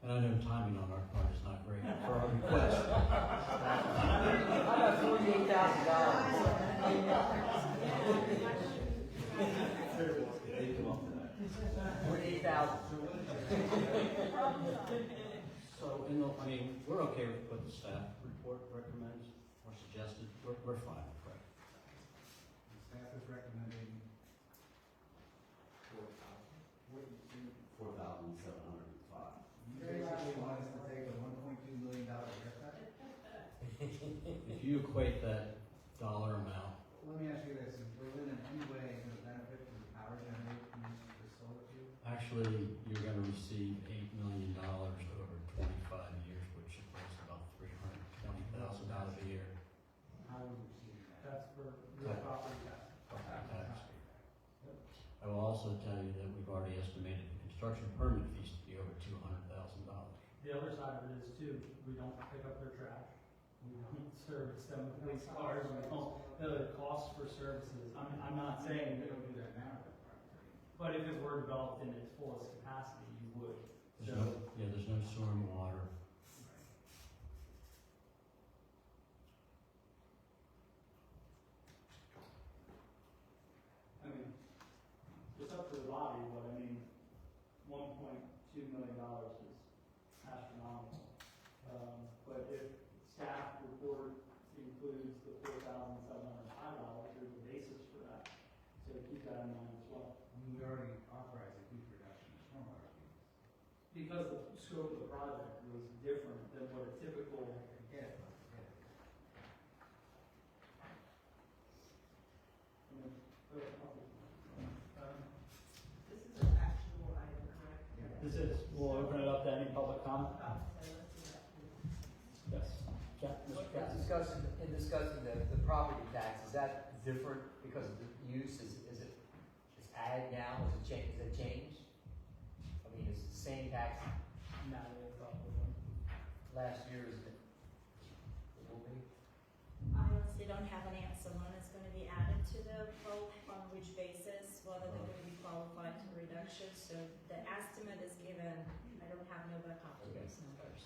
And I know timing on our part is not great for our request. How about $48,000? So, we're okay with what the staff report recommends or suggested. We're fine with it. The staff is recommending 4,705. You basically want us to take a $1.2 million haircut? If you equate that dollar amount, Let me ask you this, is Berlin in any way going to benefit from the power generated from this solar field? actually, you're going to receive $8 million over 25 years, which equates to about $320,000 a year. How would you see that? That's for real property tax. Tax. I will also tell you that we've already estimated the construction permit fees to be over $200,000. The other side of it is too, we don't pick up their trash. We don't service them with police cars, we don't, the costs for services, I'm not saying, We don't do that now. but if it were developed in its fullest capacity, you would. There's no sewer and water. It's up to the body, but $1.2 million is astronomical. But if staff report includes the $4,705, there's a basis for that. So keep that in mind as well. We already authorized a huge reduction in stormwater fees. Because the scope of the project was different than what a typical. This is an actionable item, correct? This is, we'll open it up to any public comment. Yes. In discussing the property tax, is that different because of the use? Is it ag now? Is it changed? I mean, is it the same tax last year as it will be? I honestly don't have an answer when it's gonna be added to the vote, on which basis, whether they're gonna be qualified to reduction, so the estimate is given, I don't have no backup to those numbers.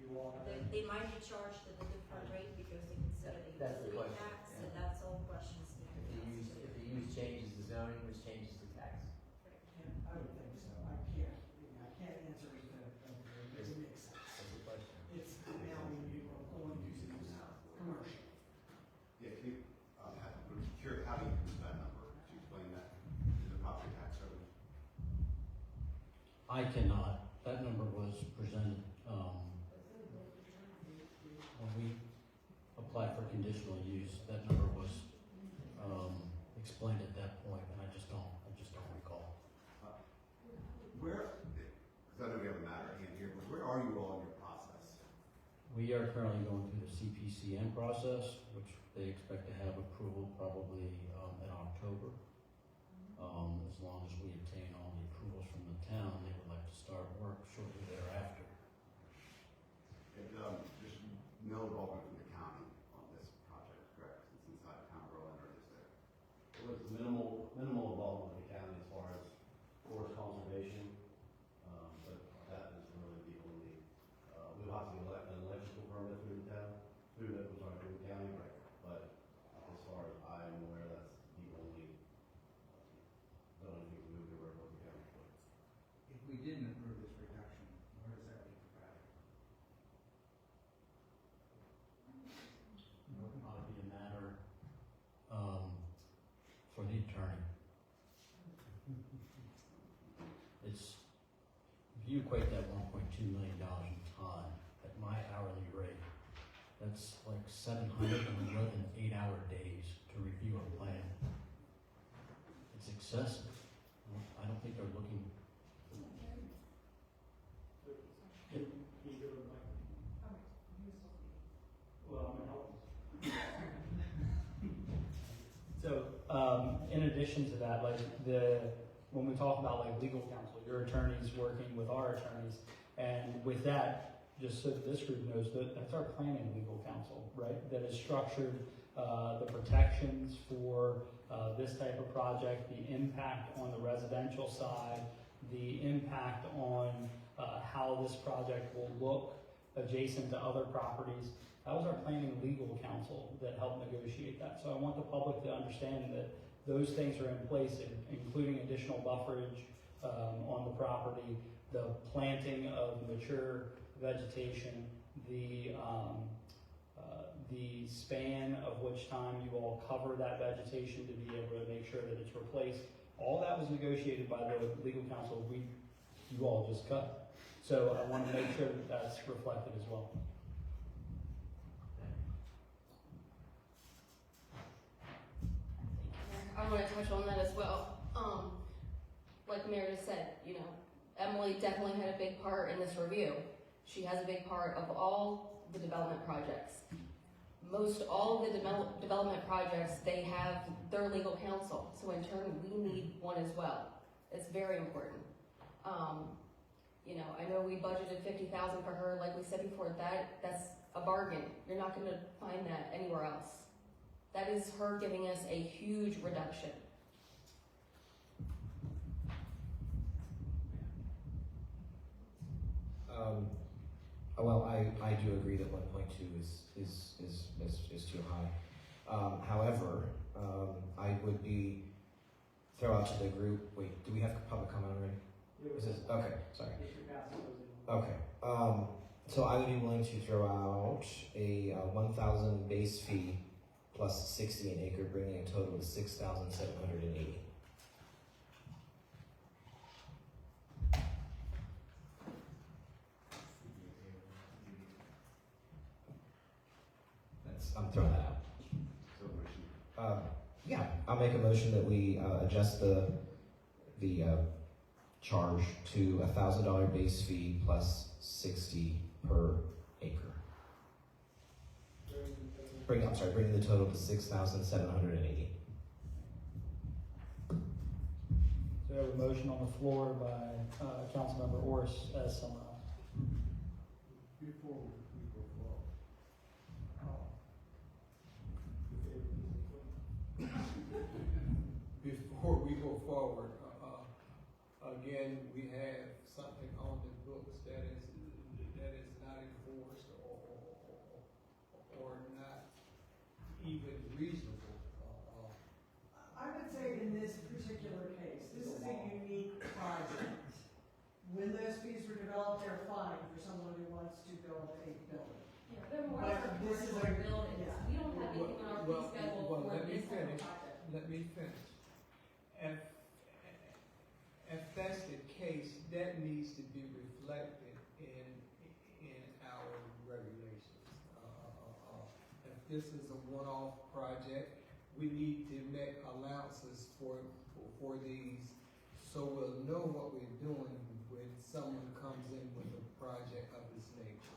You all. They might be charged at a different rate because they consider the That's the utility question, tax, yeah. and that's all questions to be asked. If the use changes the zoning, which changes the tax. I would think so, I can't answer it, it doesn't make sense. That's the question. It's now going to use commercial. Yeah, can you, I'm curious, how do you use that number? Could you explain that in the property tax revenue? I cannot. That number was presented when we conditional use, that number was, explained at that point, and I just don't recall. Where, because I know we have a matter at hand here, but where are you all in your process? We are currently going through the CPCN process, which they expect to have approval probably, in October. As long as we obtain all the approvals from the town, they would like to start work shortly thereafter. And, there's no involvement from the county on this project, correct? Since inside the town, Berlin, or is there? It was minimal involvement with the county as far as forest conservation, but that is really the only, we'll have to elect an electrical permit through the town, through the county, but as far as I'm aware, that's the only thing we would work with the county for. If we didn't approve this reduction, where does that leave the project? Ought to be a matter, for the attorney. It's, if you equate that $1.2 million in time at my hourly rate, that's like 711 8-hour days to review a plan. It's excessive. I don't think they're looking. So, in addition to that, like when we talk about like legal counsel, your attorney's working with our attorneys, and with that, just so this group knows that that's our planning legal counsel, right? That is structured, the protections for this type of project, the impact on the residential side, the impact on how this project will look adjacent to other properties. That was our planning legal counsel that helped negotiate that. So I want the public to understand that those things are in place, including additional bufferage on the property, the planting of mature vegetation, the span of which time you all cover that vegetation to be able to make sure that it's replaced. All that was negotiated by the legal counsel you all just cut. So I want to make sure that that's reflected as well. I want to touch on that as well. Like Meredith said, you know, Emily definitely had a big part in this review. She has a big part of all the development projects. Most all of the development projects, they have their legal counsel. So in turn, we need one as well. It's very important. You know, I know we budgeted $50,000 for her. Like we said before, that's a bargain. You're not going to find that anywhere else. That is her giving us a huge reduction. Well, I do agree that 1.2 is too high. However, I would throw out to the group. Wait, do we have public comment already? Is this, okay, sorry. Okay. So I would be willing to throw out a 1,000 base fee plus 60 an acre, bringing a total of 6,780. I'm throwing that out. Yeah, I'll make a motion that we adjust the charge to $1,000 base fee plus 60 per acre. Bringing the total to 6,780. So we have a motion on the floor by Councilmember Orris as summarized. Before we go forward. Before we go forward, again, we have something on the books that is not enforced or not even reasonable. I would say in this particular case, this is a unique project. When those fees were developed, they're fine for someone who wants to build a building. Yeah, they're more But for this is commercial a- buildings. yeah. We don't have anything on our fee schedule Well, for let me this type of finish. project. Let me finish. If that's the case, that needs to be reflected in this is a one-off project. We need to make allowances for these, so we'll know what we're doing when someone comes in with a project of this nature.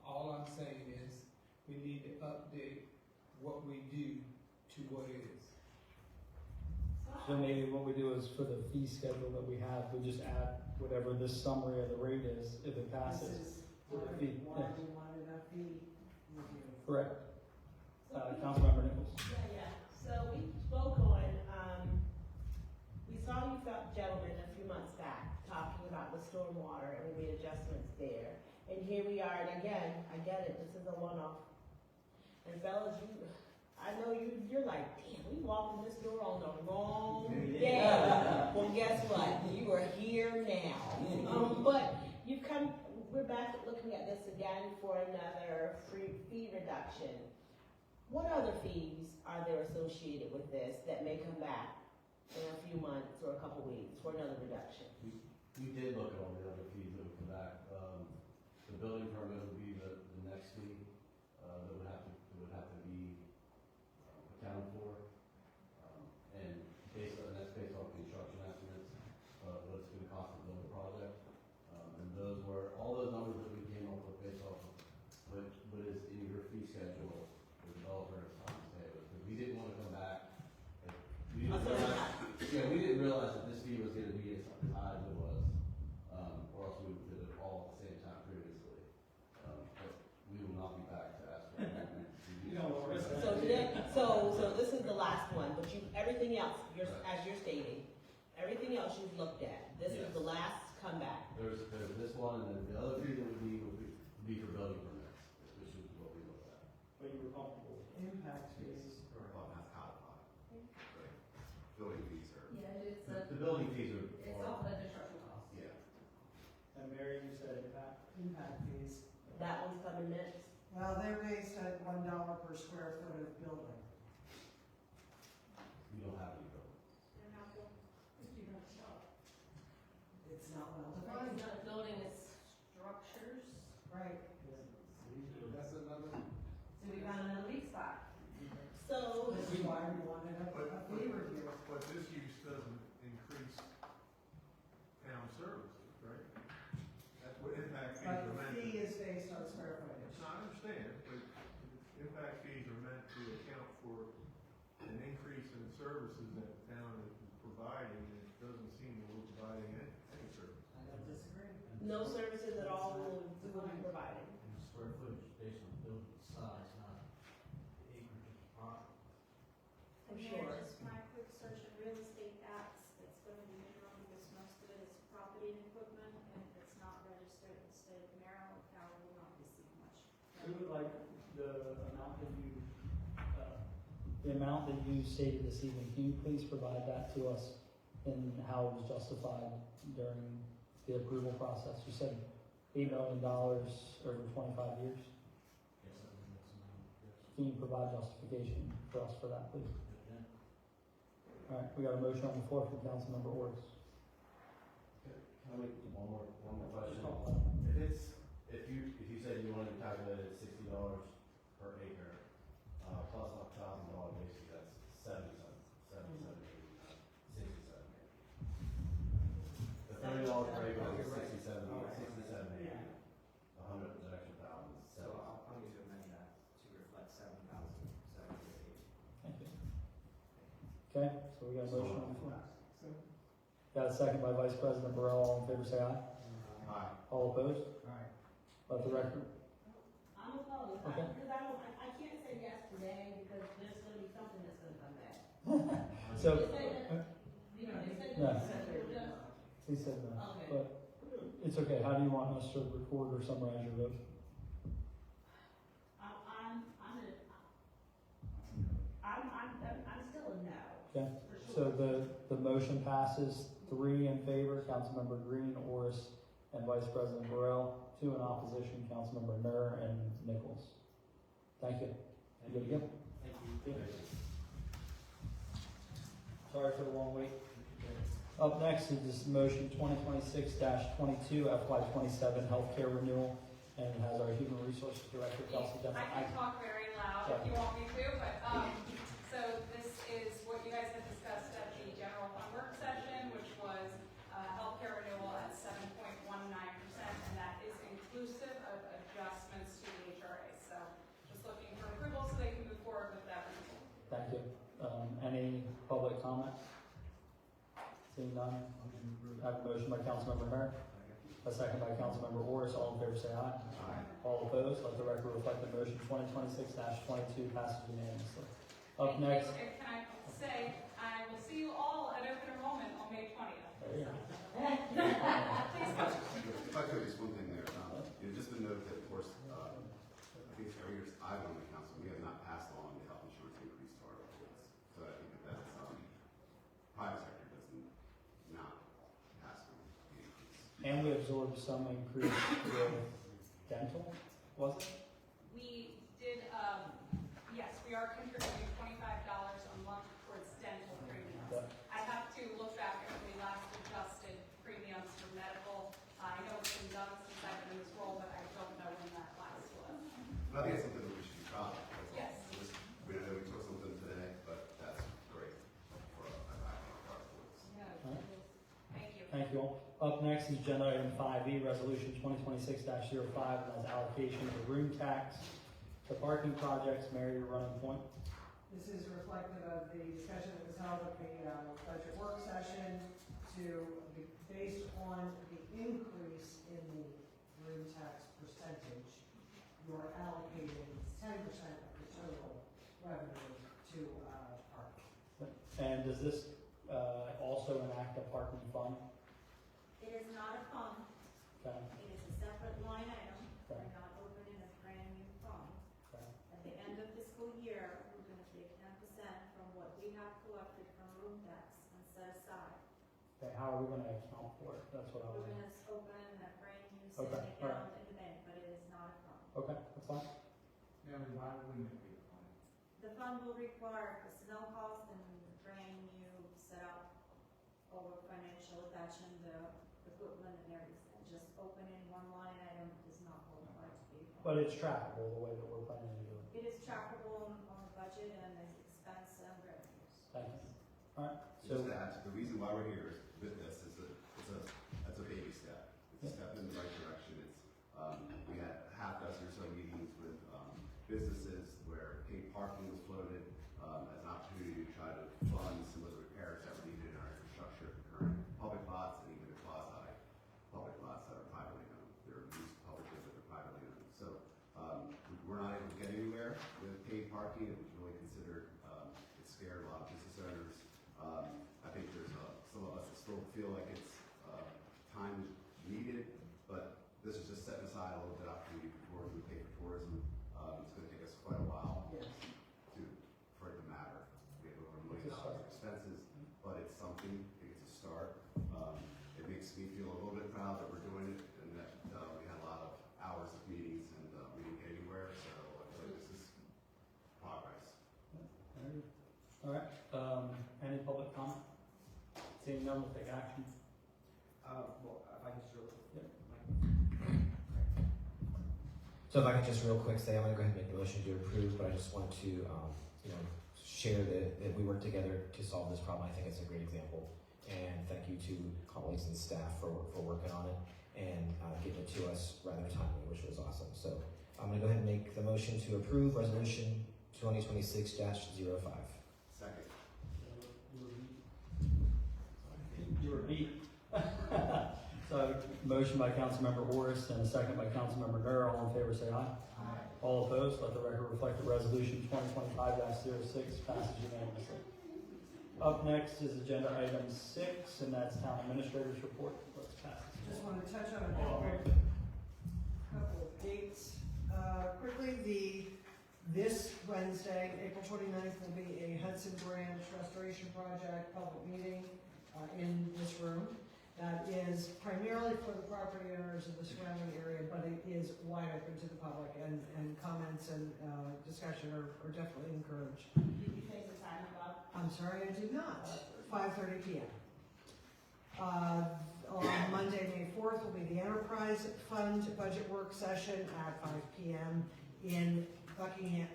All I'm saying is, we need to update what we do to what is. So maybe what we do is for the fee schedule that we have, we just add whatever this summary of the rate is, if it passes. This is to the fee. why we wanted a fee review. Correct. Councilmember Nichols. Yeah. So we spoke on, we saw you gentlemen a few months back talking about the stormwater and we made adjustments there. And here we are, and again, I get it, this is a one-off. And fellas, I know you're like, damn, we walked in this door on the wrong day. Well, guess what? You are here now. But we're back looking at this again for another fee reduction. What other fees are there associated with this that may come back in a few months or a couple weeks for another reduction? We did look at all the other fees that would come back. The building permit would be the next fee, that would have to be accounted for. And that's based on construction estimates, what it's gonna cost to build the project. And all those numbers that we came up with based off of what is in your fee schedule, the developer is trying to say, because we didn't want to come back. We didn't realize that this fee was gonna be as high as it was, or else we would have did it all at the same time previously. But we will not be back to ask for it. So this is the last one, but everything else, as you're stating, everything else you've looked at. This is the last comeback. There's this one, and then the other fee that would be for building permits, which is what we looked at. But you were comfortable. Impact fees. Building fees are. Yeah, it's The building fees are. it's off the construction cost. Yeah. And Mary, you said impact? Impact fees. That one's coming next. Well, they're based at $1 per square foot of building. We don't have any buildings. It's not well It's defined. not a building, it's structures. Right. That's another. So we got another weak spot. So. This is why we wanted a fee review. But this use doesn't increase town services, right? That's what impact fees But are the meant to. fee is based on square footage. No, I understand, but impact fees are meant to account for an increase in services that the town is providing, and it doesn't seem that we're providing any service. I don't disagree. No services at all will be provided. And square footage based on building size, not acreage of property. And Sure. then just my quick search in real estate apps, it's gonna be minimum because most of it is property and equipment, and if it's not registered in the state of Maryland, Cal will not receive much. We would like the amount that you stated this evening, can you please provide that to us in how it was justified during the approval process? You said $8 million over 25 years. Yes, I think that's yes. Can you provide justification for us for that, please? All right, we got a motion on the floor from Councilmember Ortiz. Can I make one more question? Just call it. If you said you wanted to calculate it $60 per acre, plus $1,000 basic, that's 77, 67. The $30 per acre is 67, 100, the extra thousand, So I'll need to amend that to reflect 7,780. Thank you. Okay, so we got a motion on the floor. Got a second by Vice President Burrell. All in favor, say aye. Aye. All opposed? Alright. Let the record. I'm opposed, Okay. because I can't say yes today because there's gonna be something that's gonna come back. So, They say that- You know, they say No. that. he said no, Okay. but it's okay. How do you want us to record or summarize your vote? I'm still a no. Okay, For so sure. the motion passes 3 in favor, Councilmember Green, Orris, and Vice President Burrell. 2 in opposition, Councilmember Nur and Nichols. Thank you. You good to go? Thank you. Sorry for the long wait. Up next is this motion 2026-22 FY27 healthcare renewal, and it has our Human Resources Director, Kelsey Denton. I can talk very loud if you want me to, but, so this is what you guys had discussed at the general fund work session, which was, healthcare renewal at 7.19%, and that is inclusive of adjustments to the HRA. So just looking for approval so they can move forward with that renewal. Thank you. Any public comment? Seeing none, I have a motion by Councilmember Hare, a second by Councilmember Orris. All in favor say aye. Aye. All opposed, let the record reflect the motion 2026-22 passes unanimously. Up Thank you. next, And can I say, I will see you all at open enrollment on May 20th. there you go. Please come. If I could, just one thing there, just to note that, of course, I think every year I've been on the council, we have not passed on the health insurance increase to our employees. So I think that that's, private sector doesn't not pass on the increase. And we absorbed some increase with dental, was it? We did, yes, we are contributing $25 a month towards dental premiums. Yeah. I have to look back at when we last adjusted premiums for medical. I know it's been done since I've been in this role, but I don't know when that last was. But I think it's something that we should be proud of. That's all. Yes. We know we took something today, but that's great for our employees. Thank you. Thank you all. Up next is agenda item 5E, resolution 2026-05, and that's allocation of room tax to parking projects. Mary, your running point. This is reflective of the discussion that was held at the budget work session to be based on the increase in the room tax percentage. You're allocating 10% of the total revenue to parking. And does this also enact a parking fund? It is not a fund, Okay. it is a separate line item, Okay. we're not opening a brand new fund. Okay. At the end of fiscal year, we're gonna take 10% from what we have collected from room tax and set aside. Okay, how are we going to account for it? That's what I We're want. gonna open a brand new Okay, savings all right. account in the bank, but it is not a fund. Okay, that's fine. Why wouldn't it be a fund? The fund will require personnel costs and brand new setup over financial attachment, the equipment and everything. Just opening one line item is not qualified to be a fund. But it's trackable the way that we're planning to do it. It is trackable on the budget and the expense and revenues. Thank you. All right. Just So, to add, the reason why we're here is with this is that's a baby step. It's a step in the right direction. It's, we had half dozen or so meetings with, businesses where paid parking was floated, as an opportunity to try to fund some of the repairs that were needed in our infrastructure, current public lots and even the quasi-public lots that are privately owned. They're used publicly, but they're privately owned. So, we're not able to get anywhere with paid parking. It was really considered, it scared a lot of business owners. I think there's some of us that still feel like it's time needed, but this is just setting aside a little bit of opportunity for tourism, pay for tourism. It's going to take us quite a while for it to matter. We have over $1 million in expenses, but it's something. I think it's a start. It makes me feel a little bit proud that we're doing it, and that we had a lot of hours of meetings and we didn't get anywhere. So I feel like this is progress. all right. Any public comment? Seeing none, we'll take action. Well, if I can just real quick. So if I could just real quick say, I'm going to go ahead and make the motion to approve, but I just want to, share that we work together to solve this problem. I think it's a great example. And thank you to colleagues and staff for working on it and getting it to us rather timely, which was awesome. So I'm going to go ahead and make the motion to approve resolution 2026-05. Second. You were beat. So, motion by Councilmember Horace and a second by Councilmember Nur. All in favor say aye. Aye. All opposed, let the record reflect the resolution 2025-06 passes unanimously. Up next is agenda item 6, and that's town administrator's report. Let's pass it. Just want to touch on a couple of dates. Quickly, this Wednesday, April 29th, will be a Hudson Branch Restoration Project public meeting in this room. That is primarily for the property owners of the surrounding area, but it is wide open to the public, and comments and discussion are definitely encouraged. Did you say the time, Bob? I'm sorry, I did not. 5:30 p.m. On Monday, May 4th, will be the Enterprise Fund Budget Work Session at 5 p.m. in Buckingham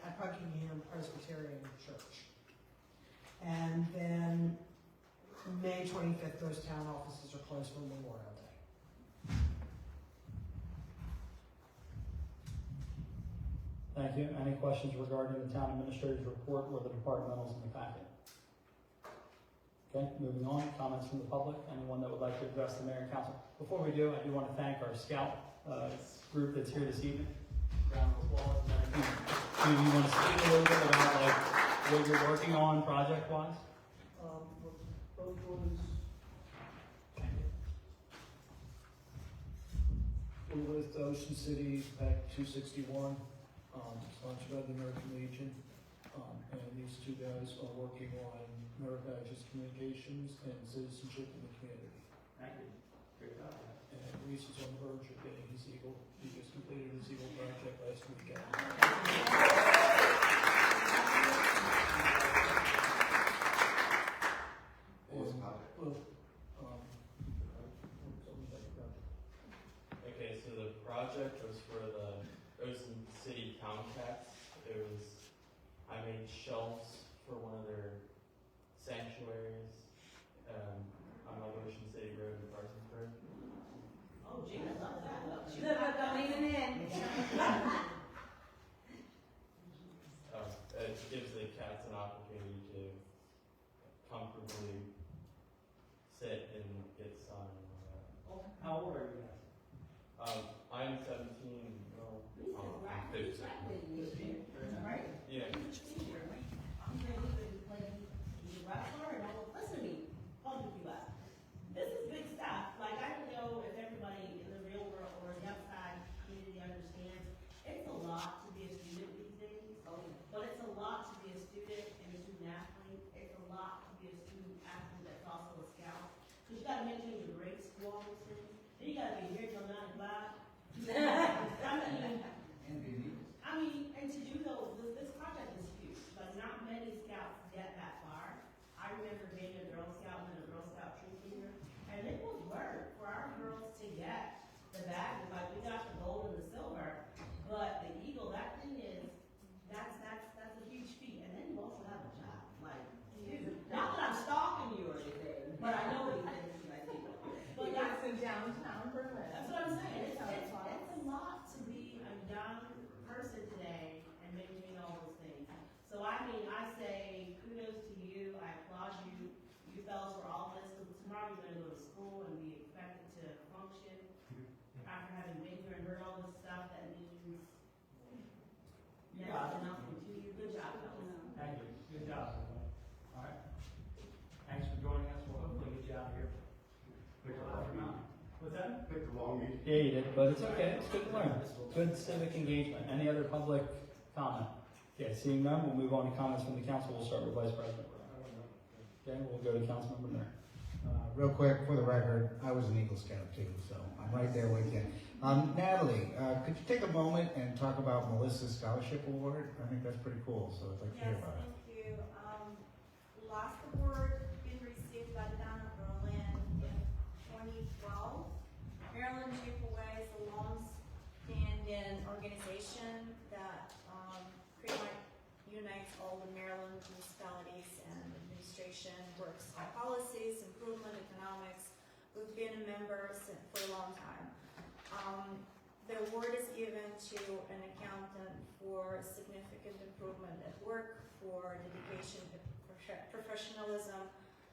Presbyterian Church. And then May 25th, those town offices are closed for Memorial Day. Thank you. Any questions regarding the town administrator's report or the departmentals in the packet? Okay, moving on, comments from the public. Anyone that would like to address the mayor and council? Before we do, I do want to thank our scout group that's here this evening. Round of applause. Do you want to speak a little bit about like what you're working on project-wise? Both ones. We're with Ocean City Pack 261, sponsored by the American Legion. And these two guys are working on merit badges, communications, and citizenship in the community. Thank you. Great job. And Reese is on the verge of getting his Eagle. He just completed his Eagle project last weekend. Okay, so the project was for the Ocean City Tomcats. It was, I made shelves for one of their sanctuaries, on like Ocean City Road in Parsonsburg. Oh, Gina loves that. She loves that leaning in. It gives the cats an opportunity to comfortably sit and get sun and all that. How old are you guys? I'm 17. I'm 15. Right? Yeah. I'm ready to play the wrestler and all. Listen to me. Hold with you up. This is big stuff. Like, I don't know if everybody in the real world or the outside community understands. It's a lot to be a student these days. But it's a lot to be a student and a student athlete. It's a lot to be a student athlete that's also a scout. Because you gotta maintain your grade school, all those things. Then you gotta be here till 9 o'clock. I mean, and to do those, this project is huge, but not many scouts get that far. I remember being a Girl Scout and a Girl Scout troop leader, and it was work for our girls to get the badges. Like, we got the gold and the silver, but the eagle, that thing is, that's a huge feat. And then you also have a job. Like, not that I'm stalking you or anything, but I know what you think. But that's in downtown Berlin. That's what I'm saying. It's a lot to be a young person today and maintain all those things. So I mean, I say kudos to you. I applaud you. You fellas were all this. So tomorrow you're going to go to school and be expected to function. After having been here and heard all this stuff, that means never nothing to you. Good job, fellas. Thank you. Good job, everyone. All right. Thanks for joining us. We'll hopefully get you out of here. What's that? Picked the wrong meeting. Yeah, you did, but it's okay. It's good to learn. Good civic engagement. Any other public comment? Okay, seeing none, we'll move on to comments from the council. We'll start with Vice President. Okay, we'll go to Councilmember Mayor. Real quick, for the record, I was an Eagle Scout too, so I'm right there with you. Natalie, could you take a moment and talk about Melissa's Scholarship Award? I think that's pretty cool, so I'd like to hear Yes, about it. thank you. Last award been received by the town of Berlin in 2012. Maryland Jeepaway is a long-standing organization that pretty much unites all the Maryland municipalities and administration, works on policies, improvement, economics. We've been a member for a long time. The award is given to an accountant for significant improvement at work, for dedication to professionalism.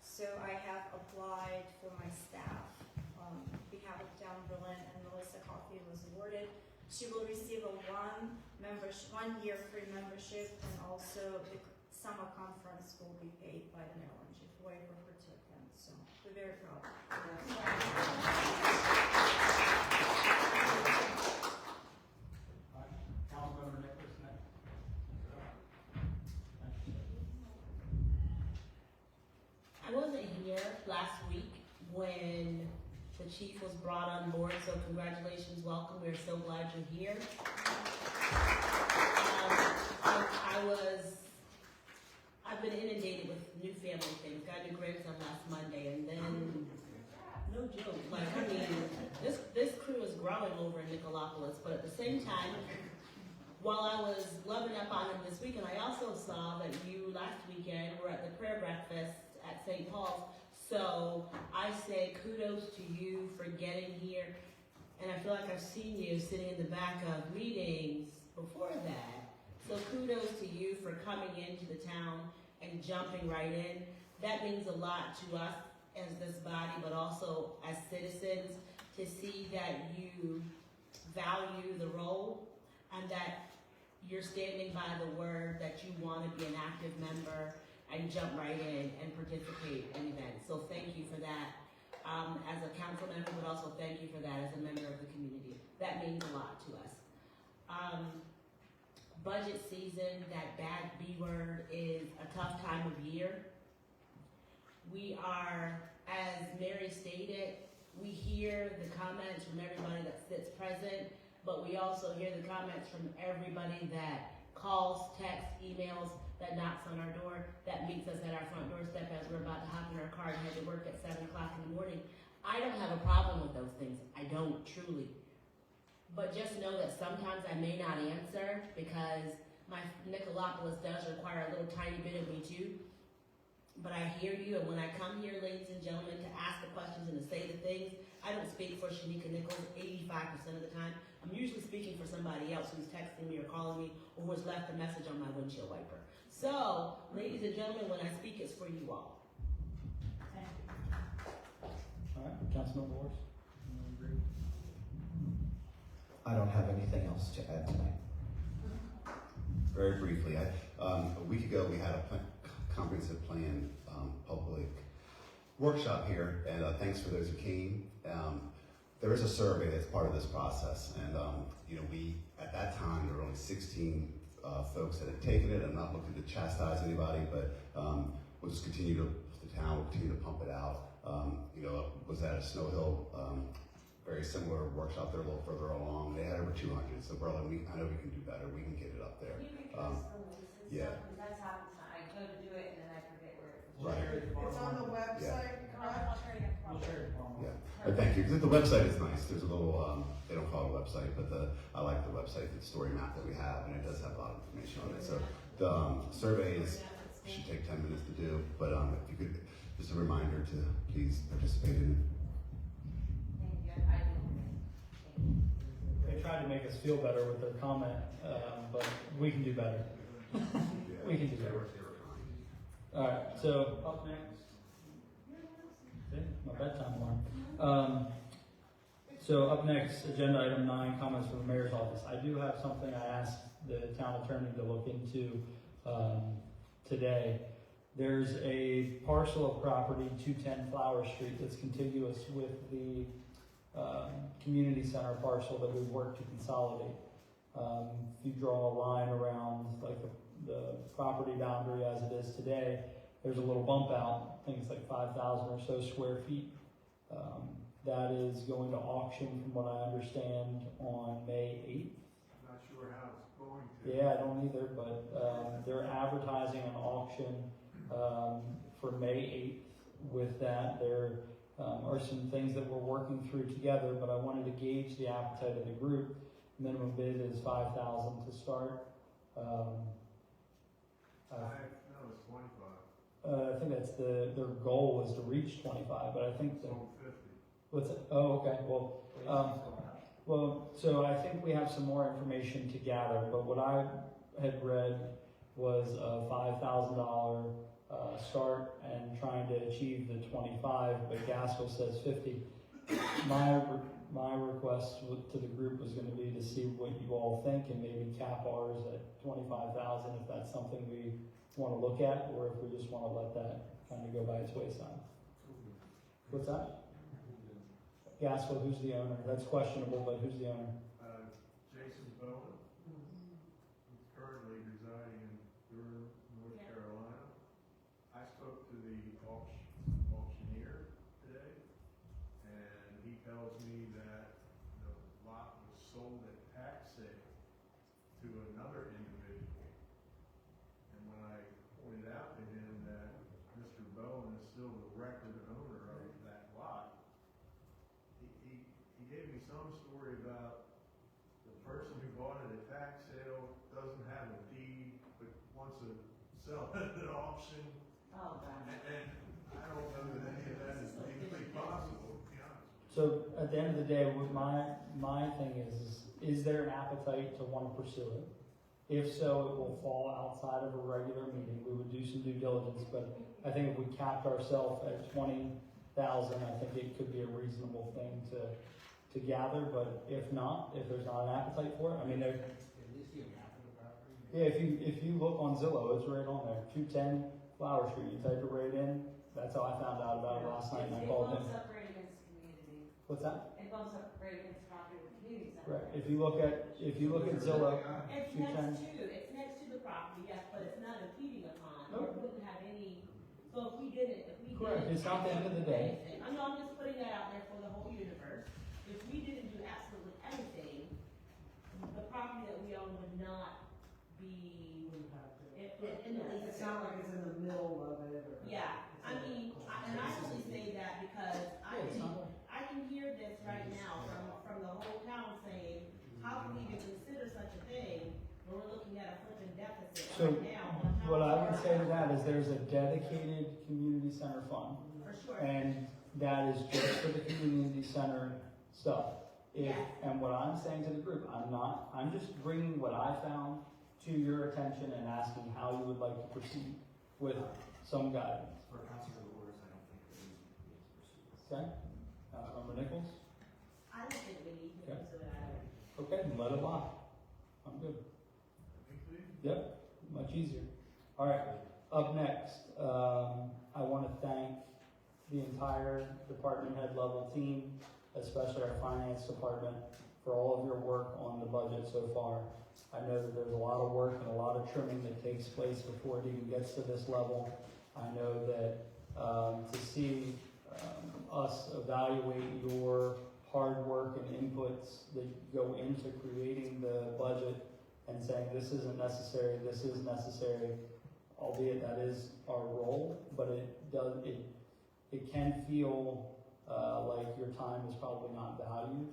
So I have applied for my staff on behalf of Town Berlin, and Melissa Coffey was awarded. She will receive a 1-year free membership, and also the summer conference will be paid by the Maryland Jeepaway for her to attend. So we're very proud. Councilmember Nicholas next. I wasn't here last week when the chief was brought on board, so congratulations, welcome. We're so glad you're here. I've been inundated with new family things. Got a new grandson last Monday, and then, no joke, like, I mean, this crew is growing over in Nicolopolis, but at the same time, while I was loving up on him this weekend, I also saw that you last weekend were at the prayer breakfast at St. Paul's. So I say kudos to you for getting here. And I feel like I've seen you sitting in the back of meetings before that. So kudos to you for coming into the town and jumping right in. That means a lot to us as this body, but also as citizens, to see that you value the role and that you're standing by the word that you want to be an active member and jump right in and participate in events. So thank you for that as a council member, but also thank you for that as a member of the community. That means a lot to us. Budget season, that bad B word, is a tough time of year. We are, as Mary stated, we hear the comments from everybody that sits present, but we also hear the comments from everybody that calls, texts, emails, that knocks on our door, that meets us at our front doorstep as we're about to hop in our car and head to work at 7 o'clock in the morning. I don't have a problem with those things. I don't, truly. But just know that sometimes I may not answer because my Nicolopolis does require a little tiny bit of me too. But I hear you, and when I come here, ladies and gentlemen, to ask the questions and to say the things, I don't speak for Shanika Nichols 85% of the time. I'm usually speaking for somebody else who's texting me or calling me or who has left a message on my windshield wiper. So, ladies and gentlemen, when I speak, it's for you all. All right, Councilman Morris. I don't have anything else to add tonight. Very briefly, a week ago we had a comprehensive plan public workshop here, and thanks for those who came. There is a survey that's part of this process, and we at that time there were only 16 folks that had taken it. I'm not looking to chastise anybody, but we'll just continue to the town will continue to pump it out. Was at a Snow Hill. Very similar workshop. They're a little further along. They had over 200. So, Berlin, I know we can do better. We can get it up there. Yeah. That's happened. I go to do it and then I forget where it is. Right. It's on the website, correct? Yeah. But thank you. Because the website is nice. There's a little. They don't call it a website, but I like the website, the story map that we have, and it does have a lot of information on it. So the survey should take 10 minutes to do. But if you could, just a reminder to please participate in it. They tried to make us feel better with their comment, but we can do better. We can do better. All right, so up next, my bedtime alarm. So up next, agenda item 9, comments from the mayor's office. I do have something I asked the town attorney to look into today. There's a parcel of property, 210 Flower Street, that's contiguous with the community center parcel that we work to consolidate. If you draw a line around like the property boundary as it is today, there's a little bump out. I think it's like 5,000 or so square feet. That is going to auction, from what I understand, on May 8th. I'm not sure how it's going to. Yeah, I don't either, but they're advertising an auction for May 8th with that. There are some things that we're working through together, but I wanted to gauge the appetite of the group. Minimum bid is 5,000 to start. It's 25. I think that's their goal was to reach 25, but I think the, 50. what's it? Oh, okay. Well, so I think we have some more information to gather, but what I had read was a $5,000 start and trying to achieve the 25, but Gaskell says 50. My request to the group was going to be to see what you all think and maybe cap ours at 25,000 if that's something we want to look at, or if we just want to let that kind of go by its wayside. What's that? Gaskell, who's the owner? That's questionable, but who's the owner? Jason Bowen, who's currently residing in Durham, North Carolina. I spoke to the auctioneer today, and he tells me that the lot was sold at tax sale to another individual. And when I pointed out to him that Mr. Bowen is still the record owner of that lot, he gave me some story about the person who bought it at tax sale doesn't have a deed, but wants to sell it at auction. Oh, God. And I don't know that any of that is legally possible, to be honest. So at the end of the day, what my thing is there an appetite to want to pursue it? If so, it will fall outside of a regular meeting. We would do some due diligence, but I think if we capped ourselves at 20,000, I think it could be a reasonable thing to gather. But if not, if there's not an appetite for it, I mean, there. Yeah, if you look on Zillow, it's right on there. 210 Flower Street. You type it right in. That's how I found out about it last night, and I called him. It bumps up right against the community. What's that? It bumps up right against the property with the community center. Right. If you look at Zillow, It's 210. it's next to the property, yes, but it's not impeding upon, Nope. or wouldn't have any, so if we didn't. Correct. It's not the end of the day. I'm just putting that out there for the whole universe. If we didn't do absolutely anything, the property that we own would not be, It's not like it's in the middle of it or. yeah, I mean, and I only say that because I can hear this right now from the whole town saying, how can we even consider such a thing when we're looking at a flipping deficit So right now? on how what I much would say to that is there's a dedicated community center fund. For sure. And that is just for the community center stuff. Yeah. And what I'm saying to the group, I'm just bringing what I found to your attention and asking how you would like to proceed with some guidance. For council orders, I don't think that we need to pursue this. Okay? Councilmember Nichols? I don't think we need to Okay. do that. Okay, let it lie. I'm good. Yep, much easier. All right, up next, I want to thank the entire department head level team, especially our finance department, for all of your work on the budget so far. I know that there's a lot of work and a lot of trimming that takes place before it even gets to this level. I know that to see us evaluate your hard work and inputs that go into creating the budget and saying this isn't necessary, this is necessary, albeit that is our role, but it can feel like your time is probably not valued.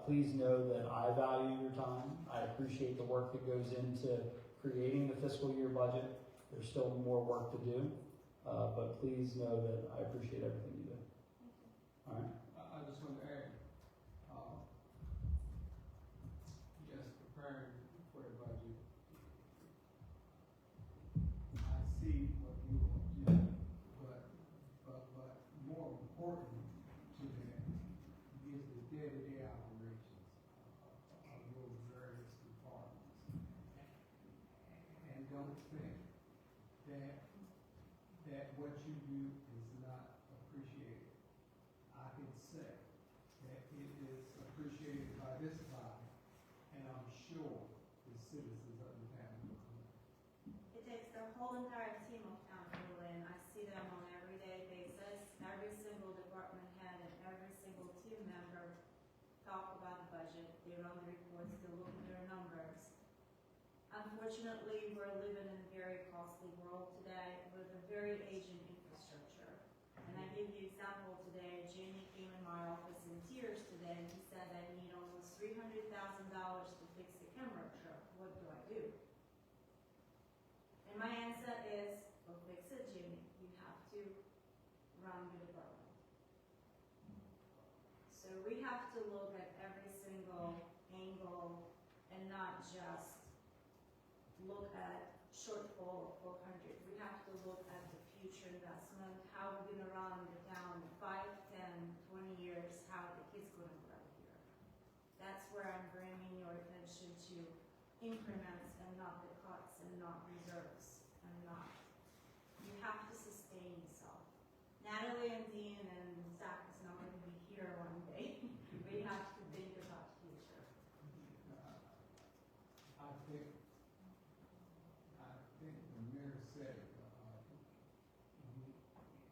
Please know that I value your time. I appreciate the work that goes into creating the fiscal year budget. There's still more work to do, but please know that I appreciate everything you do. All right. I just want to add, just preparing for the budget. I see what you want to do, but more important to that is the day-to-day operations of those various departments. And don't think that what you do is not appreciated. I can say that it is appreciated by this body, and I'm sure the citizens of the town will agree. It takes the whole entire team of town people in. I see them on an everyday basis. Every single department head and every single team member talk about the budget. They run the reports, they look at their numbers. Unfortunately, we're living in a very costly world today with a very aging infrastructure. And I give you an example today. Jamie came in my office in tears today and he said, I need almost $300,000 to fix the camera truck. What do I do? And my answer is, well, fix it, Jamie. You have to run the department. So we have to look at every single angle and not just look at shortfall of 400. We have to look at the future investment, how we're going to run the town in 5, 10, 20 years, how the kids going to grow here. That's where I'm bringing your attention to increments and not the cuts and not reserves and not. You have to sustain yourself. Natalie and Dean and Zach is not going to be here one day. We have to think about the future. I think the mayor said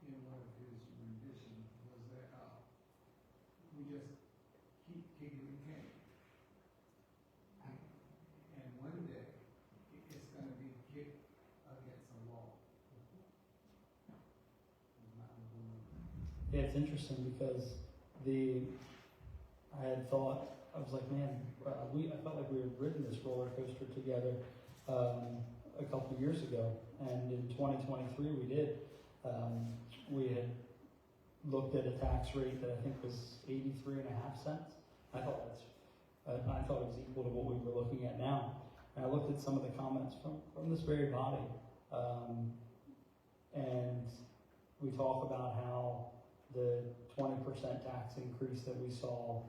in one of his renditions was that we just keep kicking the can. And one day, it's going to be kicked against a wall. Yeah, it's interesting because I had thought I was like, man, I felt like we had ridden this roller coaster together a couple of years ago, and in 2023 we did. We had looked at a tax rate that I think was 83.5 cents. I thought it was equal to what we were looking at now. And I looked at some of the comments from this very body, and we talk about how the 20% tax increase that we saw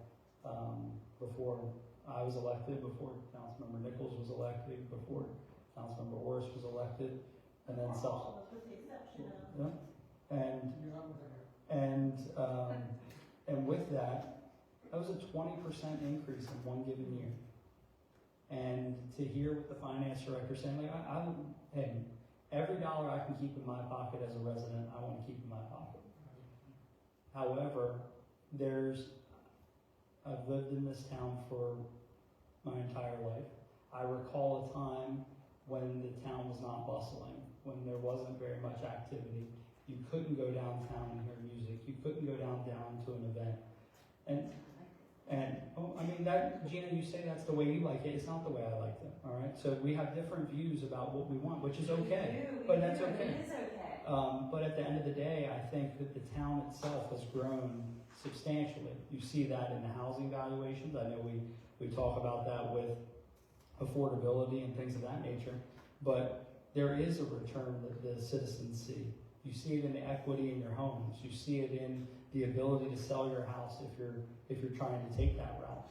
before I was elected, before Councilmember Nichols was elected, before Councilmember Orris was elected, and then some. Yeah. And with that was a 20% increase in one given year. And to hear what the finance director saying, like, hey, every dollar I can keep in my pocket as a resident, I want to keep in my pocket. However, I've lived in this town for my entire life. I recall a time when the town was not bustling, when there wasn't very much activity. You couldn't go downtown and hear music. You couldn't go downtown to an event. And I mean, that, Gina, you say that's the way you like it. It's not the way I like it, all right? So we have different views about what we want, which is okay. But that's okay. It is okay. But at the end of the day, I think that the town itself has grown substantially. You see that in the housing valuations. I know we talk about that with affordability and things of that nature. But there is a return that the citizens see. You see it in the equity in your homes. You see it in the ability to sell your house if you're trying to take that route.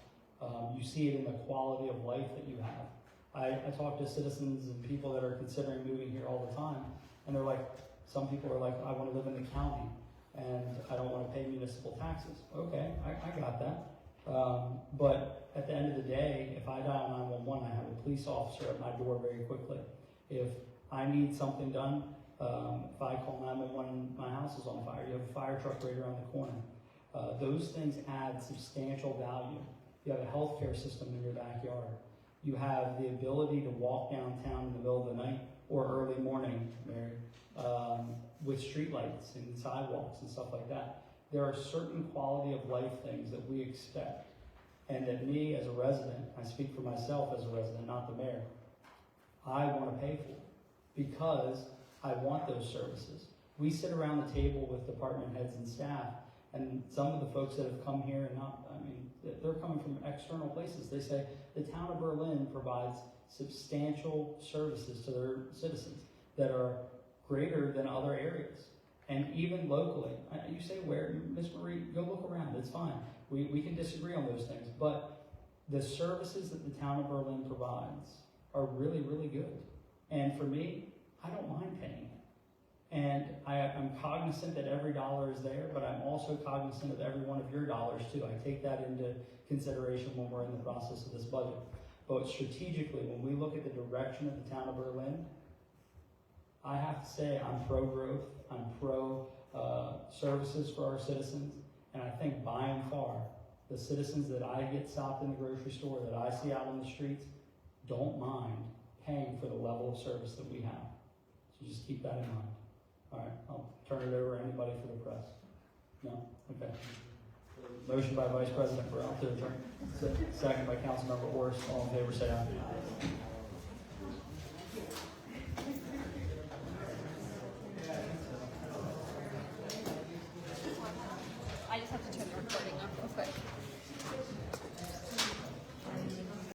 You see it in the quality of life that you have. I talk to citizens and people that are considering moving here all the time, and they're like, some people are like, I want to live in the county and I don't want to pay municipal taxes. Okay, I got that. But at the end of the day, if I dial 911, I have a police officer at my door very quickly. If I need something done, if I call 911, my house is on fire, you have a fire truck right around the corner. Those things add substantial value. You have a healthcare system in your backyard. You have the ability to walk downtown in the middle of the night or early morning, Mary, with streetlights and sidewalks and stuff like that. There are certain quality of life things that we expect, and that me as a resident, I speak for myself as a resident, not the mayor, I want to pay for, because I want those services. We sit around the table with department heads and staff, and some of the folks that have come here, they're coming from external places. They say the town of Berlin provides substantial services to their citizens that are greater than other areas. And even locally, you say where, Miss Marie, go look around, it's fine. We can disagree on those things, but the services that the town of Berlin provides are really, really good. And for me, I don't mind paying it. And I'm cognizant that every dollar is there, but I'm also cognizant of every one of your dollars too. I take that into consideration when we're in the process of this budget. But strategically, when we look at the direction of the town of Berlin, I have to say I'm pro-growth, I'm pro-services for our citizens, and I think by and far, the citizens that I get stopped in the grocery store, that I see out on the streets, don't mind paying for the level of service that we have. So just keep that in mind. All right, I'll turn it over to anybody for the press. No? Okay. Motion by Vice President Burrell to adjourn. Second by Councilmember Orris. All in favor, say aye.